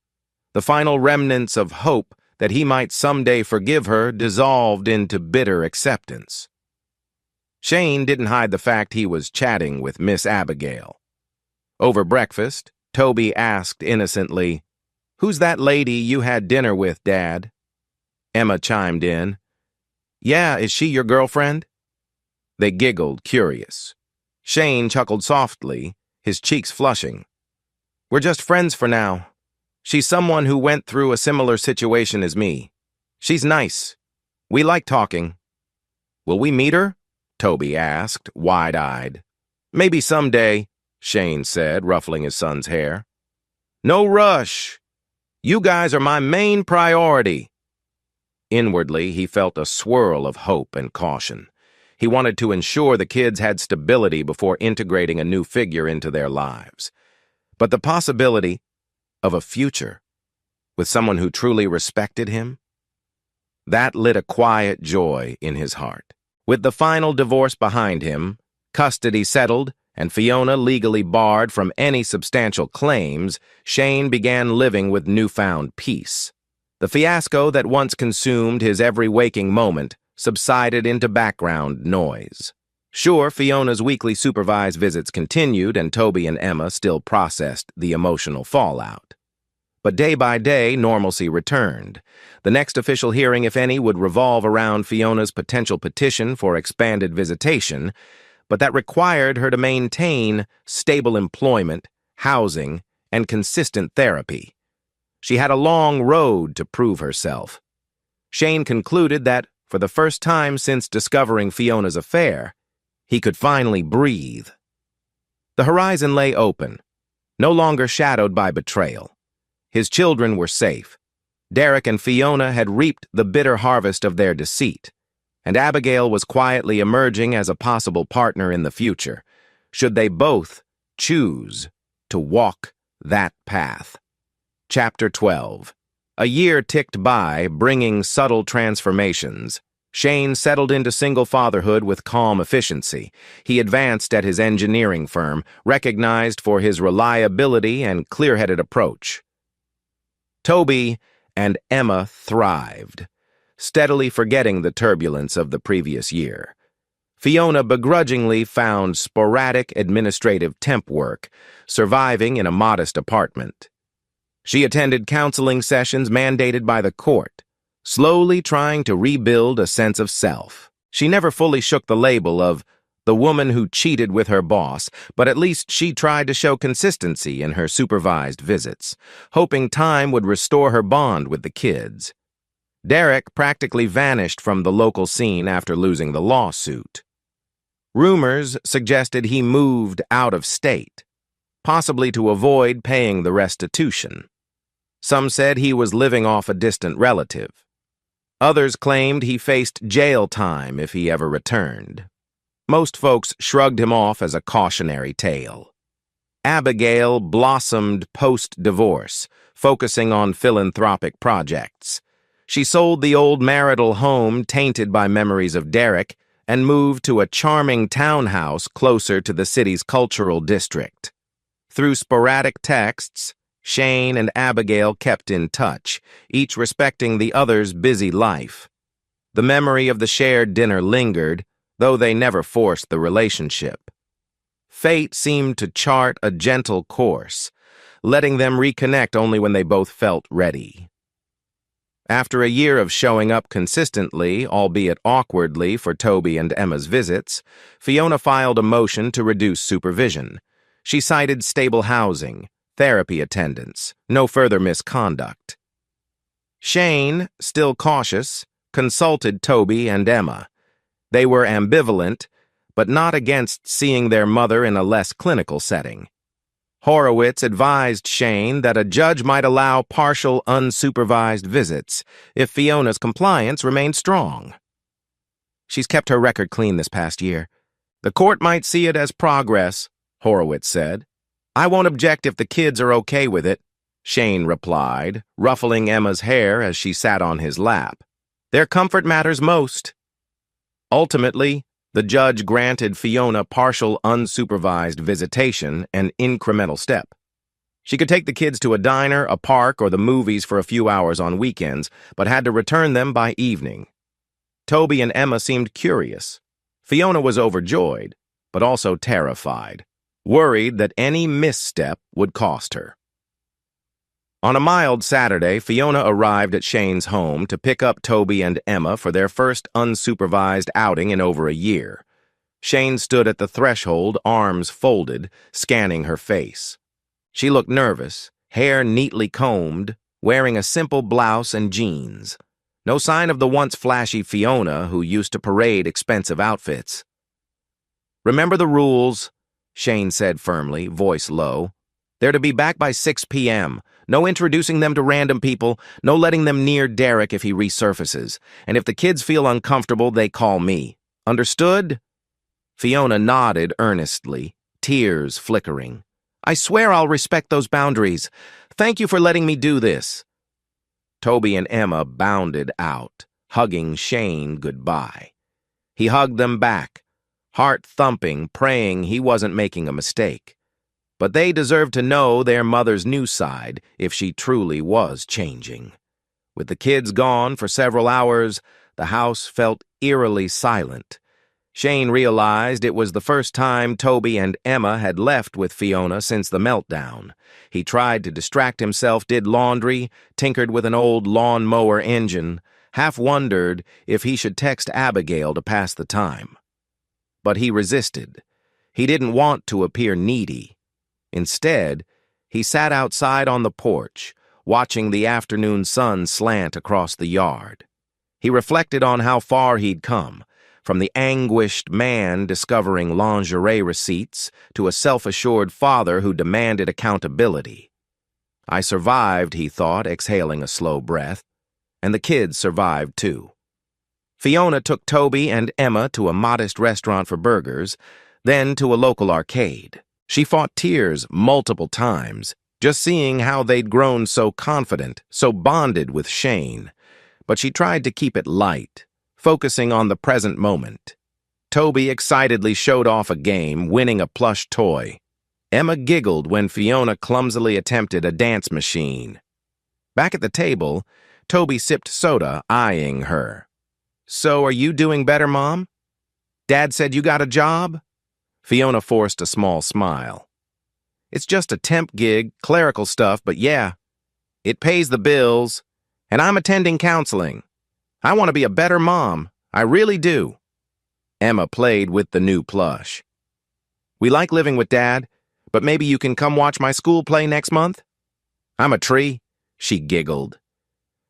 The final remnants of hope that he might someday forgive her dissolved into bitter acceptance. Shane didn't hide the fact he was chatting with Miss Abigail. Over breakfast, Toby asked innocently, "Who's that lady you had dinner with, Dad?" Emma chimed in, "Yeah, is she your girlfriend?" They giggled, curious. Shane chuckled softly, his cheeks flushing. "We're just friends for now. She's someone who went through a similar situation as me. She's nice. We like talking." "Will we meet her?" Toby asked, wide-eyed. "Maybe someday," Shane said, ruffling his son's hair. "No rush. You guys are my main priority." Inwardly, he felt a swirl of hope and caution. He wanted to ensure the kids had stability before integrating a new figure into their lives. But the possibility of a future with someone who truly respected him, that lit a quiet joy in his heart. With the final divorce behind him, custody settled, and Fiona legally barred from any substantial claims, Shane began living with newfound peace. The fiasco that once consumed his every waking moment subsided into background noise. Sure, Fiona's weekly supervised visits continued, and Toby and Emma still processed the emotional fallout. But day by day, normalcy returned. The next official hearing, if any, would revolve around Fiona's potential petition for expanded visitation, but that required her to maintain stable employment, housing, and consistent therapy. She had a long road to prove herself. Shane concluded that, for the first time since discovering Fiona's affair, he could finally breathe. The horizon lay open, no longer shadowed by betrayal. His children were safe. Derek and Fiona had reaped the bitter harvest of their deceit, and Abigail was quietly emerging as a possible partner in the future, should they both choose to walk that path. Chapter 12. A year ticked by, bringing subtle transformations. Shane settled into single fatherhood with calm efficiency. He advanced at his engineering firm, recognized for his reliability and clear-headed approach. Toby and Emma thrived. steadily forgetting the turbulence of the previous year. Fiona begrudgingly found sporadic administrative temp work, surviving in a modest apartment. She attended counseling sessions mandated by the court, slowly trying to rebuild a sense of self. She never fully shook the label of the woman who cheated with her boss, but at least she tried to show consistency in her supervised visits, hoping time would restore her bond with the kids. Derek practically vanished from the local scene after losing the lawsuit. Rumors suggested he moved out of state, possibly to avoid paying the restitution. Some said he was living off a distant relative. Others claimed he faced jail time if he ever returned. Most folks shrugged him off as a cautionary tale. Abigail blossomed post-divorce, focusing on philanthropic projects. She sold the old marital home tainted by memories of Derek and moved to a charming townhouse closer to the city's cultural district. Through sporadic texts, Shane and Abigail kept in touch, each respecting the other's busy life. The memory of the shared dinner lingered, though they never forced the relationship. Fate seemed to chart a gentle course, letting them reconnect only when they both felt ready. After a year of showing up consistently, albeit awkwardly, for Toby and Emma's visits, Fiona filed a motion to reduce supervision. She cited stable housing, therapy attendance, no further misconduct. Shane, still cautious, consulted Toby and Emma. They were ambivalent, but not against seeing their mother in a less clinical setting. Horowitz advised Shane that a judge might allow partial unsupervised visits if Fiona's compliance remained strong. She's kept her record clean this past year. The court might see it as progress, Horowitz said. I won't object if the kids are okay with it, Shane replied, ruffling Emma's hair as she sat on his lap. Their comfort matters most. Ultimately, the judge granted Fiona partial unsupervised visitation, an incremental step. She could take the kids to a diner, a park, or the movies for a few hours on weekends, but had to return them by evening. Toby and Emma seemed curious. Fiona was overjoyed, but also terrified, worried that any misstep would cost her. On a mild Saturday, Fiona arrived at Shane's home to pick up Toby and Emma for their first unsupervised outing in over a year. Shane stood at the threshold, arms folded, scanning her face. She looked nervous, hair neatly combed, wearing a simple blouse and jeans. No sign of the once flashy Fiona who used to parade expensive outfits. "Remember the rules," Shane said firmly, voice low. "They're to be back by 6 p.m., no introducing them to random people, no letting them near Derek if he resurfaces. And if the kids feel uncomfortable, they call me. Understood?" Fiona nodded earnestly, tears flickering. "I swear I'll respect those boundaries. Thank you for letting me do this." Toby and Emma bounded out, hugging Shane goodbye. He hugged them back, heart thumping, praying he wasn't making a mistake. But they deserved to know their mother's new side if she truly was changing. With the kids gone for several hours, the house felt eerily silent. Shane realized it was the first time Toby and Emma had left with Fiona since the meltdown. He tried to distract himself, did laundry, tinkered with an old lawnmower engine, half wondered if he should text Abigail to pass the time. But he resisted. He didn't want to appear needy. Instead, he sat outside on the porch, watching the afternoon sun slant across the yard. He reflected on how far he'd come, from the anguished man discovering lingerie receipts to a self-assured father who demanded accountability. I survived, he thought, exhaling a slow breath, and the kids survived too. Fiona took Toby and Emma to a modest restaurant for burgers, then to a local arcade. She fought tears multiple times, just seeing how they'd grown so confident, so bonded with Shane. But she tried to keep it light, focusing on the present moment. Toby excitedly showed off a game, winning a plush toy. Emma giggled when Fiona clumsily attempted a dance machine. Back at the table, Toby sipped soda, eyeing her. "So are you doing better, Mom? Dad said you got a job?" Fiona forced a small smile. "It's just a temp gig, clerical stuff, but yeah, it pays the bills, and I'm attending counseling. I want to be a better mom. I really do." Emma played with the new plush. "We like living with Dad, but maybe you can come watch my school play next month?" "I'm a tree," she giggled.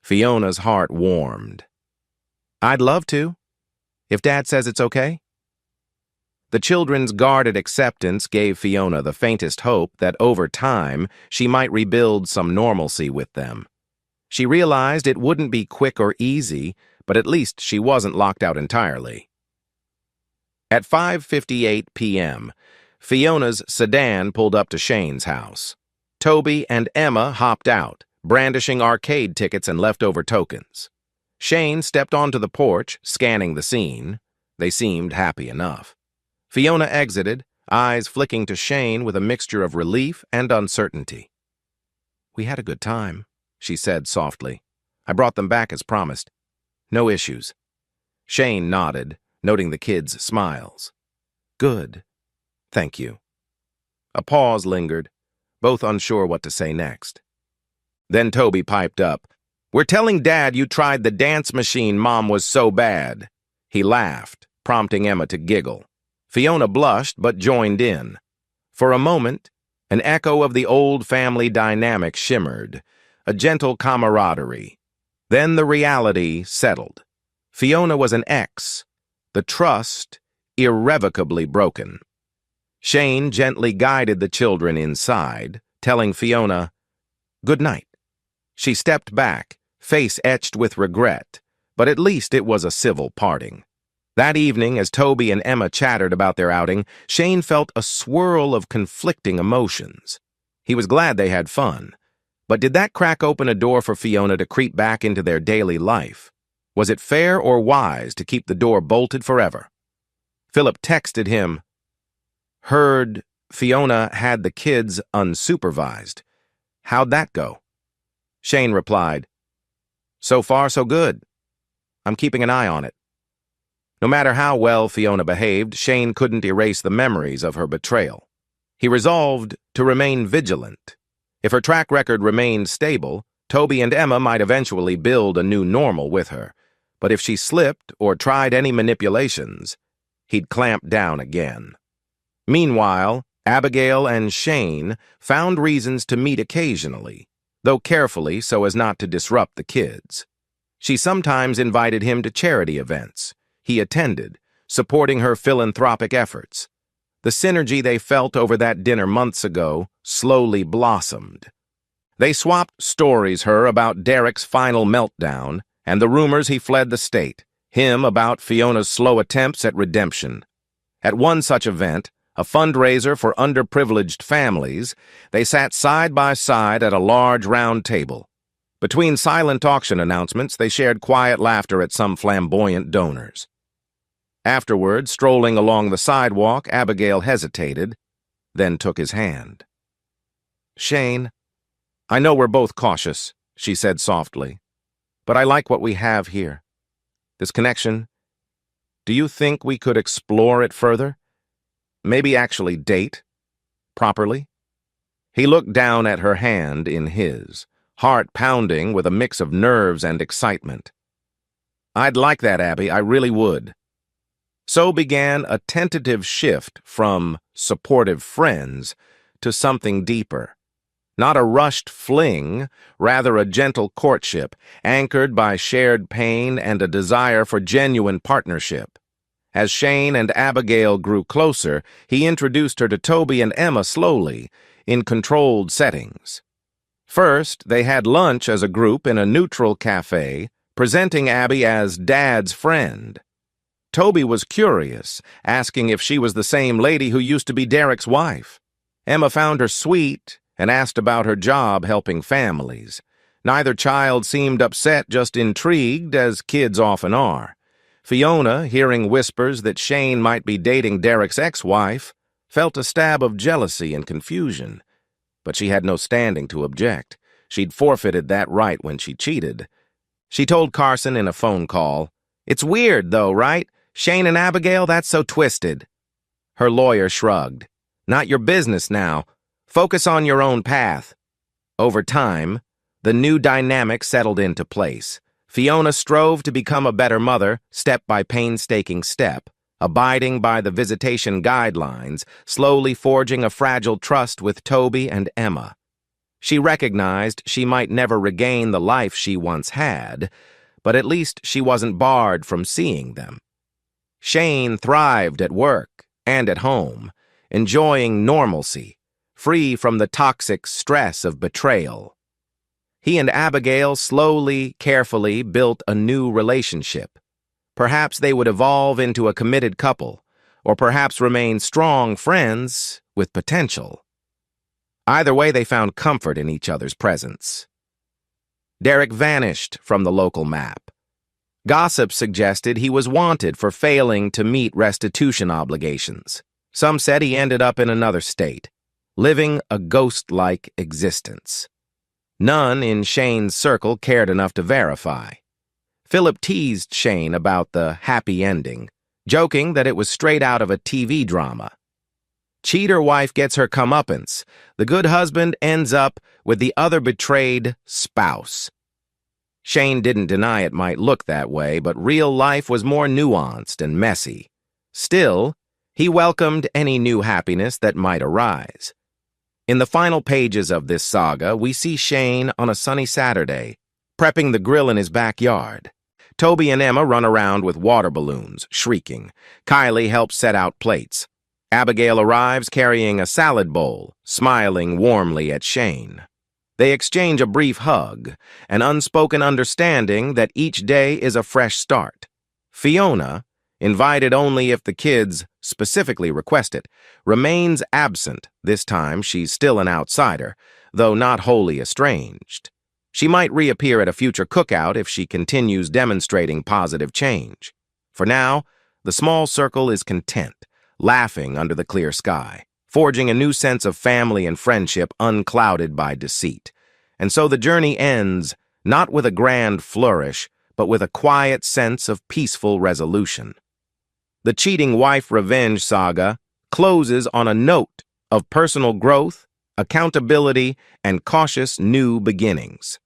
Fiona's heart warmed. "I'd love to, if Dad says it's okay." The children's guarded acceptance gave Fiona the faintest hope that over time she might rebuild some normalcy with them. She realized it wouldn't be quick or easy, but at least she wasn't locked out entirely. At 5:58 p.m., Fiona's sedan pulled up to Shane's house. Toby and Emma hopped out, brandishing arcade tickets and leftover tokens. Shane stepped onto the porch, scanning the scene. They seemed happy enough. Fiona exited, eyes flicking to Shane with a mixture of relief and uncertainty. "We had a good time," she said softly. "I brought them back as promised. No issues." Shane nodded, noting the kids' smiles. "Good. Thank you." A pause lingered, both unsure what to say next. Then Toby piped up. "We're telling Dad you tried the dance machine. Mom was so bad." He laughed, prompting Emma to giggle. Fiona blushed but joined in. For a moment, an echo of the old family dynamic shimmered, a gentle camaraderie. Then the reality settled. Fiona was an ex, the trust irrevocably broken. Shane gently guided the children inside, telling Fiona, "Good night." She stepped back, face etched with regret, but at least it was a civil parting. That evening, as Toby and Emma chattered about their outing, Shane felt a swirl of conflicting emotions. He was glad they had fun, but did that crack open a door for Fiona to creep back into their daily life? Was it fair or wise to keep the door bolted forever? Philip texted him, "Heard Fiona had the kids unsupervised. How'd that go?" Shane replied, "So far, so good. I'm keeping an eye on it." No matter how well Fiona behaved, Shane couldn't erase the memories of her betrayal. He resolved to remain vigilant. If her track record remained stable, Toby and Emma might eventually build a new normal with her. But if she slipped or tried any manipulations, he'd clamp down again. Meanwhile, Abigail and Shane found reasons to meet occasionally, though carefully so as not to disrupt the kids. She sometimes invited him to charity events. He attended, supporting her philanthropic efforts. The synergy they felt over that dinner months ago slowly blossomed. They swapped stories about Derek's final meltdown and the rumors he fled the state, him about Fiona's slow attempts at redemption. At one such event, a fundraiser for underprivileged families, they sat side by side at a large round table. Between silent auction announcements, they shared quiet laughter at some flamboyant donors. Afterward, strolling along the sidewalk, Abigail hesitated, then took his hand. "Shane, I know we're both cautious," she said softly, "but I like what we have here. This connection. Do you think we could explore it further? Maybe actually date? Properly?" He looked down at her hand in his, heart pounding with a mix of nerves and excitement. "I'd like that, Abby, I really would." So began a tentative shift from supportive friends to something deeper. Not a rushed fling, rather a gentle courtship, anchored by shared pain and a desire for genuine partnership. As Shane and Abigail grew closer, he introduced her to Toby and Emma slowly, in controlled settings. First, they had lunch as a group in a neutral cafe, presenting Abby as Dad's friend. Toby was curious, asking if she was the same lady who used to be Derek's wife. Emma found her sweet and asked about her job helping families. Neither child seemed upset, just intrigued, as kids often are. Fiona, hearing whispers that Shane might be dating Derek's ex-wife, felt a stab of jealousy and confusion. But she had no standing to object. She'd forfeited that right when she cheated. She told Carson in a phone call, "It's weird, though, right? Shane and Abigail, that's so twisted." Her lawyer shrugged. "Not your business now. Focus on your own path." Over time, the new dynamic settled into place. Fiona strove to become a better mother, step by painstaking step, abiding by the visitation guidelines, slowly forging a fragile trust with Toby and Emma. She recognized she might never regain the life she once had, but at least she wasn't barred from seeing them. Shane thrived at work and at home, enjoying normalcy, free from the toxic stress of betrayal. He and Abigail slowly, carefully built a new relationship. Perhaps they would evolve into a committed couple, or perhaps remain strong friends with potential. Either way, they found comfort in each other's presence. Derek vanished from the local map. Gossip suggested he was wanted for failing to meet restitution obligations. Some said he ended up in another state, living a ghost-like existence. None in Shane's circle cared enough to verify. Philip teased Shane about the happy ending, joking that it was straight out of a TV drama. Cheater wife gets her comeuppance. The good husband ends up with the other betrayed spouse. Shane didn't deny it might look that way, but real life was more nuanced and messy. Still, he welcomed any new happiness that might arise. In the final pages of this saga, we see Shane on a sunny Saturday, prepping the grill in his backyard. Toby and Emma run around with water balloons, shrieking. Kylie helps set out plates. Abigail arrives carrying a salad bowl, smiling warmly at Shane. They exchange a brief hug, an unspoken understanding that each day is a fresh start. Fiona, invited only if the kids specifically request it, remains absent. This time she's still an outsider, though not wholly estranged. She might reappear at a future cookout if she continues demonstrating positive change. For now, the small circle is content, laughing under the clear sky, forging a new sense of family and friendship unclouded by deceit. And so the journey ends, not with a grand flourish, but with a quiet sense of peaceful resolution. The cheating wife revenge saga closes on a note of personal growth, accountability, and cautious new beginnings.